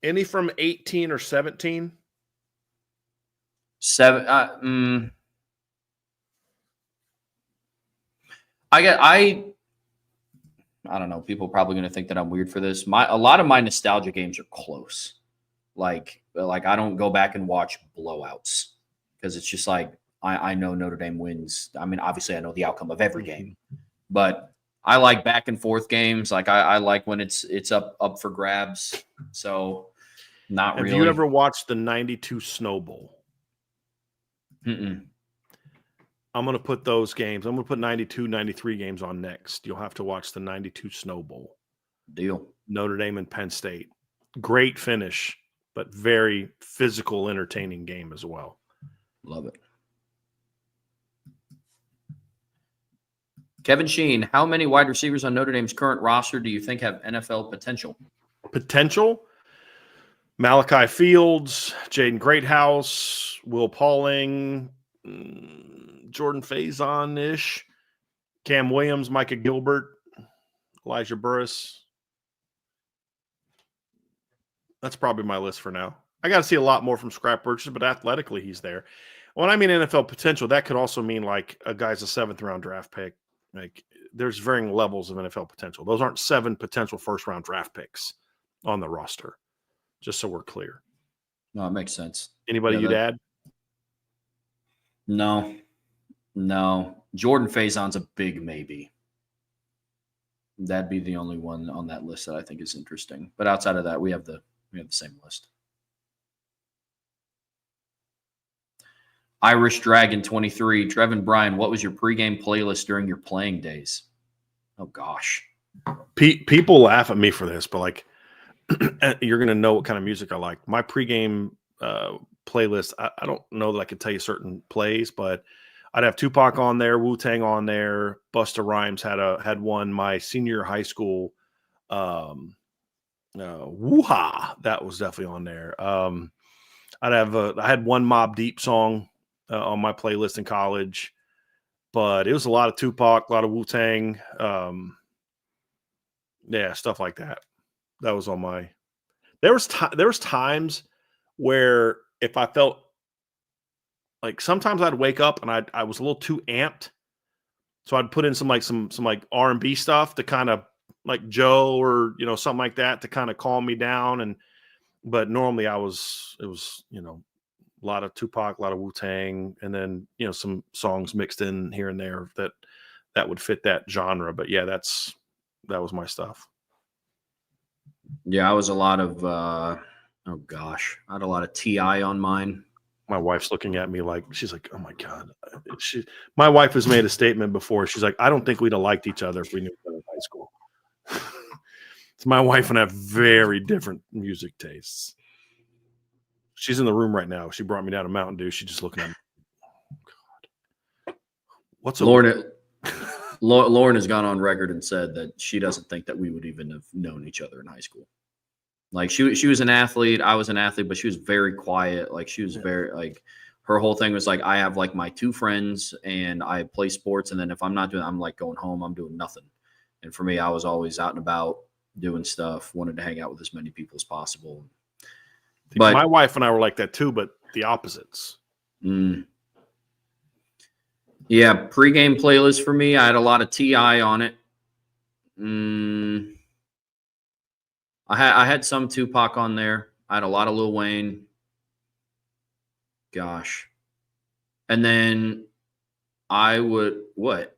18 or 17? I don't know. People are probably going to think that I'm weird for this. A lot of my nostalgia games are close. Like I don't go back and watch blowouts because it's just like I know Notre Dame wins. I mean, obviously I know the outcome of every game, but I like back and forth games. Like I like when it's up for grabs. So not Have really. you ever watched the 92 Snow Bowl? Mm-mm. I'm going to put those games. I'm going to put 92, 93 games on next. You'll have to watch the 92 Snow Bowl. Deal. Notre Dame and Penn State. Great finish, but very physical, entertaining game as well. Love it. Kevin Sheen, how many wide receivers on Notre Dame's current roster do you think have NFL potential? Potential? Malachi Fields, Jaden Greathouse, Will Pauling, Jordan Faison-ish, Cam Williams, Micah Gilbert, Elijah Burris. That's probably my list for now. I got to see a lot more from Scrap Burgess, but athletically he's there. When I mean NFL potential, that could also mean like a guy's a 7th-round draft pick. Like there's varying levels of NFL potential. Those aren't 7 potential first-round draft picks on the roster, just so we're clear. No, it makes sense. Anybody you'd add? No. Jordan Faison's a big maybe. That'd be the only one on that list that I think is interesting. But outside of that, we have the same list. Irish Dragon 23. Trevin Bryan, what was your pregame playlist during your playing days? Oh, gosh. People laugh at me for this, but like you're going to know what kind of music I like. My pregame playlist, I don't know that I could tell you certain plays, but I'd have Tupac on there, Wu-Tang on there. Busta Rhymes had one my senior year of high school. Woo-ha, that was definitely on there. I had one Mobb Deep song on my playlist in college, but it was a lot of Tupac, a lot of Wu-Tang, stuff like that. That was on my. There was times where if I felt like sometimes I'd wake up and I was a little too amped, so I'd put in some R&B stuff to kind of like Joe or something like that to kind of calm me down. But normally it was a lot of Tupac, a lot of Wu-Tang, and then some songs mixed in here and there that would fit that genre. But yeah, that was my stuff. Yeah, I was a lot of I had a lot of T.I. on mine. My wife's looking at me like, she's like, oh my God. My wife has made a statement before. She's like, I don't think we'd have liked each other if we knew each other in high school. So my wife and I have very different music tastes. She's in the room right now. She brought me down a Mountain Dew. She's just looking at me. Oh, God. What's Lauren? Lauren has gone on record and said that she doesn't think that we would even have known each other in high school. Like she was an athlete, I was an athlete, but she was very quiet. Like she was very like her whole thing was like I have like my 2 friends and I play sports, and then if I'm not doing, I'm like going home, I'm doing nothing. And for me, I was always out and about doing stuff, wanted to hang out with as many people as possible. But my wife and I were like that too, but the opposites. Yeah, pregame playlist for me, I had a lot of T.I. on it. I had some Tupac on there. I had a lot of Lil Wayne. Gosh. And then I would what?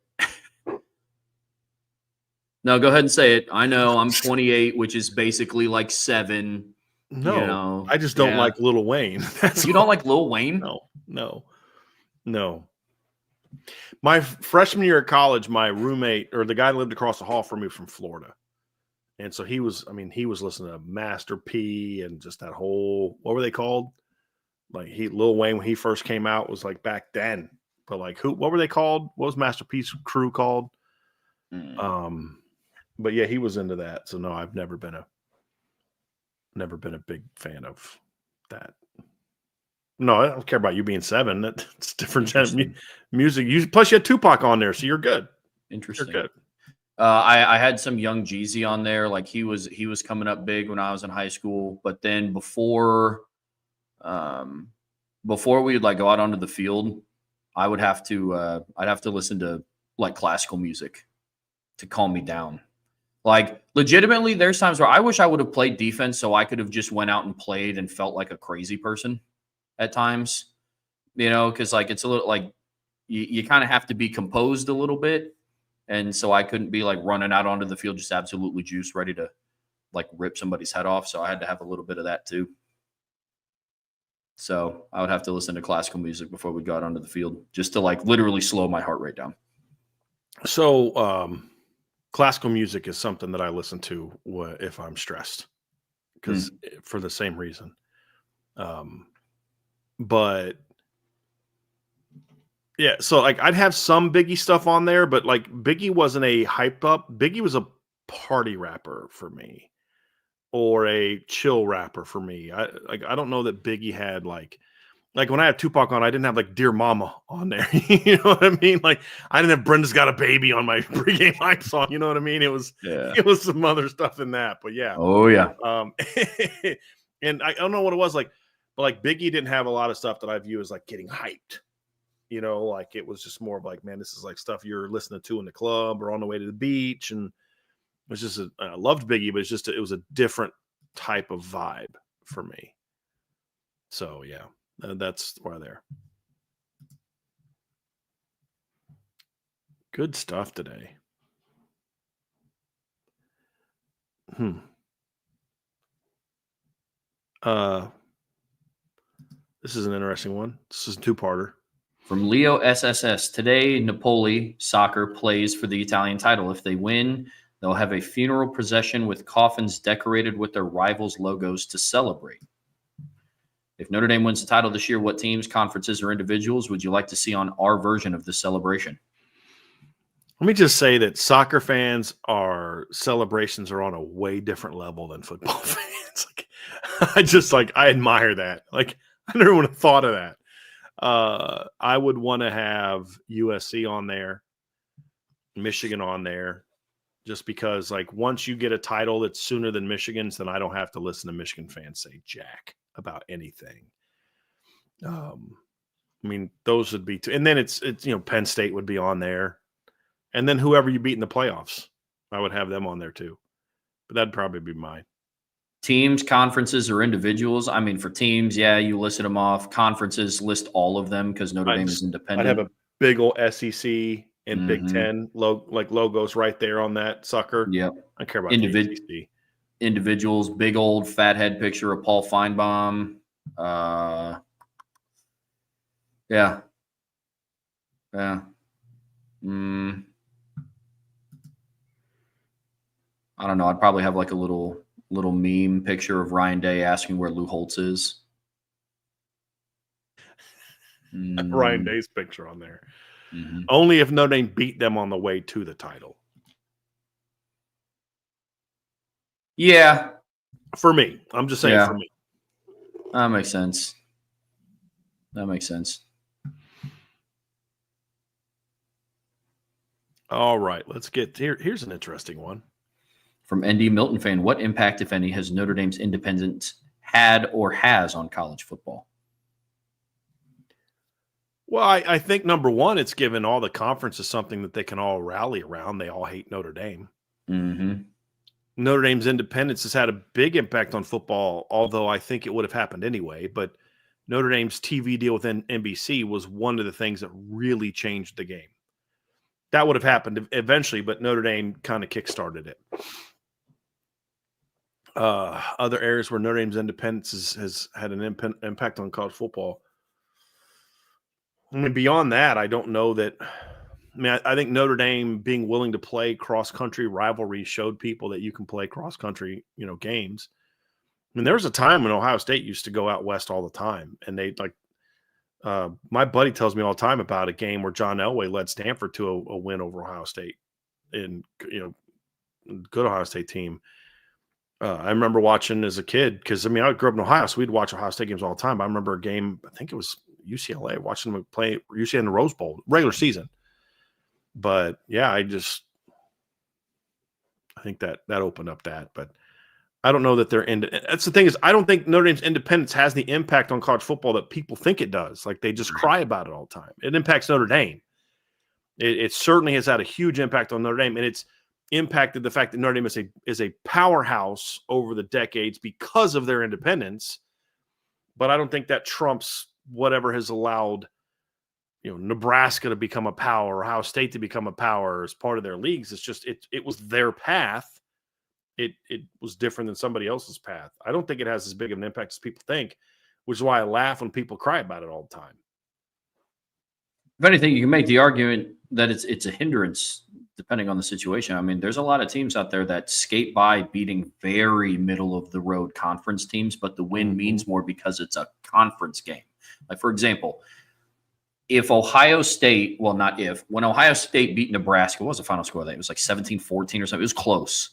No, go ahead and say it. I know I'm 28, which is basically like 7. No, I just don't like Lil Wayne. You don't like Lil Wayne? No. My freshman year of college, my roommate or the guy that lived across the hall from me from Florida. And so he was listening to Master P and just that whole, what were they called? Like Lil Wayne, when he first came out, was like back then. But like what were they called? What was Master P's crew called? But yeah, he was into that. So no, I've never been a big fan of that. No, I don't care about you being 7. That's different kind of music. Plus you had Tupac on there, so you're good. Interesting. You're good. I had some Young Jeezy on there. Like he was coming up big when I was in high school. But then before we would like go out onto the field, I'd have to listen to like classical music to calm me down. Like legitimately, there's times where I wish I would have played defense so I could have just went out and played and felt like a crazy person at times, because like it's a little like you kind of have to be composed a little bit. And so I couldn't be like running out onto the field just absolutely juiced, ready to like rip somebody's head off. So I had to have a little bit of that too. So I would have to listen to classical music before we got onto the field, just to like literally slow my heart rate down. So classical music is something that I listen to if I'm stressed, because for the same reason. But yeah, so like I'd have some Biggie stuff on there, but like Biggie wasn't a hype up. Biggie was a party rapper for me, or a chill rapper for me. I don't know that Biggie had like when I had Tupac on, I didn't have like Dear Mama on there. You know what I mean? Like I didn't have Brenda's Got a Baby on my pregame hype song. You know what I mean? It was some other stuff in that, but yeah. Oh yeah. And I don't know what it was like, but like Biggie didn't have a lot of stuff that I view as like getting hyped. You know, like it was just more of like, man, this is like stuff you're listening to in the club or on the way to the beach. And it was just, I loved Biggie, but it was a different type of vibe for me. So yeah, that's why there. Good stuff today. This is an interesting one. This is a two-parter. From Leo SSS, today Napoli soccer plays for the Italian title. If they win, they'll have a funeral procession with coffins decorated with their rivals' logos to celebrate. If Notre Dame wins the title this year, what teams, conferences, or individuals would you like to see on our version of this celebration? Let me just say that soccer fans celebrations are on a way different level than football fans. I admire that. Like I never would have thought of that. I would want to have USC on there, Michigan on there, just because like once you get a title that's sooner than Michigan's, then I don't have to listen to Michigan fans say jack about anything. I mean, those would be two. And then it's Penn State would be on there. And then whoever you beat in the playoffs, I would have them on there too. But that'd probably be mine. Teams, conferences, or individuals? I mean, for teams, yeah, you listed them off. Conferences, list all of them because Notre Dame is independent. I'd have a big old SEC and Big Ten logos right there on that sucker. Yep. I care about the SEC. Individuals, big old fat head picture of Paul Feinbaum. Yeah. I don't know. I'd probably have like a little meme picture of Ryan Day asking where Lou Holtz is. Ryan Day's picture on there. Only if Notre Dame beat them on the way to the title. Yeah. For me. I'm just saying for me. That makes sense. All right. Let's get here. Here's an interesting one. From ND Milton fan, what impact, if any, has Notre Dame's independence had or has on college football? Well, I think number one, it's given all the conferences something that they can all rally around. They all hate Notre Dame. Notre Dame's independence has had a big impact on football, although I think it would have happened anyway. But Notre Dame's TV deal with NBC was one of the things that really changed the game. That would have happened eventually, but Notre Dame kind of kickstarted it. Other areas where Notre Dame's independence has had an impact on college football. I mean, beyond that, I don't know that. I mean, I think Notre Dame being willing to play cross-country rivalries showed people that you can play cross-country, games. I mean, there was a time when Ohio State used to go out west all the time, and they my buddy tells me all the time about a game where John Elway led Stanford to a win over Ohio State, and good Ohio State team. I remember watching as a kid because I grew up in Ohio, so we'd watch Ohio State games all the time. I remember a game, I think it was UCLA, watching them play UCLA in the Rose Bowl, regular season. But yeah, I think that opened up that. But I don't know that they're that's the thing is, I don't think Notre Dame's independence has the impact on college football that people think it does. Like they just cry about it all the time. It impacts Notre Dame. It certainly has had a huge impact on Notre Dame, and it's impacted the fact that Notre Dame is a powerhouse over the decades because of their independence. But I don't think that trumps whatever has allowed Nebraska to become a power, Ohio State to become a power as part of their leagues. It's just it was their path. It was different than somebody else's path. I don't think it has as big of an impact as people think, which is why I laugh when people cry about it all the time. If anything, you can make the argument that it's a hindrance depending on the situation. I mean, there's a lot of teams out there that skate by beating very middle of the road conference teams, but the win means more because it's a conference game. Like, for example, if Ohio State, well, not if, when Ohio State beat Nebraska, what was the final score of that? It was like 17-14 or something. It was close,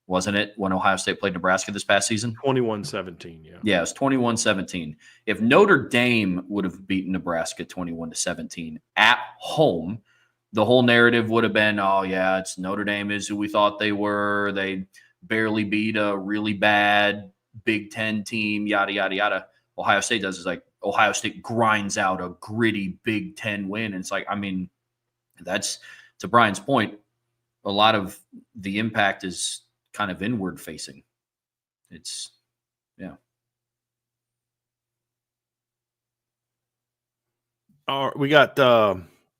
wasn't it, when Ohio State played Nebraska this past season? 21-17, yeah. Yeah, it was 21-17. If Notre Dame would have beaten Nebraska 21-17 at home, the whole narrative would have been, oh, yeah, it's Notre Dame is who we thought they were. They barely beat a really bad Big Ten team, yada, yada, yada. Ohio State does is like, Ohio State grinds out a gritty Big Ten win. And it's like, I mean, that's, to Brian's point, a lot of the impact is kind of inward facing. It's, yeah. All right, we got,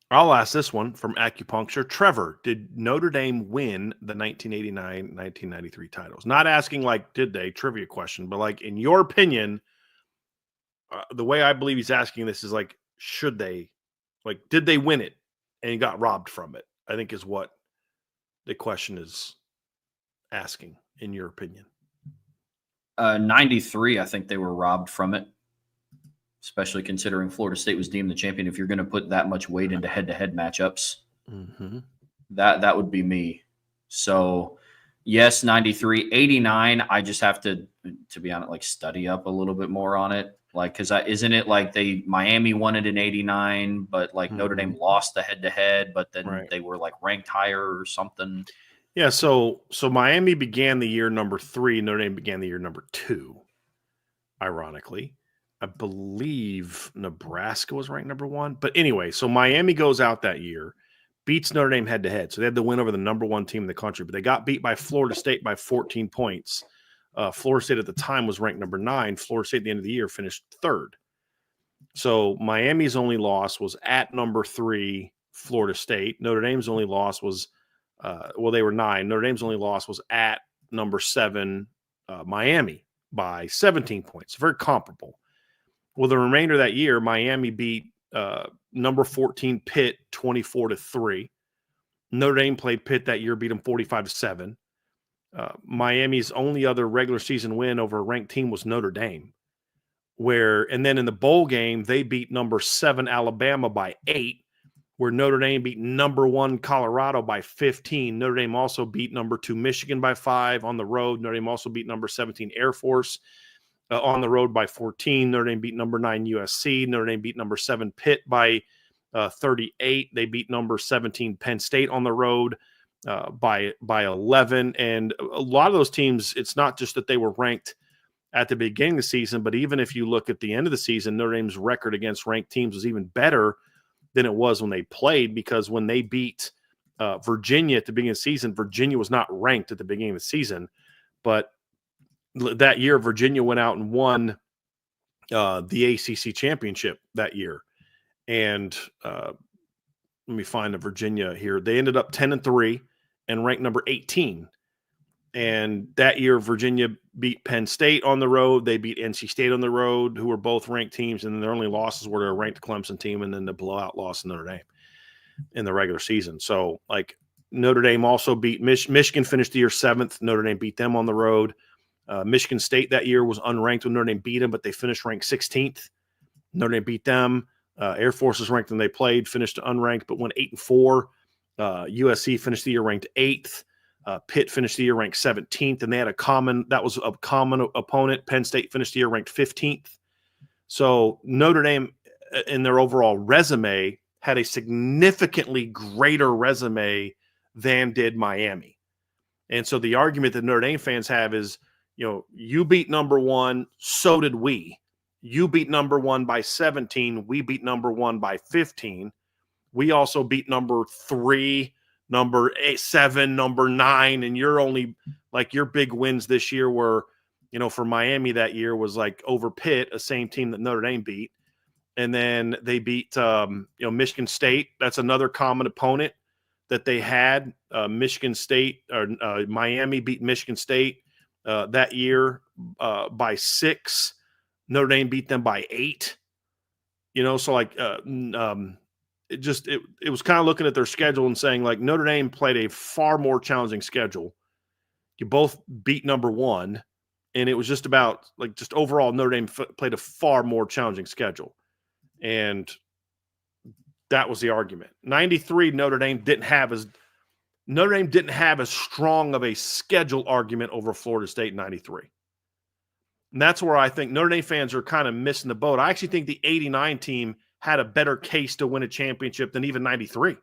I'll ask this one from Acupuncture. Trevor, did Notre Dame win the 1989-1993 titles? Not asking like, did they, trivia question, but like, in your opinion, the way I believe he's asking this is like, should they, like, did they win it and got robbed from it? I think is what the question is asking, in your opinion. 93, I think they were robbed from it, especially considering Florida State was deemed the champion. If you're going to put that much weight into head-to-head matchups, that would be me. So, yes, 93. 89, I just have to be honest, like, study up a little bit more on it. Like, because isn't it like Miami won it in 89, but like Notre Dame lost the head-to-head, but then they were like ranked higher or something. Yeah, so Miami began the year number 3, Notre Dame began the year number 2, ironically. I believe Nebraska was ranked number 1. But anyway, so Miami goes out that year, beats Notre Dame head-to-head. So they had the win over the number 1 team in the country, but they got beat by Florida State by 14 points. Florida State at the time was ranked number 9. Florida State at the end of the year finished 3rd. So Miami's only loss was at number 3, Florida State. Notre Dame's only loss was, they were 9. Notre Dame's only loss was at number 7, Miami, by 17 points. Very comparable. Well, the remainder of that year, Miami beat number 14 Pitt 24-3. Notre Dame played Pitt that year, beat them 45-7. Miami's only other regular season win over a ranked team was Notre Dame. And then in the bowl game, they beat number 7 Alabama by 8, where Notre Dame beat number 1 Colorado by 15. Notre Dame also beat number 2 Michigan by 5 on the road. Notre Dame also beat number 17 Air Force on the road by 14. Notre Dame beat number 9 USC. Notre Dame beat number 7 Pitt by 38. They beat number 17 Penn State on the road by 11. And a lot of those teams, it's not just that they were ranked at the beginning of the season, but even if you look at the end of the season, Notre Dame's record against ranked teams was even better than it was when they played, because when they beat Virginia at the beginning of the season, Virginia was not ranked at the beginning of the season, but that year Virginia went out and won the ACC championship that year. And let me find the Virginia here. They ended up 10-3 and ranked number 18. And that year, Virginia beat Penn State on the road. They beat NC State on the road, who were both ranked teams. And their only losses were to a ranked Clemson team and then the blowout loss in Notre Dame in the regular season. So, like, Notre Dame also beat Michigan, finished the year 7th. Notre Dame beat them on the road. Michigan State that year was unranked when Notre Dame beat them, but they finished ranked 16th. Notre Dame beat them. Air Force was ranked when they played, finished unranked, but went 8-4. USC finished the year ranked 8th. Pitt finished the year ranked 17th, and they had a common opponent. Penn State finished the year ranked 15th. So Notre Dame, in their overall resume, had a significantly greater resume than did Miami. And so the argument that Notre Dame fans have is, you beat number 1, so did we. You beat number 1 by 17. We beat number 1 by 15. We also beat number 3, number 8, 7, number 9. And you're only, like, your big wins this year were, for Miami that year was like over Pitt, a same team that Notre Dame beat. And then they beat, Michigan State. That's another common opponent that they had. Michigan State or Miami beat Michigan State that year by 6. Notre Dame beat them by 8. So like it was kind of looking at their schedule and saying like Notre Dame played a far more challenging schedule. You both beat number 1, and it was just about like just overall Notre Dame played a far more challenging schedule. And that was the argument. 93, Notre Dame didn't have as strong of a schedule argument over Florida State in 93. And that's where I think Notre Dame fans are kind of missing the boat. I actually think the 89 team had a better case to win a championship than even 93.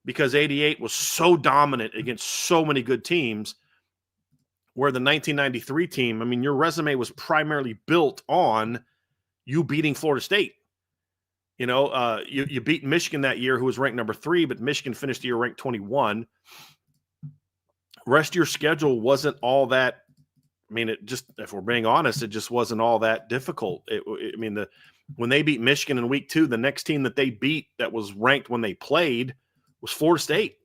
Because 88 was so dominant against so many good teams, where the 1993 team, I mean, your resume was primarily built on you beating Florida State. You beat Michigan that year, who was ranked number 3, but Michigan finished the year ranked 21. Rest of your schedule wasn't all that. I mean, if we're being honest, it just wasn't all that difficult. When they beat Michigan in week 2, the next team that they beat that was ranked when they played was Florida State.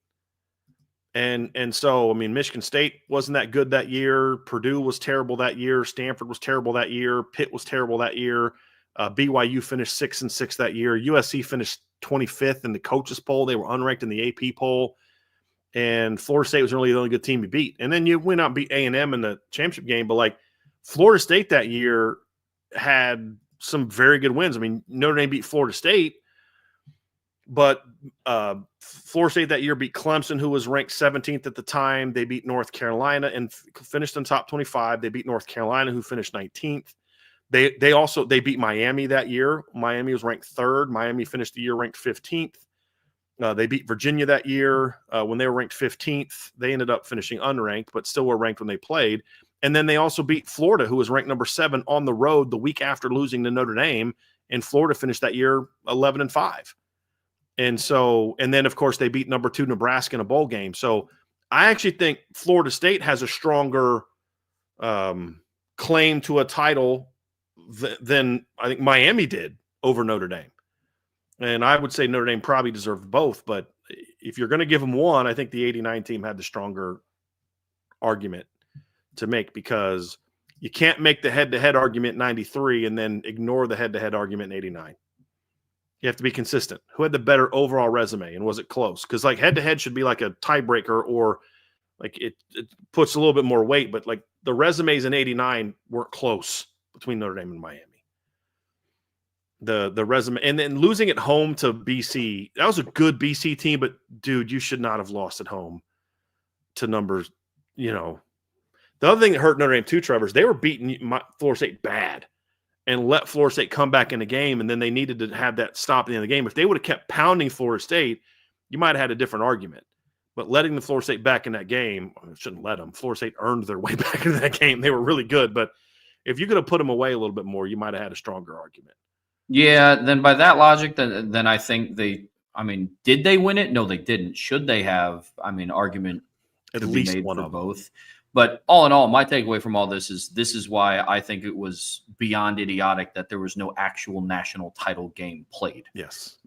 And so, I mean, Michigan State wasn't that good that year. Purdue was terrible that year. Stanford was terrible that year. Pitt was terrible that year. BYU finished 6-6 that year. USC finished 25th in the coaches poll. They were unranked in the AP poll. And Florida State was really the only good team you beat. And then you went out and beat A&M in the championship game. But like Florida State that year had some very good wins. I mean, Notre Dame beat Florida State, but Florida State that year beat Clemson, who was ranked 17th at the time. They beat North Carolina and finished in top 25. They beat North Carolina, who finished 19th. They beat Miami that year. Miami was ranked 3rd. Miami finished the year ranked 15th. They beat Virginia that year when they were ranked 15th. They ended up finishing unranked, but still were ranked when they played. And then they also beat Florida, who was ranked number 7 on the road the week after losing to Notre Dame. And Florida finished that year 11-5. And then of course they beat number 2 Nebraska in a bowl game. So I actually think Florida State has a stronger claim to a title than I think Miami did over Notre Dame. And I would say Notre Dame probably deserved both, but if you're going to give them one, I think the 89 team had the stronger argument to make, because you can't make the head-to-head argument in 93 and then ignore the head-to-head argument in 89. You have to be consistent. Who had the better overall resume, and was it close? Because like head-to-head should be like a tiebreaker, or like it puts a little bit more weight, but like the resumes in 89 weren't close between Notre Dame and Miami. The resume, and then losing at home to BC, that was a good BC team, but dude, you should not have lost at home to numbers. The other thing that hurt Notre Dame too, Trevor, is they were beating Florida State bad and let Florida State come back in the game, and then they needed to have that stop at the end of the game. If they would have kept pounding Florida State, you might have had a different argument. But letting the Florida State back in that game, I shouldn't let them. Florida State earned their way back into that game. They were really good, but if you could have put them away a little bit more, you might have had a stronger argument. Yeah, then by that logic, then I think did they win it? No, they didn't. Should they have? Argument at could least be made one for of both. But all in all, my takeaway from all this is why I think it was beyond idiotic that there was no actual national title game played. Yes.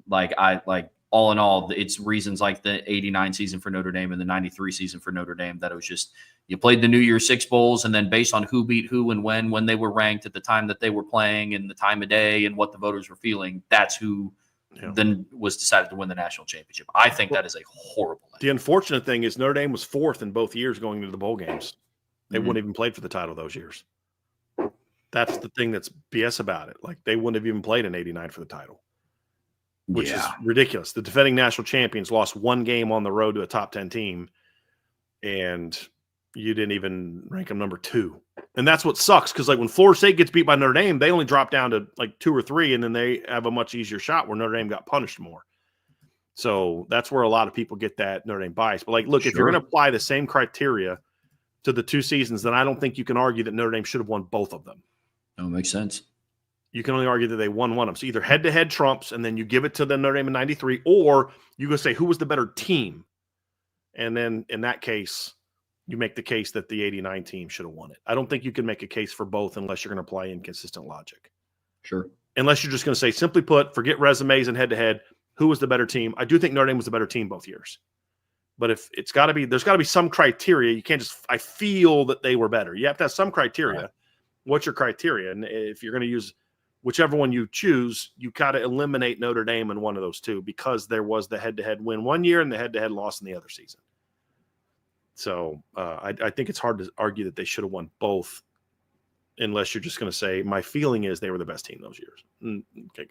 All in all, it's reasons like the 89 season for Notre Dame and the 93 season for Notre Dame that it was just, you played the New Year's Six Bowls, and then based on who beat who and when they were ranked at the time that they were playing and the time of day and what the voters were feeling, that's who then was decided to win the national championship. I think that is a horrible idea. The unfortunate thing is Notre Dame was 4th in both years going into the bowl games. They wouldn't even played for the title those years. That's the thing that's BS about it. Like, they wouldn't have even played in 89 for the title, which is ridiculous. The defending national champions lost one game on the road to a top 10 team, and you didn't even rank them number 2. And that's what sucks, because like when Florida State gets beat by Notre Dame, they only drop down to like 2 or 3, and then they have a much easier shot, where Notre Dame got punished more. So that's where a lot of people get that Notre Dame bias. But like, look, if you're going to apply the same criteria to the 2 seasons, then I don't think you can argue that Notre Dame should have won both of them. No, makes sense. You can only argue that they won one of them. So either head-to-head trumps, and then you give it to the Notre Dame in 93, or you go say who was the better team. And then in that case, you make the case that the 89 team should have won it. I don't think you can make a case for both unless you're going to apply inconsistent logic. Sure. unless you're just going to say, simply put, forget resumes and head-to-head, who was the better team? I do think Notre Dame was the better team both years. But if there's got to be some criteria. You can't just, I feel that they were better. You have to have some criteria. Right. What's your criteria? And if you're going to use whichever one you choose, you got to eliminate Notre Dame in one of those two, because there was the head-to-head win one year and the head-to-head loss in the other season. So I think it's hard to argue that they should have won both, unless you're just going to say, my feeling is they were the best team those years.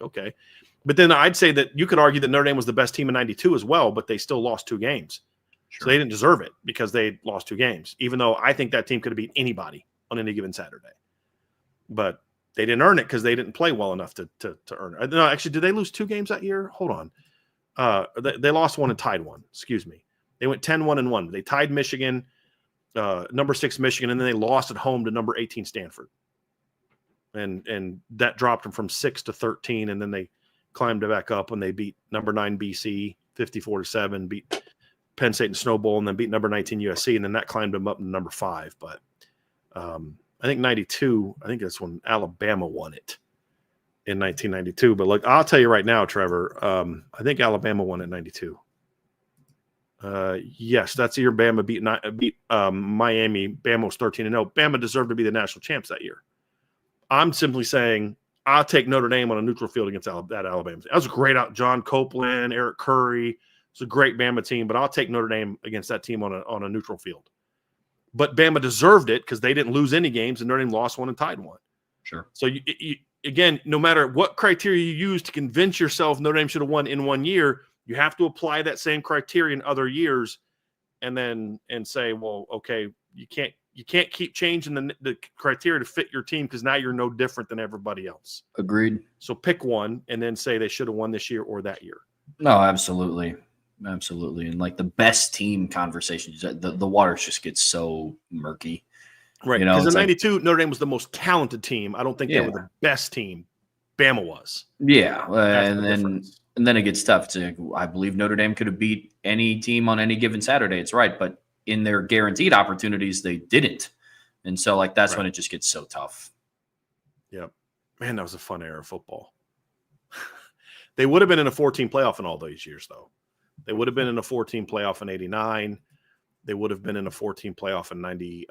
Okay. But then I'd say that you could argue that Notre Dame was the best team in 92 as well, but they still lost 2 games. Sure. So they didn't deserve it because they lost 2 games, even though I think that team could have beat anybody on any given Saturday. But they didn't earn it because they didn't play well enough to earn it. No, actually, did they lose 2 games that year? Hold on. They lost 1 and tied 1. Excuse me. They went 10-1-1. They tied Michigan, number 6 Michigan, and then they lost at home to number 18 Stanford. And that dropped them from 6 to 13, and then they climbed it back up when they beat number 9 BC 54-7, beat Penn State and Snow Bowl, and then beat number 19 USC, and then that climbed them up to number 5. But I think 92, I think that's when Alabama won it in 1992. But look, I'll tell you right now, Trevor, I think Alabama won it in 92. Yes, that's the year Bama beat Miami. Bama was 13-0. Bama deserved to be the national champs that year. I'm simply saying I'll take Notre Dame on a neutral field against that Alabama. That was a great out. John Copeland, Eric Curry. It's a great Bama team, but I'll take Notre Dame against that team on a neutral field. But Bama deserved it because they didn't lose any games, and Notre Dame lost 1 and tied 1. Sure. So you again, no matter what criteria you use to convince yourself Notre Dame should have won in 1 year, you have to apply that same criteria in other years, and say, well, okay, you can't keep changing the criteria to fit your team, because now you're no different than everybody else. Agreed. So pick one and then say they should have won this year or that year. No, absolutely. Absolutely. And like the best team conversations, the waters just get so murky. Right. Because in 92, Notre Dame was the most talented team. I don't think they were the best team. Bama was. Yeah. And then it gets tough. I believe Notre Dame could have beat any team on any given Saturday. It's right. But in their guaranteed opportunities, they didn't. And so that's when it just gets so tough. Yep. Man, that was a fun era of football. They would have been in a 14 playoff in all those years, though. They would have been in a 14 playoff in 89. They would have been in a 14 playoff in 90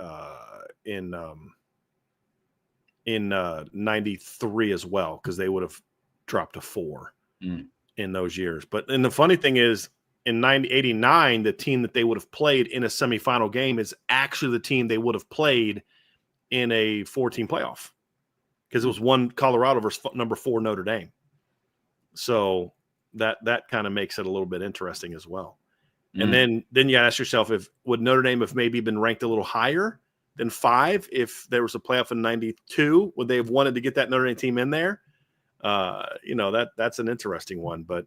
in 93 as well, because they would have dropped to 4 in those years. And the funny thing is, in 89, the team that they would have played in a semifinal game is actually the team they would have played in a 14 playoff, because it was 1 Colorado versus number 4 Notre Dame. So that kind of makes it a little bit interesting as well. And then you ask yourself, would Notre Dame have maybe been ranked a little higher than 5 if there was a playoff in 92? Would they have wanted to get that Notre Dame team in there? That's an interesting one. But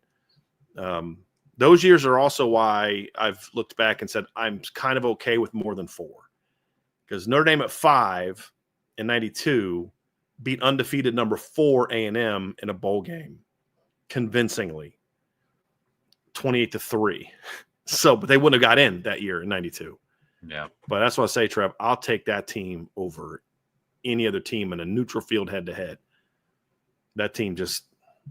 those years are also why I've looked back and said I'm kind of okay with more than 4, because Notre Dame at 5 in 92 beat undefeated number 4 A&M in a bowl game convincingly, 28-3. So, but they wouldn't have got in that year in 92. Yeah. But that's what I say, Trev. I'll take that team over any other team in a neutral field head-to-head. That team just,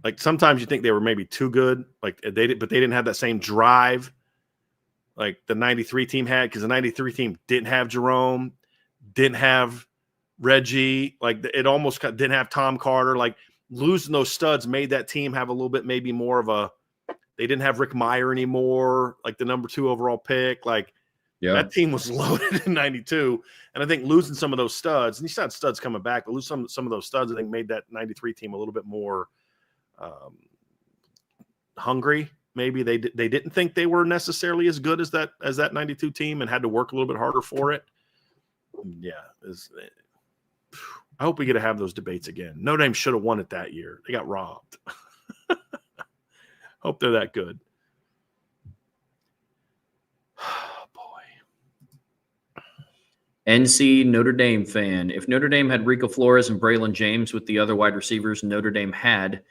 like, sometimes you think they were maybe too good, but they didn't have that same drive like the 93 team had, because the 93 team didn't have Jerome, didn't have Reggie, like it almost didn't have Tom Carter. Like, losing those studs made that team have a little bit maybe more of a, they didn't have Rick Meyer anymore, like the number 2 overall pick. Like, that team was loaded in 92. And I think losing some of those studs, and you still had studs coming back, but lose some of those studs, I think made that 93 team a little bit more hungry. Maybe they didn't think they were necessarily as good as that 92 team, and had to work a little bit harder for it. Yeah. I hope we get to have those debates again. Notre Dame should have won it that year. They got robbed. Hope they're that good. NC Notre Dame fan. If Notre Dame had Rico Flores and Braylon James with the other wide receivers Notre Dame had,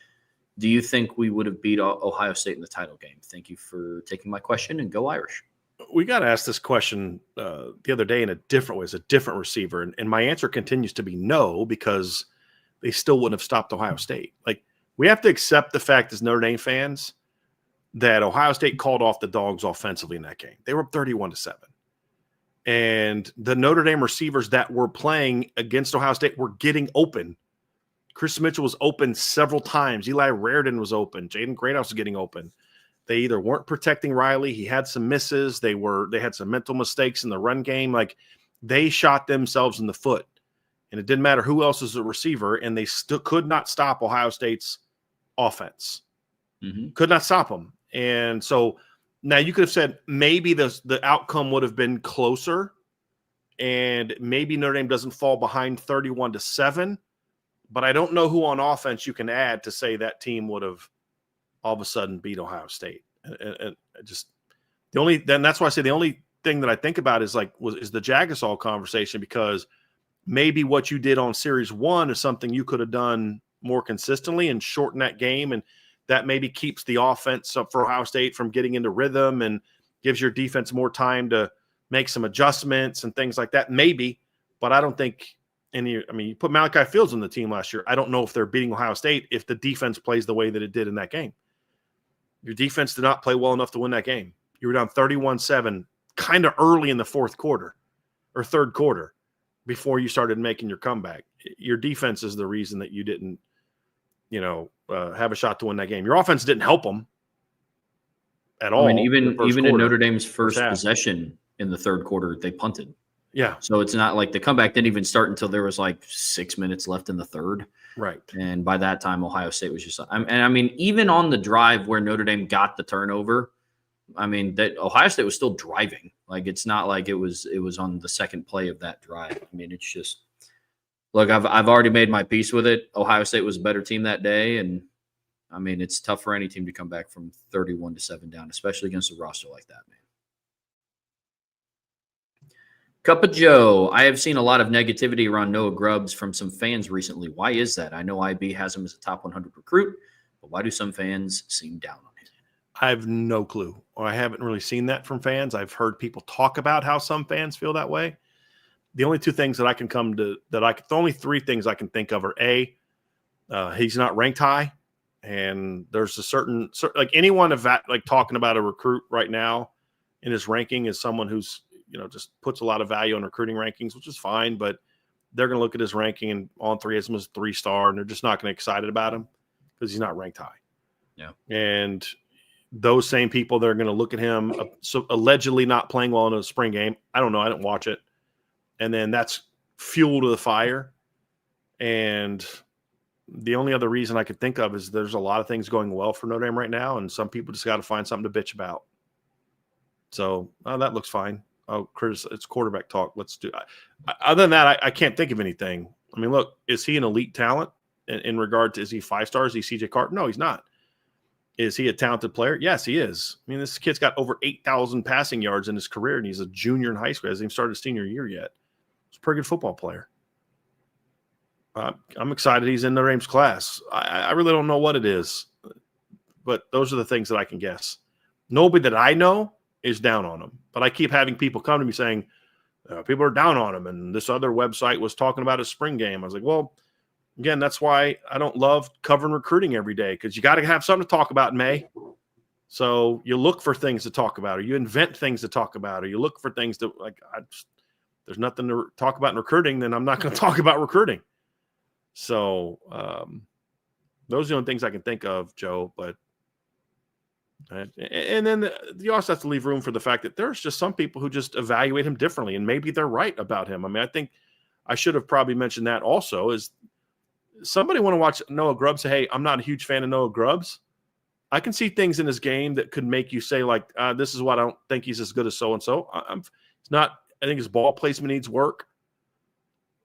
do you think we would have beat Ohio State in the title game? Thank you for taking my question, and go Irish. We got to ask this question the other day in a different way, as a different receiver. And my answer continues to be no, because they still wouldn't have stopped Ohio State. Like, we have to accept the fact as Notre Dame fans that Ohio State called off the Dogs offensively in that game. They were up 31-7. And the Notre Dame receivers that were playing against Ohio State were getting open. Chris Mitchell was open several times. Eli Raridan was open. Jaden Greathouse was getting open. They either weren't protecting Riley. He had some misses. They had some mental mistakes in the run game. Like, they shot themselves in the foot. And it didn't matter who else was a receiver, and they still could not stop Ohio State's offense. Mm-hmm. Could not stop them. And so now you could have said maybe the outcome would have been closer, and maybe Notre Dame doesn't fall behind 31-7. But I don't know who on offense you can add to say that team would have all of a sudden beat Ohio State. And just that's why I say the only thing that I think about is the Jagasol conversation, because maybe what you did on Series 1 is something you could have done more consistently and shorten that game, and that maybe keeps the offense up for Ohio State from getting into rhythm and gives your defense more time to make some adjustments and things like that. Maybe, but I don't think you put Malachi Fields on the team last year. I don't know if they're beating Ohio State if the defense plays the way that it did in that game. Your defense did not play well enough to win that game. You were down 31-7 kind of early in the fourth quarter or third quarter before you started making your comeback. Your defense is the reason that you didn't, have a shot to win that game. Your offense didn't help them at all. I mean, even in Notre Dame's first possession in the third quarter, they punted. Yeah. So it's not like the comeback didn't even start until there was 6 minutes left in the third. Right. And by that time, Ohio State was just – even on the drive where Notre Dame got the turnover, that Ohio State was still driving. It's not like it was on the second play of that drive. It's just – look, I've already made my peace with it. Ohio State was a better team that day, and, it's tough for any team to come back from 31-7 down, especially against a roster like that, man. Cup of Joe, I have seen a lot of negativity around Noah Grubbs from some fans recently. Why is that? I know IB has him as a top 100 recruit, but why do some fans seem down on him? I have no clue. Or I haven't really seen that from fans. I've heard people talk about how some fans feel that way. The only two things that I can the only three things I can think of are A, he's not ranked high. And there's a certain anyone talking about a recruit right now in his ranking is someone who's, just puts a lot of value on recruiting rankings, which is fine, but they're going to look at his ranking and On 3 has him as a 3-star, and they're just not going to get excited about him because he's not ranked high. Yeah. And those same people, they're going to look at him allegedly not playing well in a spring game. I don't know. I didn't watch it. And then that's fuel to the fire. And the only other reason I could think of is there's a lot of things going well for Notre Dame right now, and some people just got to find something to bitch about. So that looks fine. Oh, Chris, it's quarterback talk. Let's do it. Other than that, I can't think of anything. Look, is he an elite talent in regard to, is he 5-star? Is he CJ Carter? No, he's not. Is he a talented player? Yes, he is. This kid's got over 8,000 passing yards in his career, and he's a junior in high school. He hasn't even started his senior year yet. He's a pretty good football player. I'm excited he's in Notre Dame's class. I really don't know what it is, but those are the things that I can guess. Nobody that I know is down on him. But I keep having people come to me saying, people are down on him, and this other website was talking about his spring game. I was like, well, again, that's why I don't love covering recruiting every day, because you got to have something to talk about in May. So you look for things to talk about, or you invent things to talk about, or you look for things to there's nothing to talk about in recruiting, then I'm not going to talk about recruiting. So those are the only things I can think of, Joe, but and then you also have to leave room for the fact that there's just some people who just evaluate him differently, and maybe they're right about him. I think I should have probably mentioned that also. Is somebody want to watch Noah Grubbs say, hey, I'm not a huge fan of Noah Grubbs. I can see things in his game that could make you say, this is what I don't think he's as good as so-and-so. It's not, I think his ball placement needs work,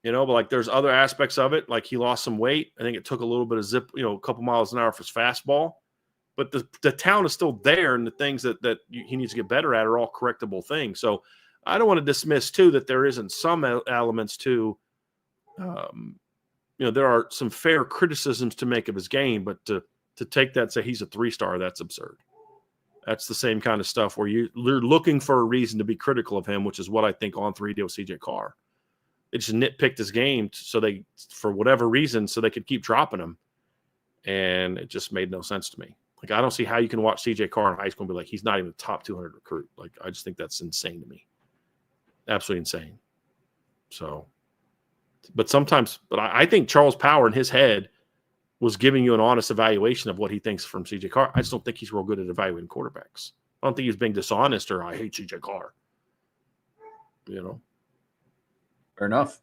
but there's other aspects of it. He lost some weight. I think it took a little bit of zip, a couple miles an hour for his fastball. But the talent is still there, and the things that he needs to get better at are all correctable things. So I don't want to dismiss, too, that there isn't some elements to, there are some fair criticisms to make of his game, but to take that and say he's a 3-star, that's absurd. That's the same kind of stuff where you're looking for a reason to be critical of him, which is what I think On 3 did with CJ Carr. They just nitpicked his game for whatever reason so they could keep dropping him. And it just made no sense to me. Like, I don't see how you can watch CJ Carr in high school and be like, he's not even a top 200 recruit. Like, I just think that's insane to me. Absolutely insane. So, but I think Charles Power in his head was giving you an honest evaluation of what he thinks from CJ Carr. I just don't think he's real good at evaluating quarterbacks. I don't think he's being dishonest or I hate CJ Carr. Fair enough.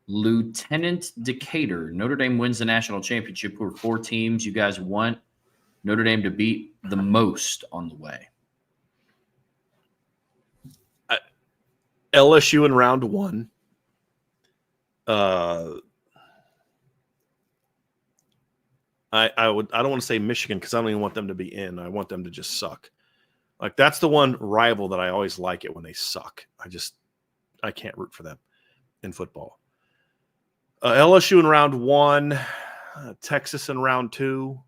Lieutenant Decatur. Notre Dame wins the national championship. Who are 4 teams you guys want Notre Dame to beat the most on the way? LSU in round 1. I don't want to say Michigan because I don't even want them to be in. I want them to just suck. Like, that's the one rival that I always like it when they suck. I can't root for them in football. LSU in round 1, Texas in round 2,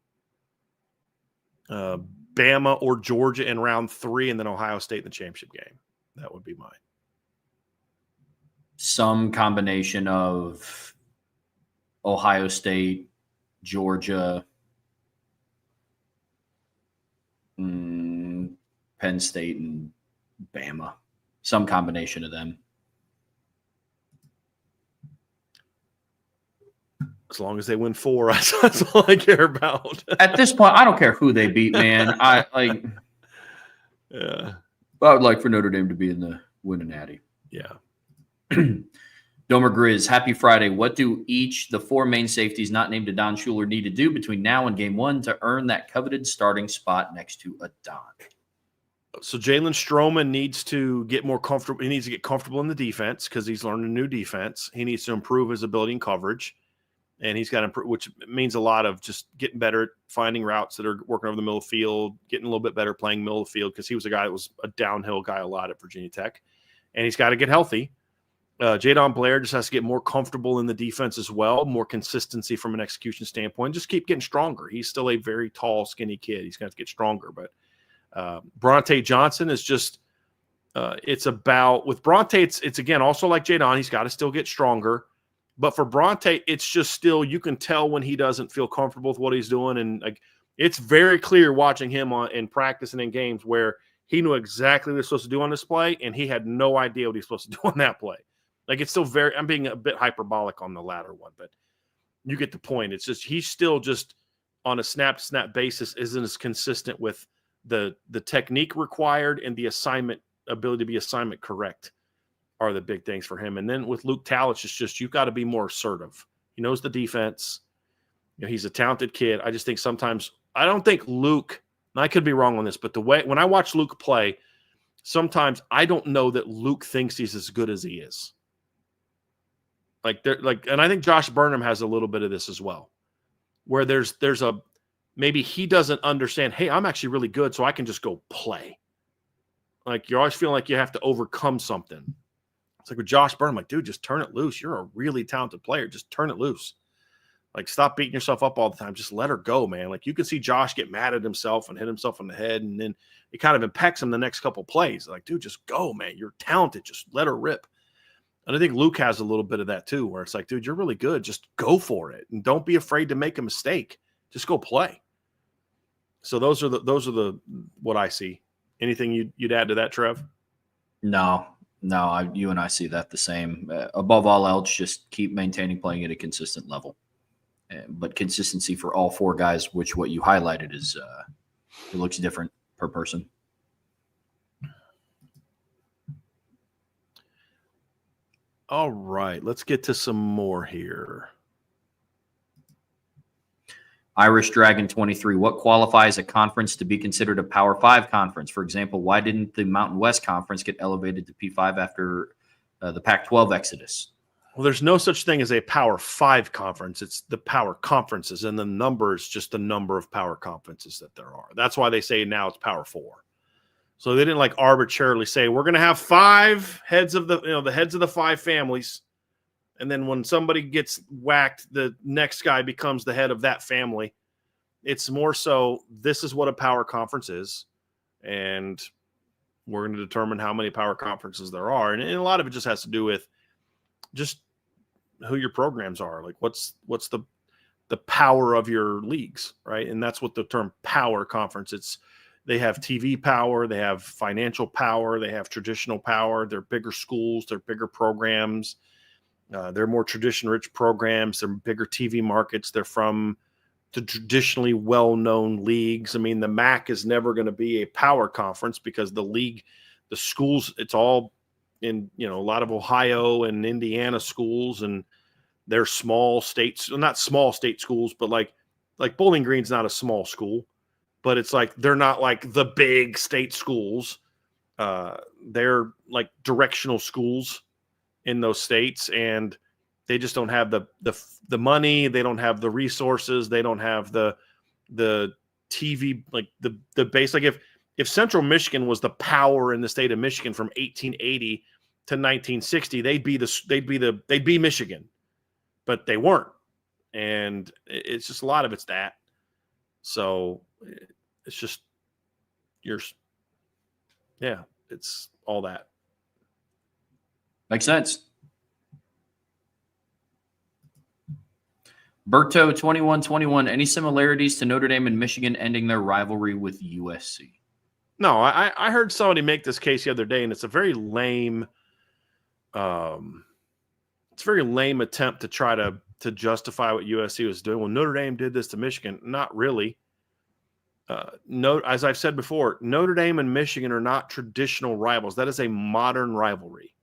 Bama or Georgia in round 3, and then Ohio State in the championship game. That would be mine. Some combination of Ohio State, Georgia, Penn State, and Bama. Some combination of them. As long as they win 4, that's all I care about. At this point, I don't care who they beat, man. Yeah. I would like for Notre Dame to be in the win and Natty. Yeah. Domer Grizz, happy Friday. What do the 4 main safeties not named Adon Schuler need to do between now and game 1 to earn that coveted starting spot next to Adon? So Jalen Stroman needs to get more comfortable. He needs to get comfortable in the defense because he's learned a new defense. He needs to improve his ability in coverage. And he's got to improve, which means a lot of just getting better at finding routes that are working over the middle of the field, getting a little bit better playing middle of the field because he was a guy that was a downhill guy a lot at Virginia Tech. And he's got to get healthy. Jadon Blair just has to get more comfortable in the defense as well, more consistency from an execution standpoint. Just keep getting stronger. He's still a very tall, skinny kid. He's going to get stronger. But Bronte Johnson is just it's about – with Bronte, it's again, also like Jadon, he's got to still get stronger. But for Bronte, it's just still, you can tell when he doesn't feel comfortable with what he's doing. And like, it's very clear watching him in practice and in games where he knew exactly what he was supposed to do on this play, and he had no idea what he was supposed to do on that play. Like, it's still I'm being a bit hyperbolic on the latter one, but you get the point. It's just, he's still just on a snap-to-snap basis isn't as consistent with the technique required and the ability to be assignment correct are the big things for him. And then with Luke Talich, it's just, you've got to be more assertive. He knows the defense. He's a talented kid. I just think sometimes, I don't think Luke, and I could be wrong on this, but when I watch Luke play, sometimes I don't know that Luke thinks he's as good as he is. And I think Josh Burnham has a little bit of this as well, where there's maybe he doesn't understand, hey, I'm actually really good, so I can just go play. Like, you're always feeling like you have to overcome something. It's like with Josh Burnham, like, dude, just turn it loose. You're a really talented player. Just turn it loose. Like, stop beating yourself up all the time. Just let her go, man. Like, you can see Josh get mad at himself and hit himself on the head, and then it kind of impacts him the next couple plays. Like, dude, just go, man. You're talented. Just let her rip. And I think Luke has a little bit of that too, where it's like, dude, you're really good. Just go for it. And don't be afraid to make a mistake. Just go play. So those are the what I see. Anything you'd add to that, Trev? No, you and I see that the same. Above all else, just keep maintaining playing at a consistent level. But consistency for all 4 guys, which what you highlighted is it looks different per person. All right, let's get to some more here. Irish Dragon 23. What qualifies a conference to be considered a Power 5 conference? For example, why didn't the Mountain West Conference get elevated to P5 after the Pac-12 exodus? Well, there's no such thing as a Power 5 conference. It's the Power Conferences, and the number is just the number of Power Conferences that there are. That's why they say now it's Power 4. So they didn't like arbitrarily say we're going to have 5 heads of the heads of the 5 families. And then when somebody gets whacked, the next guy becomes the head of that family. It's more so this is what a power conference is, and we're going to determine how many power conferences there are. And a lot of it just has to do with just who your programs are. Like what's the power of your leagues, right? And that's what the term power conference. They have TV power, they have financial power, they have traditional power. They're bigger schools, they're bigger programs, they're more tradition-rich programs, they're bigger TV markets, they're from the traditionally well-known leagues. I mean, the MAC is never going to be a power conference because the league, the schools, it's all in, a lot of Ohio and Indiana schools, and they're small states, not small state schools, but like Bowling Green's not a small school, but it's like they're not like the big state schools. They're like directional schools in those states, and they just don't have the money, they don't have the resources, they don't have the TV, like the base. Like if Central Michigan was the power in the state of Michigan from 1880 to 1960, they'd be Michigan. But they weren't. And it's just a lot of it's that. So it's just it's all that. Makes sense. Berto 2121, any similarities to Notre Dame and Michigan ending their rivalry with USC? No, I heard somebody make this case the other day, and it's a very lame attempt to try to justify what USC was doing. Well, Notre Dame did this to Michigan. Not really. As I've said before, Notre Dame and Michigan are not traditional rivals. That is a modern rivalry.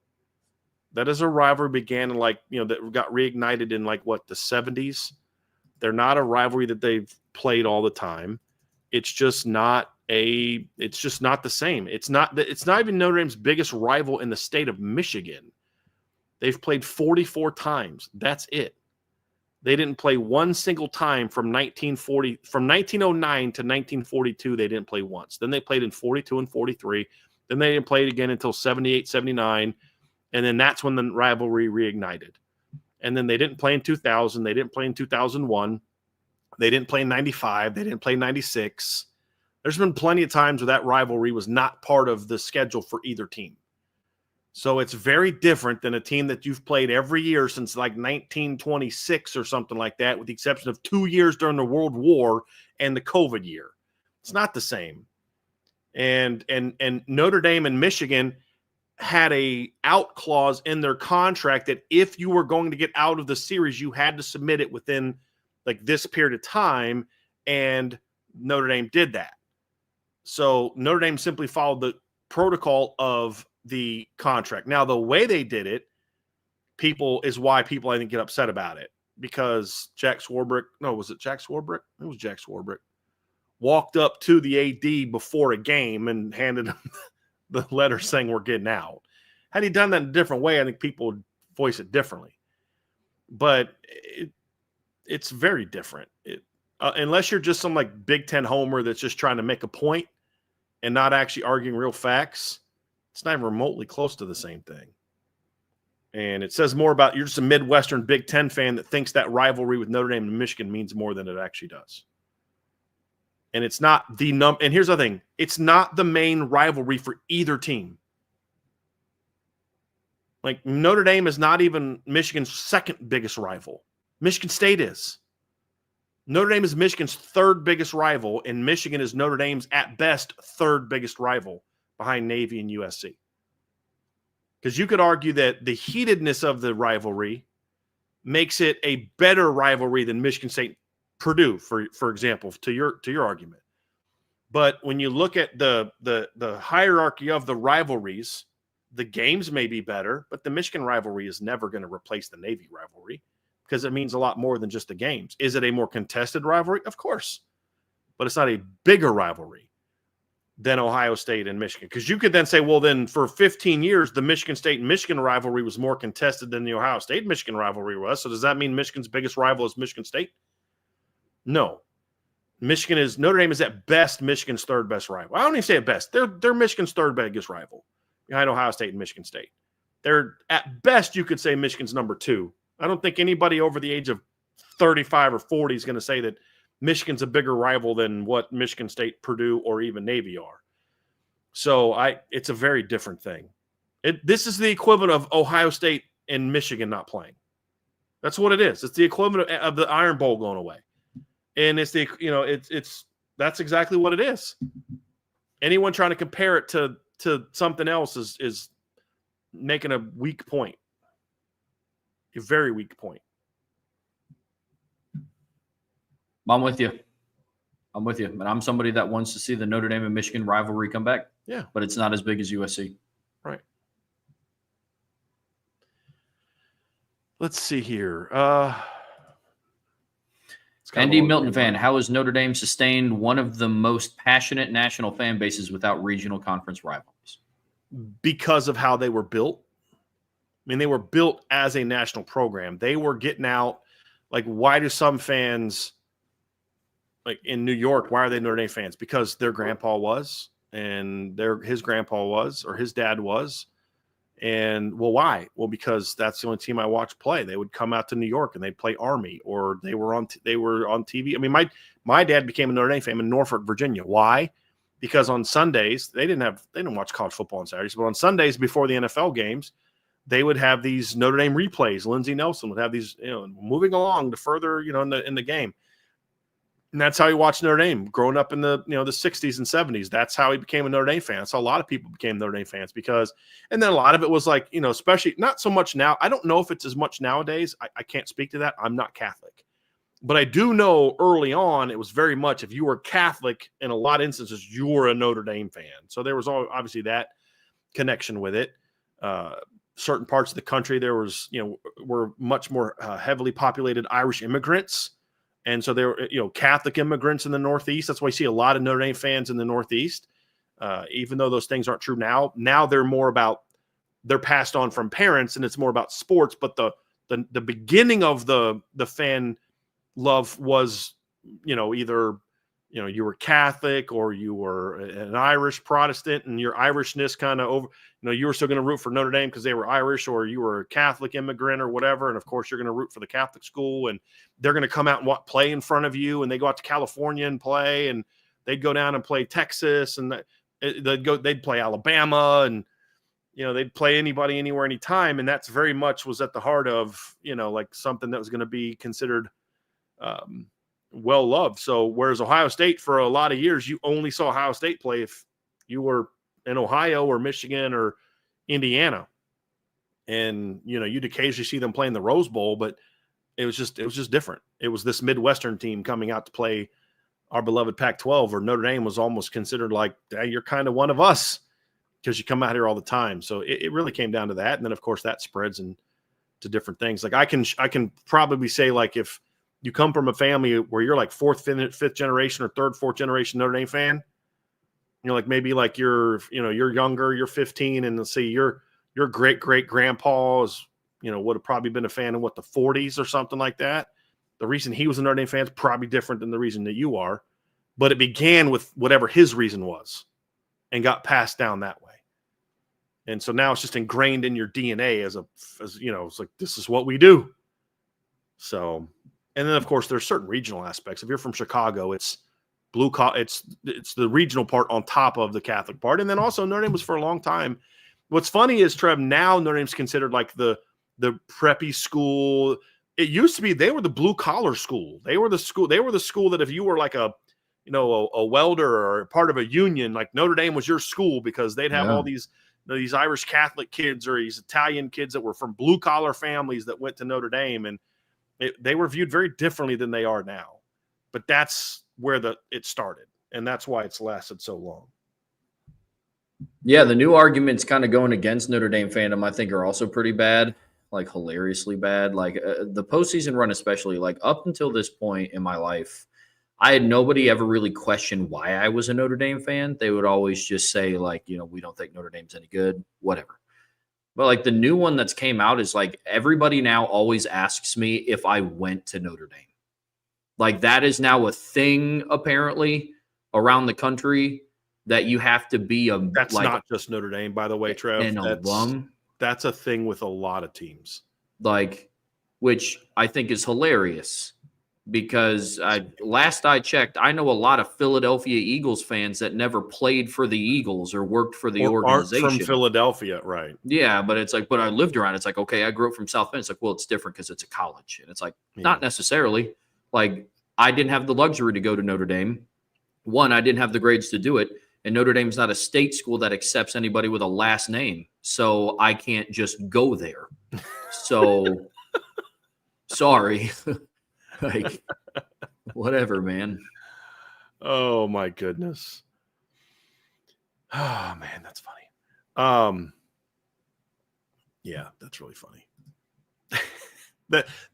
That is a rivalry began in that got reignited in the 70s. They're not a rivalry that they've played all the time. It's just not the same. It's not even Notre Dame's biggest rival in the state of Michigan. They've played 44 times. That's it. They didn't play one single time from 1909 to 1942. They didn't play once. Then they played in 42 and 43. Then they didn't play it again until 78, 79. And then that's when the rivalry reignited. And then they didn't play in 2000. They didn't play in 2001. They didn't play in 95. They didn't play in 96. There's been plenty of times where that rivalry was not part of the schedule for either team. So it's very different than a team that you've played every year since 1926 or something like that, with the exception of 2 years during the World War and the COVID year. It's not the same. And Notre Dame and Michigan had a out clause in their contract that if you were going to get out of the series, you had to submit it within this period of time, and Notre Dame did that. So Notre Dame simply followed the protocol of the contract. Now, the way they did it, is why people I think get upset about it, because Jack Swarbrick, was it Jack Swarbrick? It was Jack Swarbrick. Walked up to the AD before a game and handed him the letter saying we're getting out. Had he done that in a different way, I think people would voice it differently. But it's very different. Unless you're just some Big Ten homer that's just trying to make a point and not actually arguing real facts, it's not even remotely close to the same thing. And it says more about you're just a Midwestern Big Ten fan that thinks that rivalry with Notre Dame and Michigan means more than it actually does. And it's not and here's the thing, it's not the main rivalry for either team. Notre Dame is not even Michigan's second biggest rival. Michigan State is. Notre Dame is Michigan's third biggest rival, and Michigan is Notre Dame's, at best, third biggest rival behind Navy and USC. Because you could argue that the heatedness of the rivalry makes it a better rivalry than Michigan State Purdue, for example, to your argument. But when you look at the hierarchy of the rivalries, the games may be better, but the Michigan rivalry is never going to replace the Navy rivalry because it means a lot more than just the games. Is it a more contested rivalry? Of course. But it's not a bigger rivalry than Ohio State and Michigan. Because you could then say, well, then for 15 years, the Michigan State and Michigan rivalry was more contested than the Ohio State-Michigan rivalry was. So does that mean Michigan's biggest rival is Michigan State? No. Notre Dame is at best Michigan's third best rival. I don't even say at best. They're Michigan's third biggest rival behind Ohio State and Michigan State. They're at best, you could say Michigan's number two. I don't think anybody over the age of 35 or 40 is going to say that Michigan's a bigger rival than what Michigan State, Purdue, or even Navy are. So it's a very different thing. This is the equivalent of Ohio State and Michigan not playing. That's what it is. It's the equivalent of the Iron Bowl going away. And it's that's exactly what it is. Anyone trying to compare it to something else is making a weak point. A very weak point. I'm with you. And I'm somebody that wants to see the Notre Dame and Michigan rivalry come back. Yeah. But it's not as big as USC. Right. Let's see here. Andy Milton fan, how has Notre Dame sustained one of the most passionate national fan bases without regional conference rivalries? Because of how they were built. I mean, they were built as a national program. They were getting out. Like, why do some fans, like in New York, why are they Notre Dame fans? Because their grandpa was, and his grandpa was, or his dad was. And, well, why? Well, because that's the only team I watched play. They would come out to New York and they'd play Army, or they were on TV. I mean, my dad became a Notre Dame fan in Norfolk, Virginia. Why? Because on Sundays, they didn't watch college football on Saturdays, but on Sundays before the NFL games, they would have these Notre Dame replays. Lindsey Nelson would have these, moving along to further, in the game. And that's how he watched Notre Dame growing up in the 60s and 70s. That's how he became a Notre Dame fan. So a lot of people became Notre Dame fans and then a lot of it was like, especially not so much now. I don't know if it's as much nowadays. I can't speak to that. I'm not Catholic. But I do know early on, it was very much, if you were Catholic, in a lot of instances, you were a Notre Dame fan. So there was obviously that connection with it. Certain parts of the country, there was, were much more heavily populated Irish immigrants. And so there were, Catholic immigrants in the Northeast. That's why you see a lot of Notre Dame fans in the Northeast, even though those things aren't true now. Now they're more about, they're passed on from parents, and it's more about sports. But the beginning of the fan love was, either, you were Catholic or you were an Irish Protestant, and your Irishness kind of over, you were still going to root for Notre Dame because they were Irish, or you were a Catholic immigrant or whatever. And of course you're going to root for the Catholic school, and they're going to come out and play in front of you. And they go out to California and play, and they'd go down and play Texas, and they'd play Alabama, and, they'd play anybody, anywhere, anytime. And that's very much was at the heart of, like something that was going to be considered, well loved. So whereas Ohio State, for a lot of years, you only saw Ohio State play if you were in Ohio or Michigan or Indiana, and you'd occasionally see them play in the Rose Bowl, but it was just different. It was this Midwestern team coming out to play our beloved Pac-12, where Notre Dame was almost considered like, hey, you're kind of one of us because you come out here all the time. So it really came down to that, and then of course that spreads into different things. Like I can probably say, like, if you come from a family where you're like fourth, fifth generation or third, fourth generation Notre Dame fan, like maybe like you're younger, you're 15, and let's say your great grandpa is, would have probably been a fan in the 40s or something like that. The reason he was a Notre Dame fan is probably different than the reason that you are, but it began with whatever his reason was and got passed down that way. And so now it's just ingrained in your DNA as it's like, this is what we do. So, and then of course there's certain regional aspects. If you're from Chicago, it's blue collar, it's the regional part on top of the Catholic part. And then also Notre Dame was for a long time. What's funny is, Trev, now Notre Dame's considered like the preppy school. It used to be they were the blue collar school. They were the school that if you were like a welder or part of a union, like Notre Dame was your school, because they'd have all these Irish Catholic kids or these Italian kids that were from blue collar families that went to Notre Dame, and they were viewed very differently than they are now. But that's where it started, and that's why it's lasted so long. Yeah, the new arguments kind of going against Notre Dame fandom, I think, are also pretty bad, like hilariously bad. Like the postseason run, especially, like up until this point in my life, I had nobody ever really question why I was a Notre Dame fan. They would always just say, like, we don't think Notre Dame's any good, whatever. But like the new one that's came out is like everybody now always asks me if I went to Notre Dame. Like that is now a thing apparently around the country, that you have to be that's not just Notre Dame, by the way, Trev. An alum. That's a thing with a lot of teams. Like, which I think is hilarious, because last I checked, I know a lot of Philadelphia Eagles fans that never played for the Eagles or worked for the organization. Aren't from Philadelphia, right? Yeah, but it's like, but I lived around. It's like, okay, I grew up from South Bend. It's like, well, it's different because it's a college, and it's like not necessarily. Like I didn't have the luxury to go to Notre Dame. One, I didn't have the grades to do it, and Notre Dame's not a state school that accepts anybody with a last name, so I can't just go there. So sorry. Like, whatever, man. Oh my goodness. Oh man, that's funny. Yeah, that's really funny.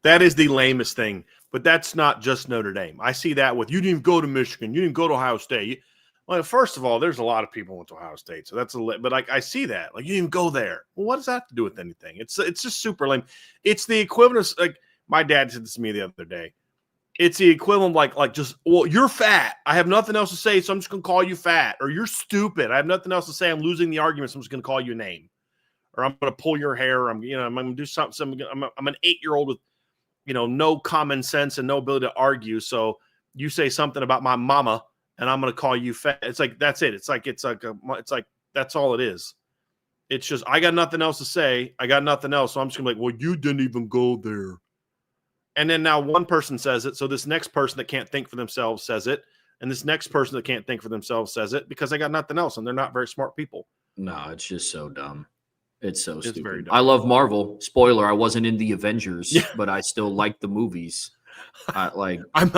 that is the lamest thing, but that's not just Notre Dame. I see that with you didn't go to Michigan, you didn't go to Ohio State. Well, first of all, there's a lot of people who went to Ohio State, so that's but like I see that, like you didn't go there. Well, what does that have to do with anything? It's just super lame. It's the equivalent of like. My dad said this to me the other day. It's the equivalent of like just, well, you're fat. I have nothing else to say, so I'm just going to call you fat. Or you're stupid. I have nothing else to say. I'm losing the argument, so I'm just going to call you a name. Or I'm going to pull your hair. I'm going to do something. I'm an 8-year-old with, no common sense and no ability to argue. So you say something about my mama, and I'm going to call you fat. It's like that's it. It's like that's all it is. It's just I got nothing else to say. I got nothing else, so I'm just going to be like, well, you didn't even go there. And then now one person says it. So this next person that can't think for themselves says it. And this next person that can't think for themselves says it because they got nothing else. And they're not very smart people. No, it's just so dumb. It's so stupid. Very dumb. I love Marvel. Spoiler, I wasn't in the Avengers, but I still like the movies. I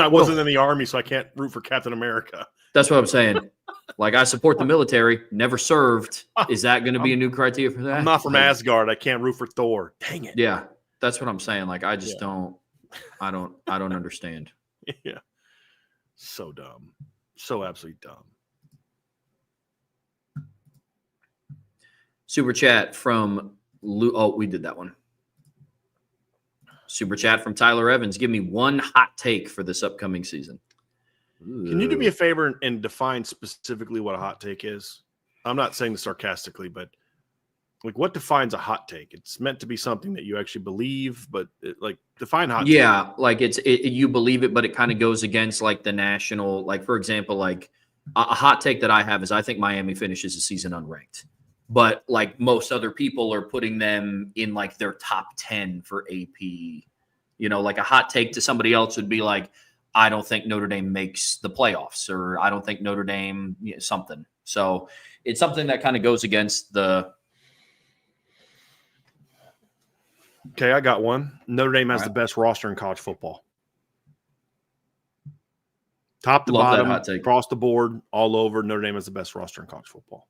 wasn't in the army, so I can't root for Captain America. That's what I'm saying. Like, I support the military, never served. Is that going to be a new criteria for that? I'm not from Asgard. I can't root for Thor. Dang it. Yeah, that's what I'm saying. Like, I just don't. I don't understand. Yeah. So dumb. So absolutely dumb. Super chat from we did that one. Super chat from Tyler Evans. Give me one hot take for this upcoming season. Can you do me a favor and define specifically what a hot take is? I'm not saying this sarcastically, but like what defines a hot take? It's meant to be something that you actually believe, but define hot take. Yeah, like you believe it, but it kind of goes against like the national, like for example, like a hot take that I have is I think Miami finishes the season unranked. But like most other people are putting them in like their top 10 for AP. Like a hot take to somebody else would be like, I don't think Notre Dame makes the playoffs, or I don't think Notre Dame something. So it's something that kind of goes against the. Okay, I got one. Notre Dame has the best roster in college football. Top to bottom, across the board, all over, Notre Dame has the best roster in college football.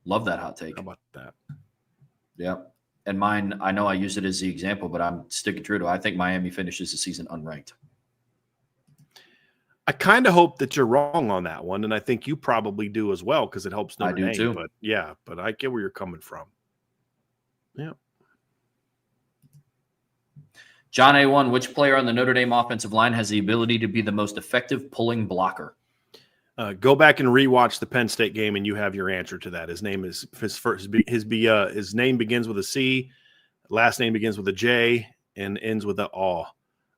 Love that hot take. How about that? Yeah. And mine, I know I use it as the example, but I'm sticking true to it. I think Miami finishes the season unranked. I kind of hope that you're wrong on that one, and I think you probably do as well because it helps Notre Dame. I do too. But I get where you're coming from. Yeah. John A1, which player on the Notre Dame offensive line has the ability to be the most effective pulling blocker? Go back and rewatch the Penn State game, and you have your answer to that. His name is his name begins with a C, last name begins with a J, and ends with an A.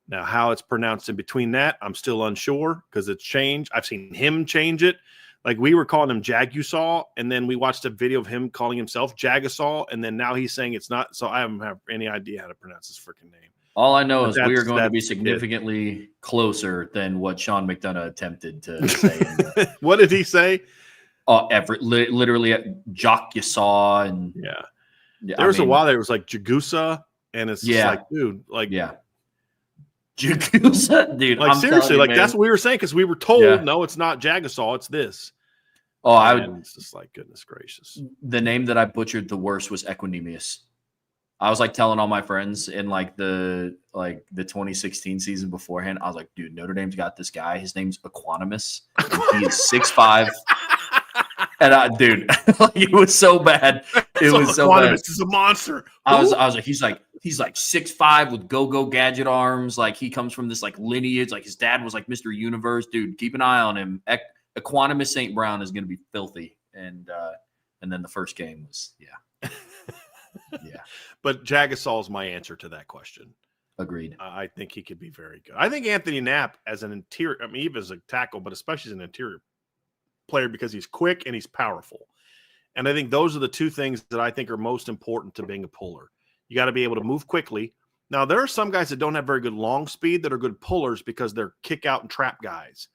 Now, how it's pronounced in between that, I'm still unsure because it's changed. I've seen him change it. Like we were calling him Jagusah, and then we watched a video of him calling himself Jagasol, and then now he's saying it's not. So I don't have any idea how to pronounce his freaking name. All I know is we are going to be significantly closer than what Sean McDonough attempted to say. What did he say? Literally Jagusah, and there was a while there it was like Jagusa, and it's just like, dude, like Jagusa, dude. Like seriously, like that's what we were saying because we were told no, it's not Jagasol, it's this. It's just like goodness gracious. The name that I butchered the worst was Equanimous. I was like telling all my friends in like the 2016 season beforehand. I was like, dude, Notre Dame's got this guy. His name's Equanimous. He is 6'5". And dude, it was so bad. It was so bad. Is a monster. I was like, he's like 6'5" with go gadget arms. Like he comes from this like lineage. Like his dad was like Mr. Universe. Dude, keep an eye on him. Equanimous St. Brown is going to be filthy. And then the first game was yeah. But Jagasol is my answer to that question. Agreed. I think he could be very good. I think Anthony Knapp as an interior, I mean, even as a tackle, but especially as an interior player because he's quick and he's powerful. And I think those are the two things that I think are most important to being a puller. You got to be able to move quickly. Now, there are some guys that don't have very good long speed that are good pullers because they're kick out and trap guys.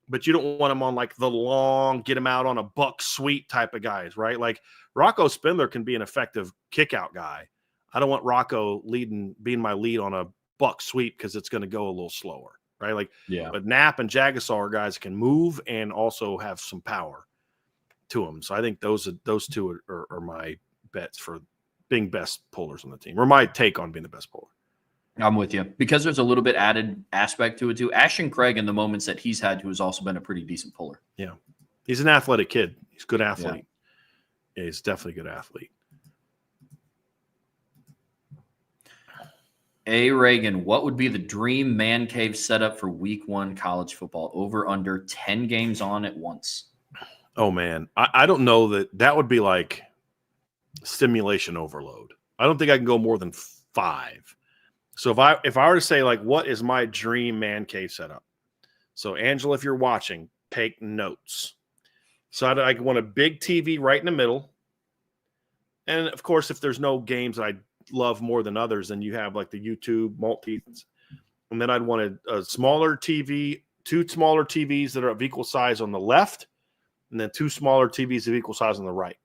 But you don't want them on like the long, get them out on a buck sweep type of guys, right? Like Rocco Spindler can be an effective kick out guy. I don't want Rocco being my lead on a buck sweep because it's going to go a little slower, right? Like, Yeah. But Knapp and Jagasaw guys can move and also have some power to them. So I think those two are my bets for being best pullers on the team, or my take on being the best puller. I'm with you because there's a little bit added aspect to it too. Ashton Craig in the moments that he's had, who has also been a pretty decent puller. Yeah, he's an athletic kid. He's a good athlete. Yeah, he's definitely a good athlete. A. Reagan, what would be the dream man cave setup for week 1 college football? Over under 10 games on at once. Oh, man. I don't know that would be like stimulation overload. I don't think I can go more than 5. So if I were to say, like, what is my dream man cave setup? So, Angela, if you're watching, take notes. So I want a big TV right in the middle. And, of course, if there's no games that I love more than others, then you have, like, the YouTube multi. And then I'd want a smaller TV, 2 smaller TVs that are of equal size on the left, and then 2 smaller TVs of equal size on the right.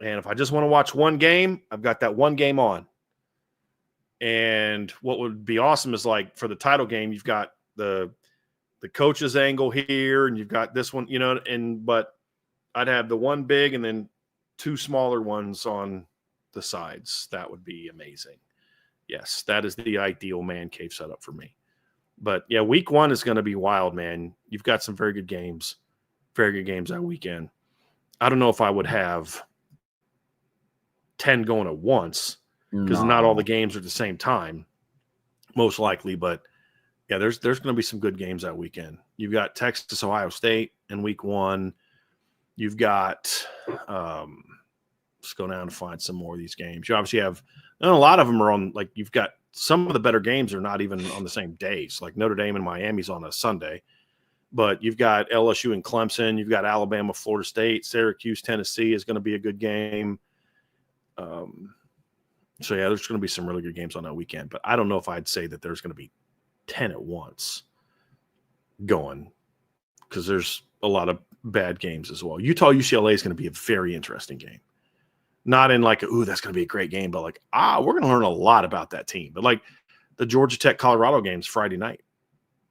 And if I just want to watch one game, I've got that one game on. And what would be awesome is, like, for the title game, you've got the coach's angle here, and you've got this one, but I'd have the one big and then 2 smaller ones on the sides. That would be amazing. Yes, that is the ideal man cave setup for me. But, yeah, week 1 is going to be wild, man. You've got some very good games that weekend. I don't know if I would have 10 going at once because not all the games are at the same time, most likely. But, yeah, there's going to be some good games that weekend. You've got Texas, Ohio State in week 1. You've got let's go down and find some more of these games. You obviously have – and a lot of them are on – like, you've got some of the better games are not even on the same days. Like Notre Dame and Miami's on a Sunday. But you've got LSU and Clemson. You've got Alabama, Florida State. Syracuse, Tennessee is going to be a good game. So, yeah, there's going to be some really good games on that weekend. But I don't know if I'd say that there's going to be 10 at once going because there's a lot of bad games as well. Utah-UCLA is going to be a very interesting game. Not in like, ooh, that's going to be a great game, but like, we're going to learn a lot about that team. But like the Georgia Tech-Colorado game's Friday night.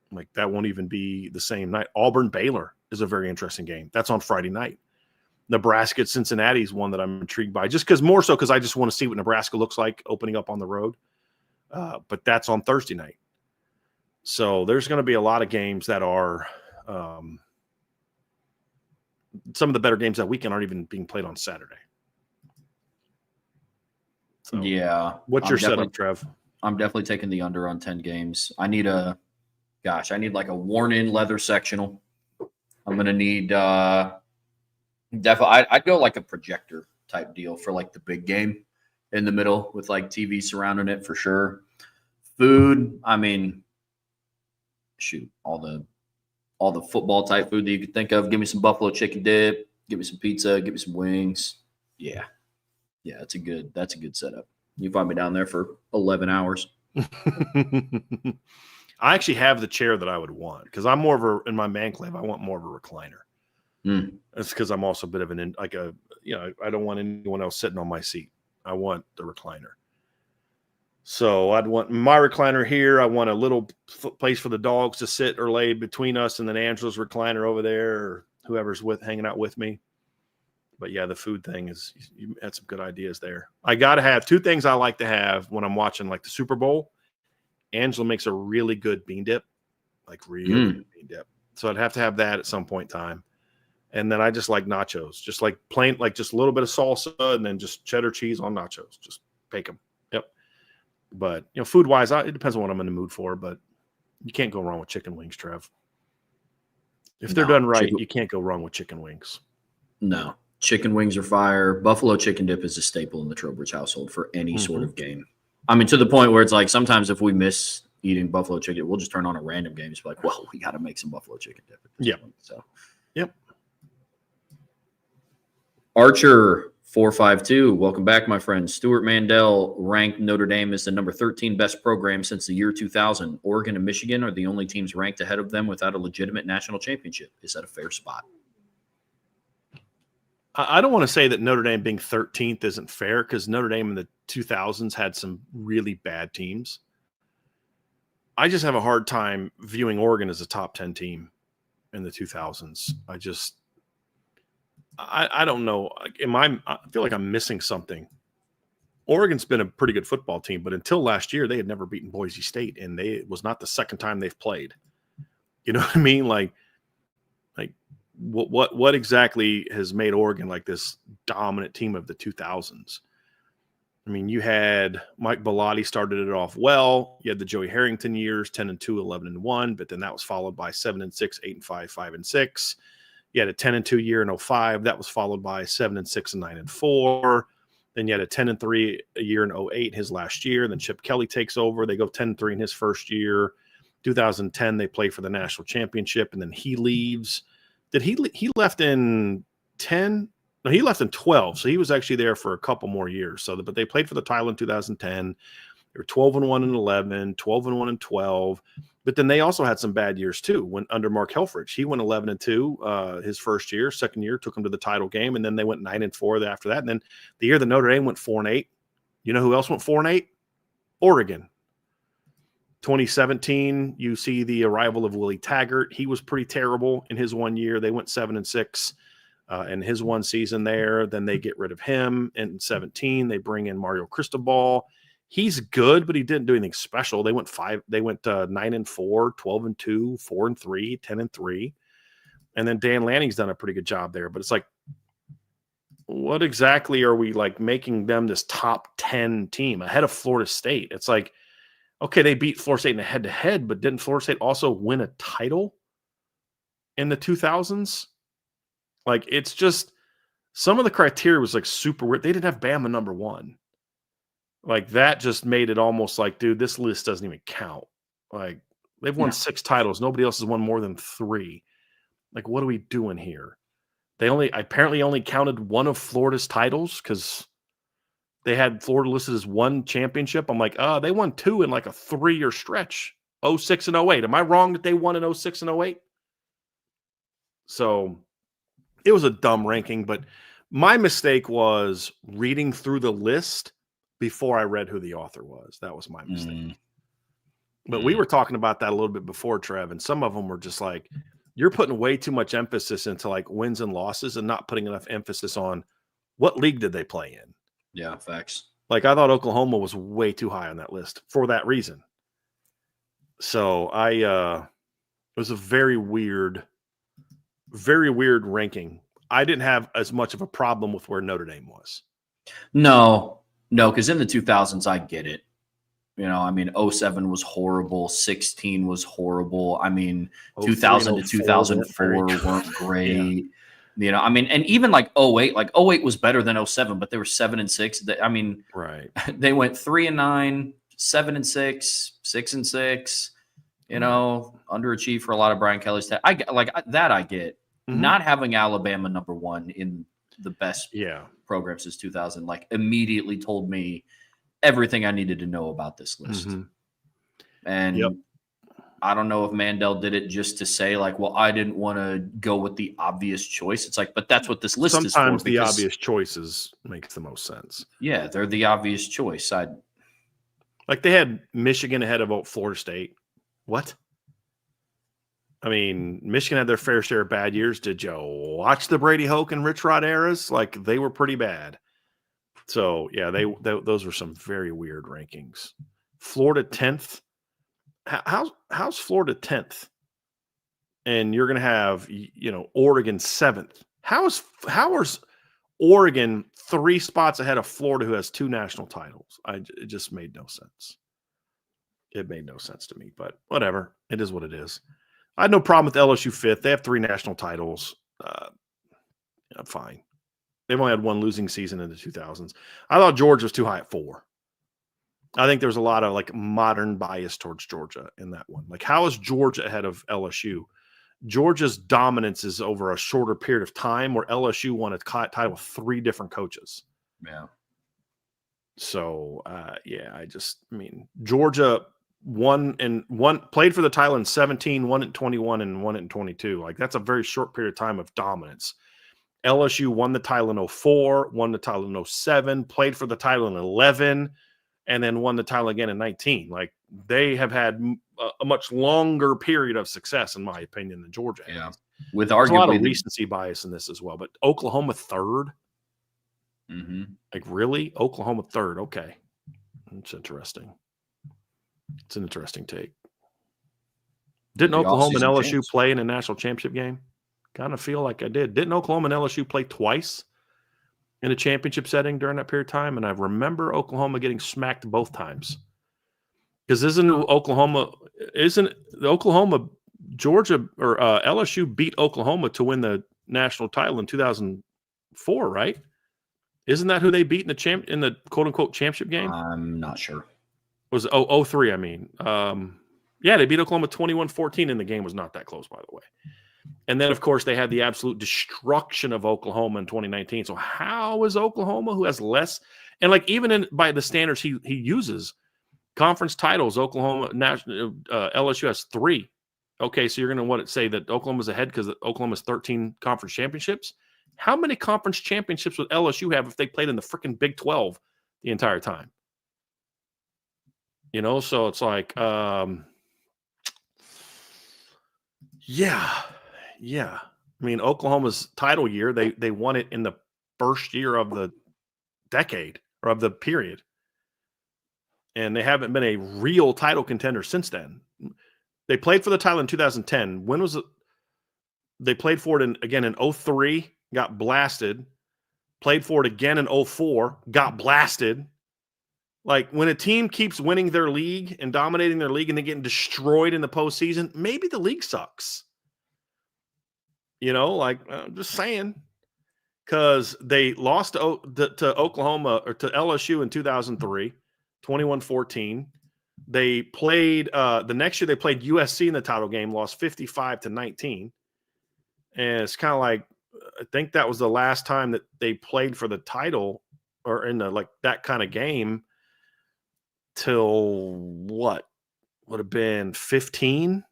Like that won't even be the same night. Auburn-Baylor is a very interesting game. That's on Friday night. Nebraska-Cincinnati is one that I'm intrigued by, just because I just want to see what Nebraska looks like opening up on the road. But that's on Thursday night. So there's going to be a lot of games that are some of the better games that weekend aren't even being played on Saturday. So, yeah. What's your setup, Trev? I'm definitely taking the under on 10 games. I need like a worn-in leather sectional. I'm going to need definitely – I'd go like a projector type deal for like the big game in the middle with like TV surrounding it for sure. Food, I mean, shoot, all the football type food that you could think of. Give me some buffalo chicken dip. Give me some pizza. Give me some wings. Yeah. Yeah, that's a good setup. You find me down there for 11 hours. I actually have the chair that I would want because I'm more of in my man cave, I want more of a recliner. That's because I'm also a bit of I don't want anyone else sitting on my seat. I want the recliner. So I'd want my recliner here. I want a little place for the dogs to sit or lay between us, and then Angela's recliner over there, or whoever's hanging out with me. But yeah, the food thing is, you had some good ideas there. I got to have 2 things I like to have when I'm watching like the Super Bowl. Angela makes a really good bean dip, like really good bean dip. So I'd have to have that at some point in time. And then I just like nachos, just like plain, like just a little bit of salsa and then just cheddar cheese on nachos. Just bake them. Yep. But, food wise, it depends on what I'm in the mood for, but you can't go wrong with chicken wings, Trev. If they're done right, you can't go wrong with chicken wings. No. Chicken wings are fire. Buffalo chicken dip is a staple in the Trowbridge household for any sort of game. I mean, to the point where it's like sometimes if we miss eating buffalo chicken, we'll just turn on a random game. Just be like, well, we got to make some buffalo chicken dip. Yeah. So, yep. Archer 452, welcome back, my friend. Stuart Mandel ranked Notre Dame as the number 13 best program since the year 2000. Oregon and Michigan are the only teams ranked ahead of them without a legitimate national championship. Is that a fair spot? I don't want to say that Notre Dame being 13th isn't fair, because Notre Dame in the 2000s had some really bad teams. I just have a hard time viewing Oregon as a top 10 team in the 2000s. I don't know. I feel like I'm missing something. Oregon's been a pretty good football team, but until last year, they had never beaten Boise State, and it was not the second time they've played. You know what I mean? Like what exactly has made Oregon like this dominant team of the 2000s? I mean, you had Mike Bellotti started it off well. You had the Joey Harrington years, 10-2, 11-1, but then that was followed by 7-6, 8-5, 5-6. You had a 10-2 year in 2005. That was followed by 7-6 and 9-4. Then you had a 10-3 a year in 2008, his last year. Then Chip Kelly takes over. They go 10-3 in his first year. 2010, they play for the national championship, and then he leaves. He left in 10? No, he left in 12. So he was actually there for a couple more years. But they played for the title in 2010. They were 12-1 and 11, 12-1 and 12. But then they also had some bad years too. When under Mark Helfrich, he went 11-2 his first year. Second year took him to the title game, and then they went 9-4 after that. And then the year that Notre Dame went 4-8. You know who else went 4-8? Oregon. 2017, you see the arrival of Willie Taggart. He was pretty terrible in his 1 year. They went 7-6 in his one season there. Then they get rid of him. In 17, they bring in Mario Cristobal. He's good, but he didn't do anything special. They went 9-4, 12-2, 4-3, 10-3. And then Dan Lanning's done a pretty good job there. But it's like, what exactly are we like making them this top 10 team ahead of Florida State? It's like, okay, they beat Florida State in a head-to-head, but didn't Florida State also win a title in the 2000s? Like, it's just some of the criteria was like super weird. They didn't have Bama number 1. Like, that just made it almost like, dude, this list doesn't even count. Like, they've won 6 titles. Nobody else has won more than 3. Like, what are we doing here? They apparently only counted one of Florida's titles because they had Florida listed as 1 championship. I'm like, they won 2 in like a 3-year stretch, 06 and 08. Am I wrong that they won in 06 and 08? So it was a dumb ranking, but my mistake was reading through the list before I read who the author was. That was my mistake. But we were talking about that a little bit before, Trev, and some of them were just like, you're putting way too much emphasis into like wins and losses and not putting enough emphasis on what league did they play in. Yeah, facts. Like, I thought Oklahoma was way too high on that list for that reason. So it was a very weird ranking. I didn't have as much of a problem with where Notre Dame was. No, because in the 2000s, I get it. You know, I mean, 07 was horrible. 16 was horrible. I mean, 2000 to 2004 weren't great. Yeah. You know, I mean, and even like 08 was better than 07, but they were 7-6. I mean, right. They went 3-9, 7-6, 6-6, you know, underachieved for a lot of Brian Kelly's. I get. Mm-hmm. Not having Alabama number 1 in the best program since 2000, like, immediately told me everything I needed to know about this list. Mm-hmm. And I don't know if Mandel did it just to say, like, well, I didn't want to go with the obvious choice. It's like, but that's what this list is for. Sometimes the obvious choices makes the most sense. Yeah, they're the obvious choice. Like, they had Michigan ahead of Florida State. What? I mean, Michigan had their fair share of bad years. Did you watch the Brady Hoke and Rich Rod eras? Like, they were pretty bad. So, yeah, those were some very weird rankings. Florida 10th. How's Florida 10th? And you're going to have, you know, Oregon 7th. How is Oregon 3 spots ahead of Florida, who has 2 national titles? It just made no sense. It made no sense to me, but whatever. It is what it is. I had no problem with LSU 5th. They have 3 national titles. Fine. They've only had 1 losing season in the 2000s. I thought Georgia was too high at 4. I think there's a lot of like modern bias towards Georgia in that one. Like, how is Georgia ahead of LSU? Georgia's dominance is over a shorter period of time, where LSU won a title with 3 different coaches. Yeah. So, Georgia played for the title in 17, won it in 21, and won it in 22. Like, that's a very short period of time of dominance. LSU won the title in 04, won the title in 07, played for the title in 11, and then won the title again in 19. Like, they have had a much longer period of success, in my opinion, than Georgia has. Yeah. With There's a lot of arguably recency bias in this as well. But Oklahoma 3rd? Like, really? Oklahoma 3rd? Okay. That's interesting. It's an interesting take. Didn't Oklahoma and LSU play in a national championship game? Kind of feel like I did. Didn't Oklahoma and LSU play twice in a championship setting during that period of time? And I remember Oklahoma getting smacked both times. Because isn't the Oklahoma, Georgia, or LSU beat Oklahoma to win the national title in 2004, right? Isn't that who they beat in the quote unquote championship game? I'm not sure. Was 03, I mean. Yeah, they beat Oklahoma 21-14, and the game was not that close, by the way. And then, of course, they had the absolute destruction of Oklahoma in 2019. So how is Oklahoma, who has less, and like even by the standards he uses, conference titles, LSU has 3. Okay, so you're going to say that Oklahoma's ahead because Oklahoma's 13 conference championships? How many conference championships would LSU have if they played in the freaking Big 12 the entire time? So it's like, yeah. I mean, Oklahoma's title year, they won it in the first year of the decade or of the period. And they haven't been a real title contender since then. They played for the title in 2010. When was it? They played for it again in 03, got blasted. Played for it again in 04, got blasted. Like, when a team keeps winning their league and dominating their league and then getting destroyed in the postseason, maybe the league sucks. I'm just saying. Because they lost to Oklahoma, or to LSU in 2003, 21-14. They played the next year. They played USC in the title game, lost 55-19, and it's kind of like, I think that was the last time that they played for the title or in that kind of game till what would have been 15,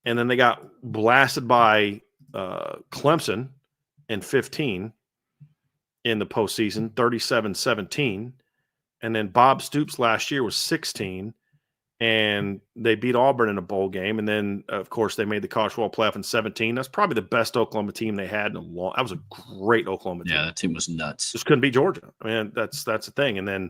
and then they got blasted by Clemson in 15 in the postseason, 37-17. And then Bob Stoops last year was 16, and they beat Auburn in a bowl game. And then, of course, they made the college football playoff in 17. That's probably the best Oklahoma team they had in a long. That was a great Oklahoma team. Yeah, that team was nuts. Just couldn't beat Georgia. I mean, that's the thing. And then,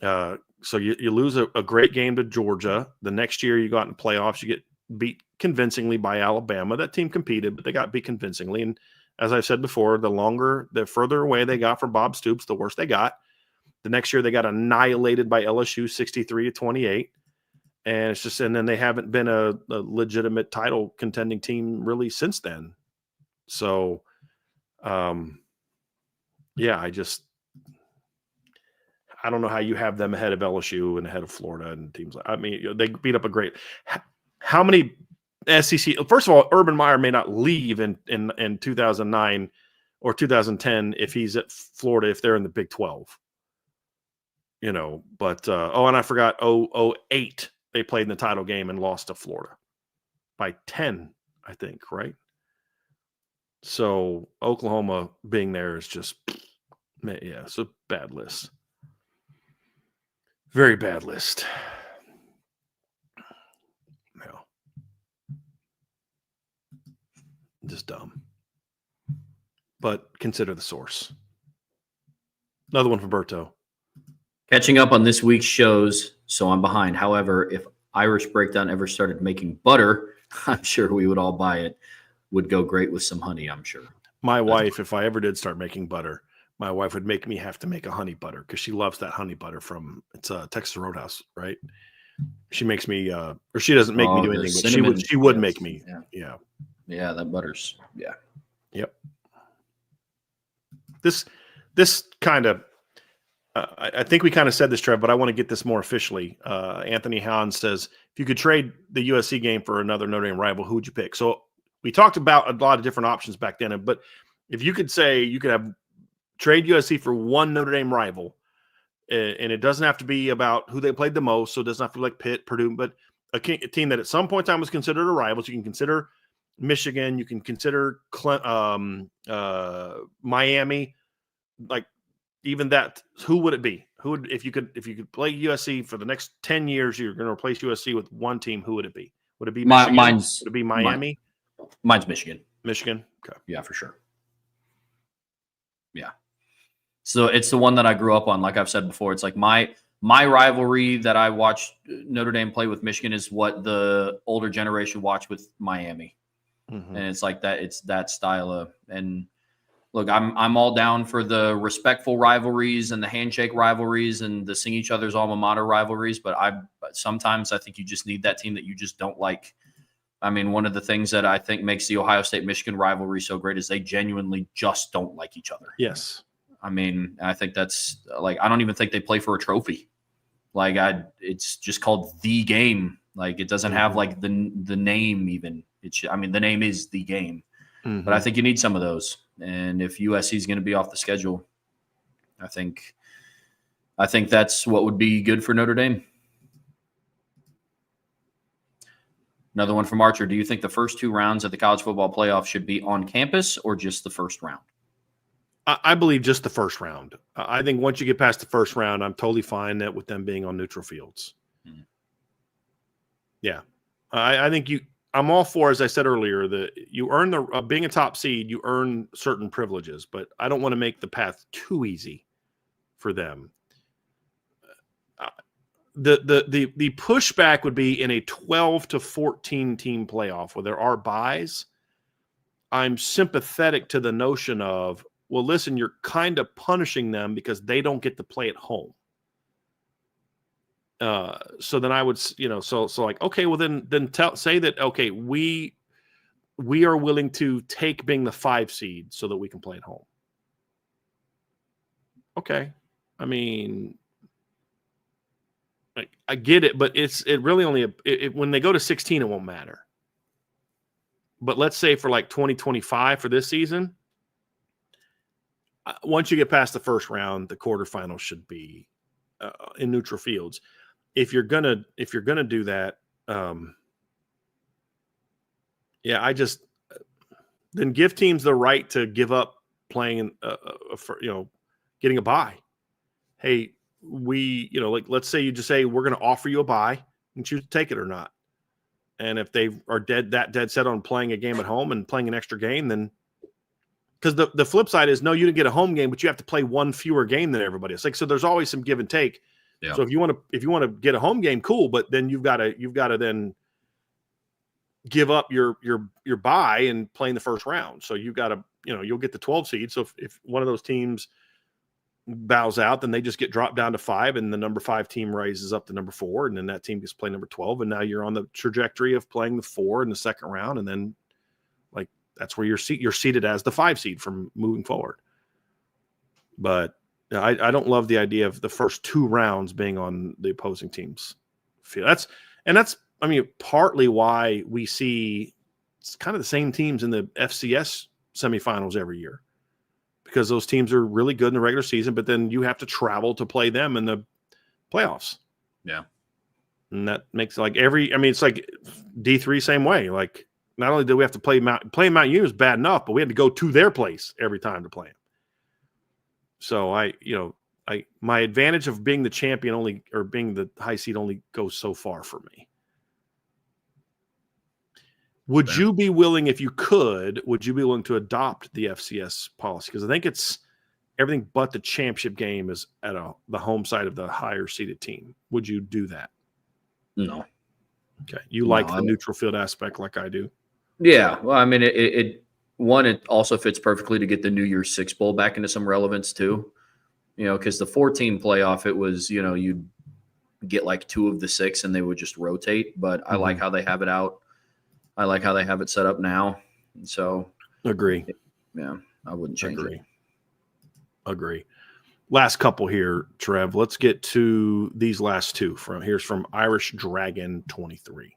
so you lose a great game to Georgia. The next year you go out in the playoffs, you get beat convincingly by Alabama. That team competed, but they got beat convincingly. And as I've said before, the further away they got from Bob Stoops, the worse they got. The next year they got annihilated by LSU 63-28. And then they haven't been a legitimate title contending team really since then. So, yeah, I don't know how you have them ahead of LSU and ahead of Florida and teams like, I mean, they beat up a great, how many SEC, first of all, Urban Meyer may not leave in 2009 or 2010 if he's at Florida, if they're in the Big 12. But and I forgot 08 they played in the title game and lost to Florida by 10, I think, right? So Oklahoma being there is just, yeah, it's a bad list. Very bad list. Yeah. Just dumb. But consider the source. Another one from Berto. Catching up on this week's shows, so I'm behind. However, if Irish Breakdown ever started making butter, I'm sure we would all buy it. Would go great with some honey, I'm sure. My wife, if I ever did start making butter, my wife would make me have to make a honey butter because she loves that honey butter from Texas Roadhouse, right? She makes me, or she doesn't make me do anything, but she would make me. Yeah. Yeah, that butter's, yeah. Yep. This kind of, I think we kind of said this, Trev, but I want to get this more officially. Anthony Hahn says, if you could trade the USC game for another Notre Dame rival, who would you pick? So we talked about a lot of different options back then, but if you could say you could have trade USC for one Notre Dame rival, and it doesn't have to be about who they played the most, so it doesn't have to be like Pitt, Purdue, but a team that at some point in time was considered a rival. So you can consider Michigan, you can consider Miami, like even that. Who would it be? Who would if you could play USC for the next 10 years? You're going to replace USC with one team. Who would it be? Would it be Michigan? Would it be Miami? Mine's Michigan. Michigan. Okay. Yeah, for sure. Yeah. So it's the one that I grew up on. Like I've said before, it's like my rivalry that I watched Notre Dame play with Michigan is what the older generation watched with Miami. Mm-hmm. And it's like that. It's that style of, and look, I'm all down for the respectful rivalries and the handshake rivalries and the sing each other's alma mater rivalries. But sometimes I think you just need that team that you just don't like. I mean, one of the things that I think makes the Ohio State-Michigan rivalry so great is they genuinely just don't like each other. Yes. I mean, I think that's like, I don't even think they play for a trophy. Like it's just called the game. Like it doesn't have like the name even. The name is the game, but I think you need some of those. And if USC is going to be off the schedule, I think that's what would be good for Notre Dame. Another one from Archer. Do you think the first two rounds of the college football playoff should be on campus or just the first round? I believe just the first round. I think once you get past the first round, I'm totally fine with them being on neutral fields. Mm-hmm. Yeah. I think I'm all for, as I said earlier, that you earn being a top seed, you earn certain privileges, but I don't want to make the path too easy for them. The pushback would be in a 12 to 14 team playoff where there are byes. I'm sympathetic to the notion of, well, listen, you're kind of punishing them because they don't get to play at home. So then I would, so like, okay, well then say that, okay, we are willing to take being the 5 seed so that we can play at home. Okay. I mean, I get it, but it really only, when they go to 16, it won't matter. But let's say for like 2025 for this season, once you get past the first round, the quarterfinals should be in neutral fields. If you're gonna do that, then give teams the right to give up playing, getting a bye. Hey, let's say you just say we're going to offer you a bye and choose to take it or not. And if they are dead set on playing a game at home and playing an extra game, then because the flip side is no, you didn't get a home game, but you have to play one fewer game than everybody else. Like, so there's always some give and take. Yeah. So if you want to get a home game, cool, but then you've got to then give up your bye and play in the first round. So you've got to, you'll get the 12 seed. So if one of those teams bows out, then they just get dropped down to 5, and the number 5 team raises up to number 4, and then that team gets to play number 12, and now you're on the trajectory of playing the 4 in the second round, and then like that's where you're seated as the 5 seed from moving forward. But I don't love the idea of the first 2 rounds being on the opposing team's field. That's partly why we see it's kind of the same teams in the FCS semifinals every year, because those teams are really good in the regular season, but then you have to travel to play them in the playoffs. Yeah. And that makes it's like D3 same way. Like, not only do we have to play Mount Union is bad enough, but we had to go to their place every time to play them. So my advantage of being the champion or being the high seed only goes so far for me. Would you be willing, if you could, to adopt the FCS policy? Because I think it's everything but the championship game is at the home side of the higher seeded team. Would you do that? No. Okay. You like the neutral field aspect like I do? Yeah. Well, I mean, it also fits perfectly to get the New Year's Six Bowl back into some relevance too. Because the 14 playoff, it was, you'd get like 2 of the 6 and they would just rotate. But I like how they have it out. I like how they have it set up now. So agree. Yeah, I wouldn't change it. Agree. Last couple here, Trev. Let's get to these last two. Here's from Irish Dragon 23.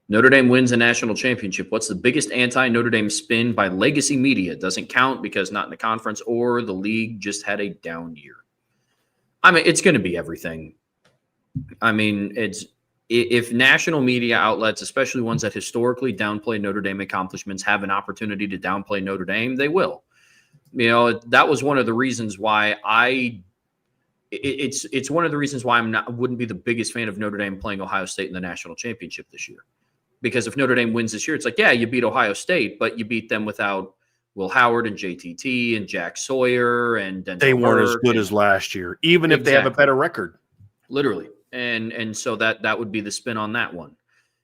Notre Dame wins a national championship. What's the biggest anti-Notre Dame spin by legacy media? Doesn't count because not in the conference or the league just had a down year. I mean, it's going to be everything. I mean, if national media outlets, especially ones that historically downplay Notre Dame accomplishments, have an opportunity to downplay Notre Dame, they will. You know, that was one of the reasons why it's one of the reasons why wouldn't be the biggest fan of Notre Dame playing Ohio State in the national championship this year. Because if Notre Dame wins this year, it's like, yeah, you beat Ohio State, but you beat them without Will Howard and JTT and Jack Sawyer and Denzel they weren't Burke as good as last year, even if they have a better record. Literally. And so that would be the spin on that one.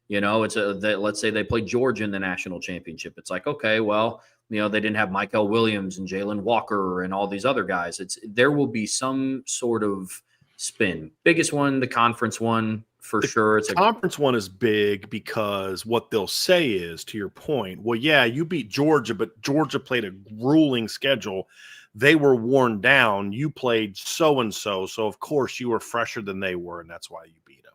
You know, let's say they play Georgia in the national championship. It's like, okay, well, you know, they didn't have Michael Williams and Jalen Walker and all these other guys. There will be some sort of spin. Biggest one, the conference one, for sure. The conference one is big because what they'll say is, to your point, well, yeah, you beat Georgia, but Georgia played a grueling schedule. They were worn down. You played so-and-so, so of course you were fresher than they were, and that's why you beat them.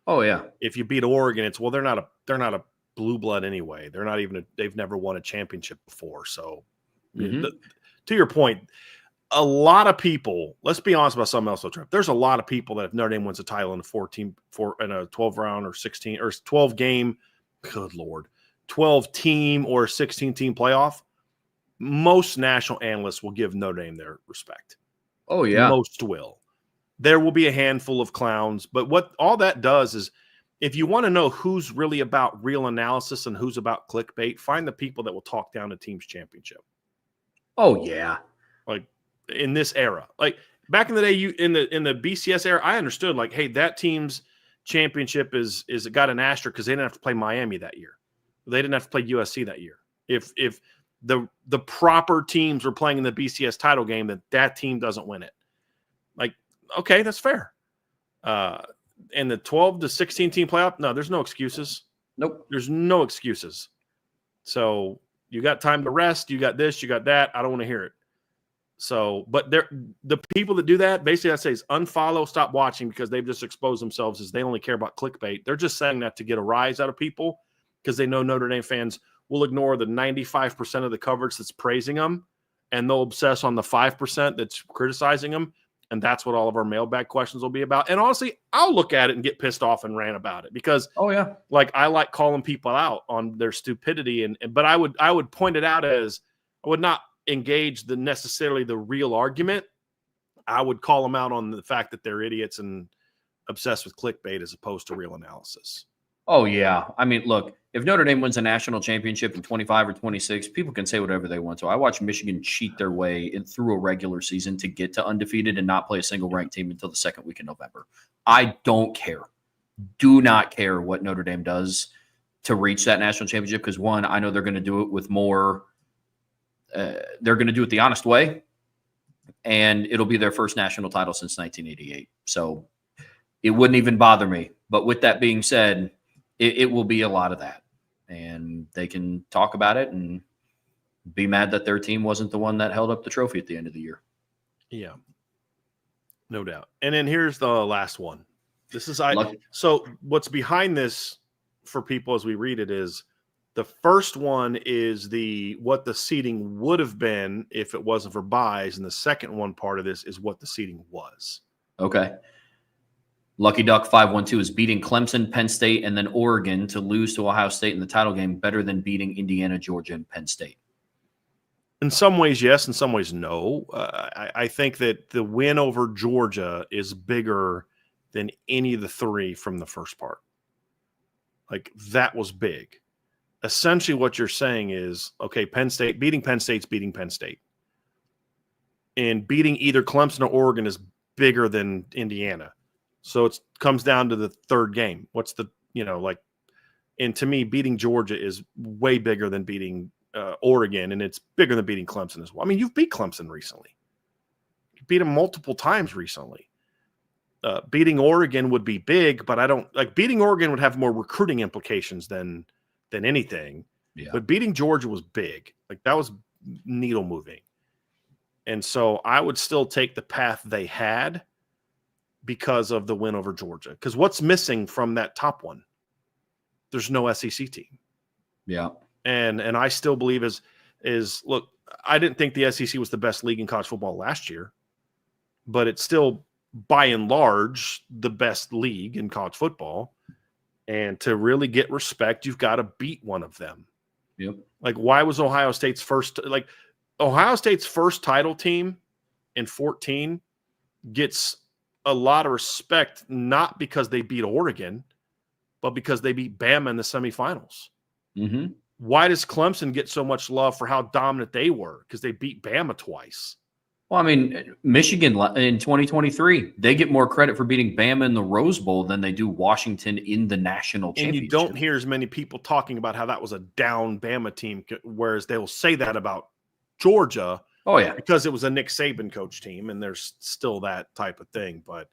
Oh, yeah. If you beat Oregon, it's, well, they're not a blue blood anyway. They're not even they've never won a championship before. So to your point, a lot of people, let's be honest about something else, though, Trev. There's a lot of people that if Notre Dame wins a title in a 12 round or 16 or 12 game, good Lord, 12 team or 16 team playoff, most national analysts will give Notre Dame their respect. Oh, yeah. Most will. There will be a handful of clowns, but what all that does is, if you want to know who's really about real analysis and who's about clickbait, find the people that will talk down a team's championship. Oh, yeah. Like in this era, like back in the day, in the BCS era, I understood like, hey, that team's championship is got an asterisk because they didn't have to play Miami that year. They didn't have to play USC that year. If the proper teams were playing in the BCS title game, that team doesn't win it. Like, okay, that's fair. And the 12 to 16 team playoff, no, there's no excuses. Nope. There's no excuses. So you got time to rest. You got this, you got that. I don't want to hear it. So, but the people that do that, basically I say is unfollow, stop watching, because they've just exposed themselves as they only care about clickbait. They're just saying that to get a rise out of people because they know Notre Dame fans will ignore the 95% of the coverage that's praising them, and they'll obsess on the 5% that's criticizing them. And that's what all of our mailbag questions will be about. And honestly, I'll look at it and get pissed off and rant about it because, oh yeah, like I like calling people out on their stupidity, but I would point it out as I would not engage necessarily the real argument. I would call them out on the fact that they're idiots and obsessed with clickbait as opposed to real analysis. Oh yeah, I mean, look, if Notre Dame wins a national championship in 25 or 26, people can say whatever they want to. I watched Michigan cheat their way through a regular season to get to undefeated and not play a single ranked team until the second week in November. I don't care. Do not care what Notre Dame does to reach that national championship because, one, I know they're going to do it with more they're going to do it the honest way, and it'll be their first national title since 1988. So it wouldn't even bother me. But with that being said, it will be a lot of that. And they can talk about it and be mad that their team wasn't the one that held up the trophy at the end of the year. Yeah, no doubt. And then here's the last one. This is so what's behind this for people as we read it is the first one is what the seating would have been if it wasn't for buys, and the second one part of this is what the seating was. Okay. Lucky Duck 512 is beating Clemson, Penn State, and then Oregon to lose to Ohio State in the title game better than beating Indiana, Georgia, and Penn State. In some ways, yes. In some ways, no. I think that the win over Georgia is bigger than any of the three from the first part. Like, that was big. Essentially, what you're saying is, okay, beating Penn State's beating Penn State. And beating either Clemson or Oregon is bigger than Indiana. So it comes down to the third game. What's and to me, beating Georgia is way bigger than beating Oregon, and it's bigger than beating Clemson as well. I mean, you've beat Clemson recently. You beat them multiple times recently. Beating Oregon would be big, but beating Oregon would have more recruiting implications than anything. Yeah. But beating Georgia was big. Like, that was needle moving. And so I would still take the path they had because of the win over Georgia. Because what's missing from that top one? There's no SEC team. Yeah. And I still believe is look, I didn't think the SEC was the best league in college football last year, but it's still by and large the best league in college football. And to really get respect, you've got to beat one of them. Yep. Like, why was Ohio State's first title team in 2014 gets a lot of respect, not because they beat Oregon, but because they beat Bama in the semifinals. Mm-hmm. Why does Clemson get so much love for how dominant they were? Because they beat Bama twice. Well, I mean, Michigan in 2023, they get more credit for beating Bama in the Rose Bowl than they do Washington in the national championship. And you don't hear as many people talking about how that was a down Bama team, whereas they will say that about Georgia. Oh, yeah. Because it was a Nick Saban coach team, and there's still that type of thing. But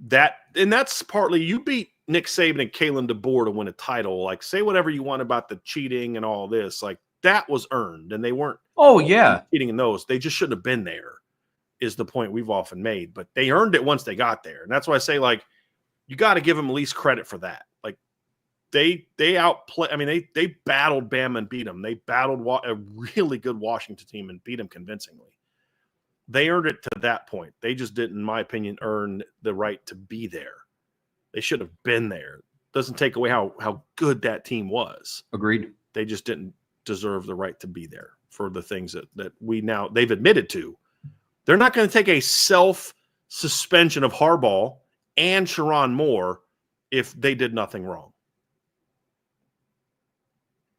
that's partly, you beat Nick Saban and Kalen DeBoer to win a title. Like, say whatever you want about the cheating and all this. Like, that was earned, and they weren't. Oh, yeah. Cheating in those. They just shouldn't have been there, is the point we've often made. But they earned it once they got there. And that's why I say, like, you got to give them at least credit for that. Like, they outplay. I mean, they battled Bama and beat them. They battled a really good Washington team and beat them convincingly. They earned it to that point. They just didn't, in my opinion, earn the right to be there. They should have been there. Doesn't take away how good that team was. Agreed. They just didn't deserve the right to be there for the things that they've admitted to. They're not going to take a self-suspension of Harbaugh and Sharon Moore if they did nothing wrong.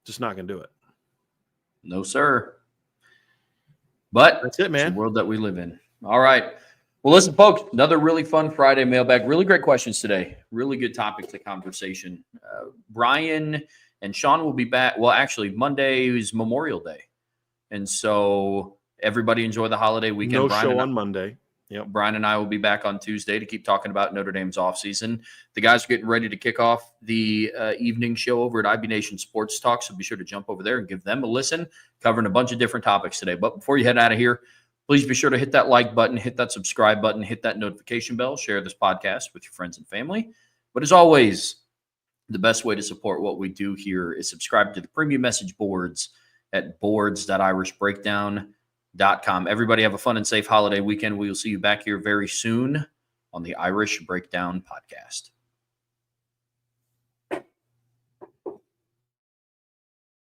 Just not going to do it. No, sir. But that's it, man. It's the world that we live in. All right. Well, listen, folks, another really fun Friday mailbag. Really great questions today. Really good topics of conversation. Brian and Sean will be back. Well, actually, Monday is Memorial Day. And so everybody enjoy the holiday weekend. No Brian show on Monday. Yep. Brian and I will be back on Tuesday to keep talking about Notre Dame's offseason. The guys are getting ready to kick off the evening show over at IB Nation Sports Talk, so be sure to jump over there and give them a listen, covering a bunch of different topics today. But before you head out of here, please be sure to hit that like button, hit that subscribe button, hit that notification bell, share this podcast with your friends and family. But as always, the best way to support what we do here is subscribe to the premium message boards at boards.irishbreakdown.com. Everybody have a fun and safe holiday weekend. We will see you back here very soon on the Irish Breakdown Podcast.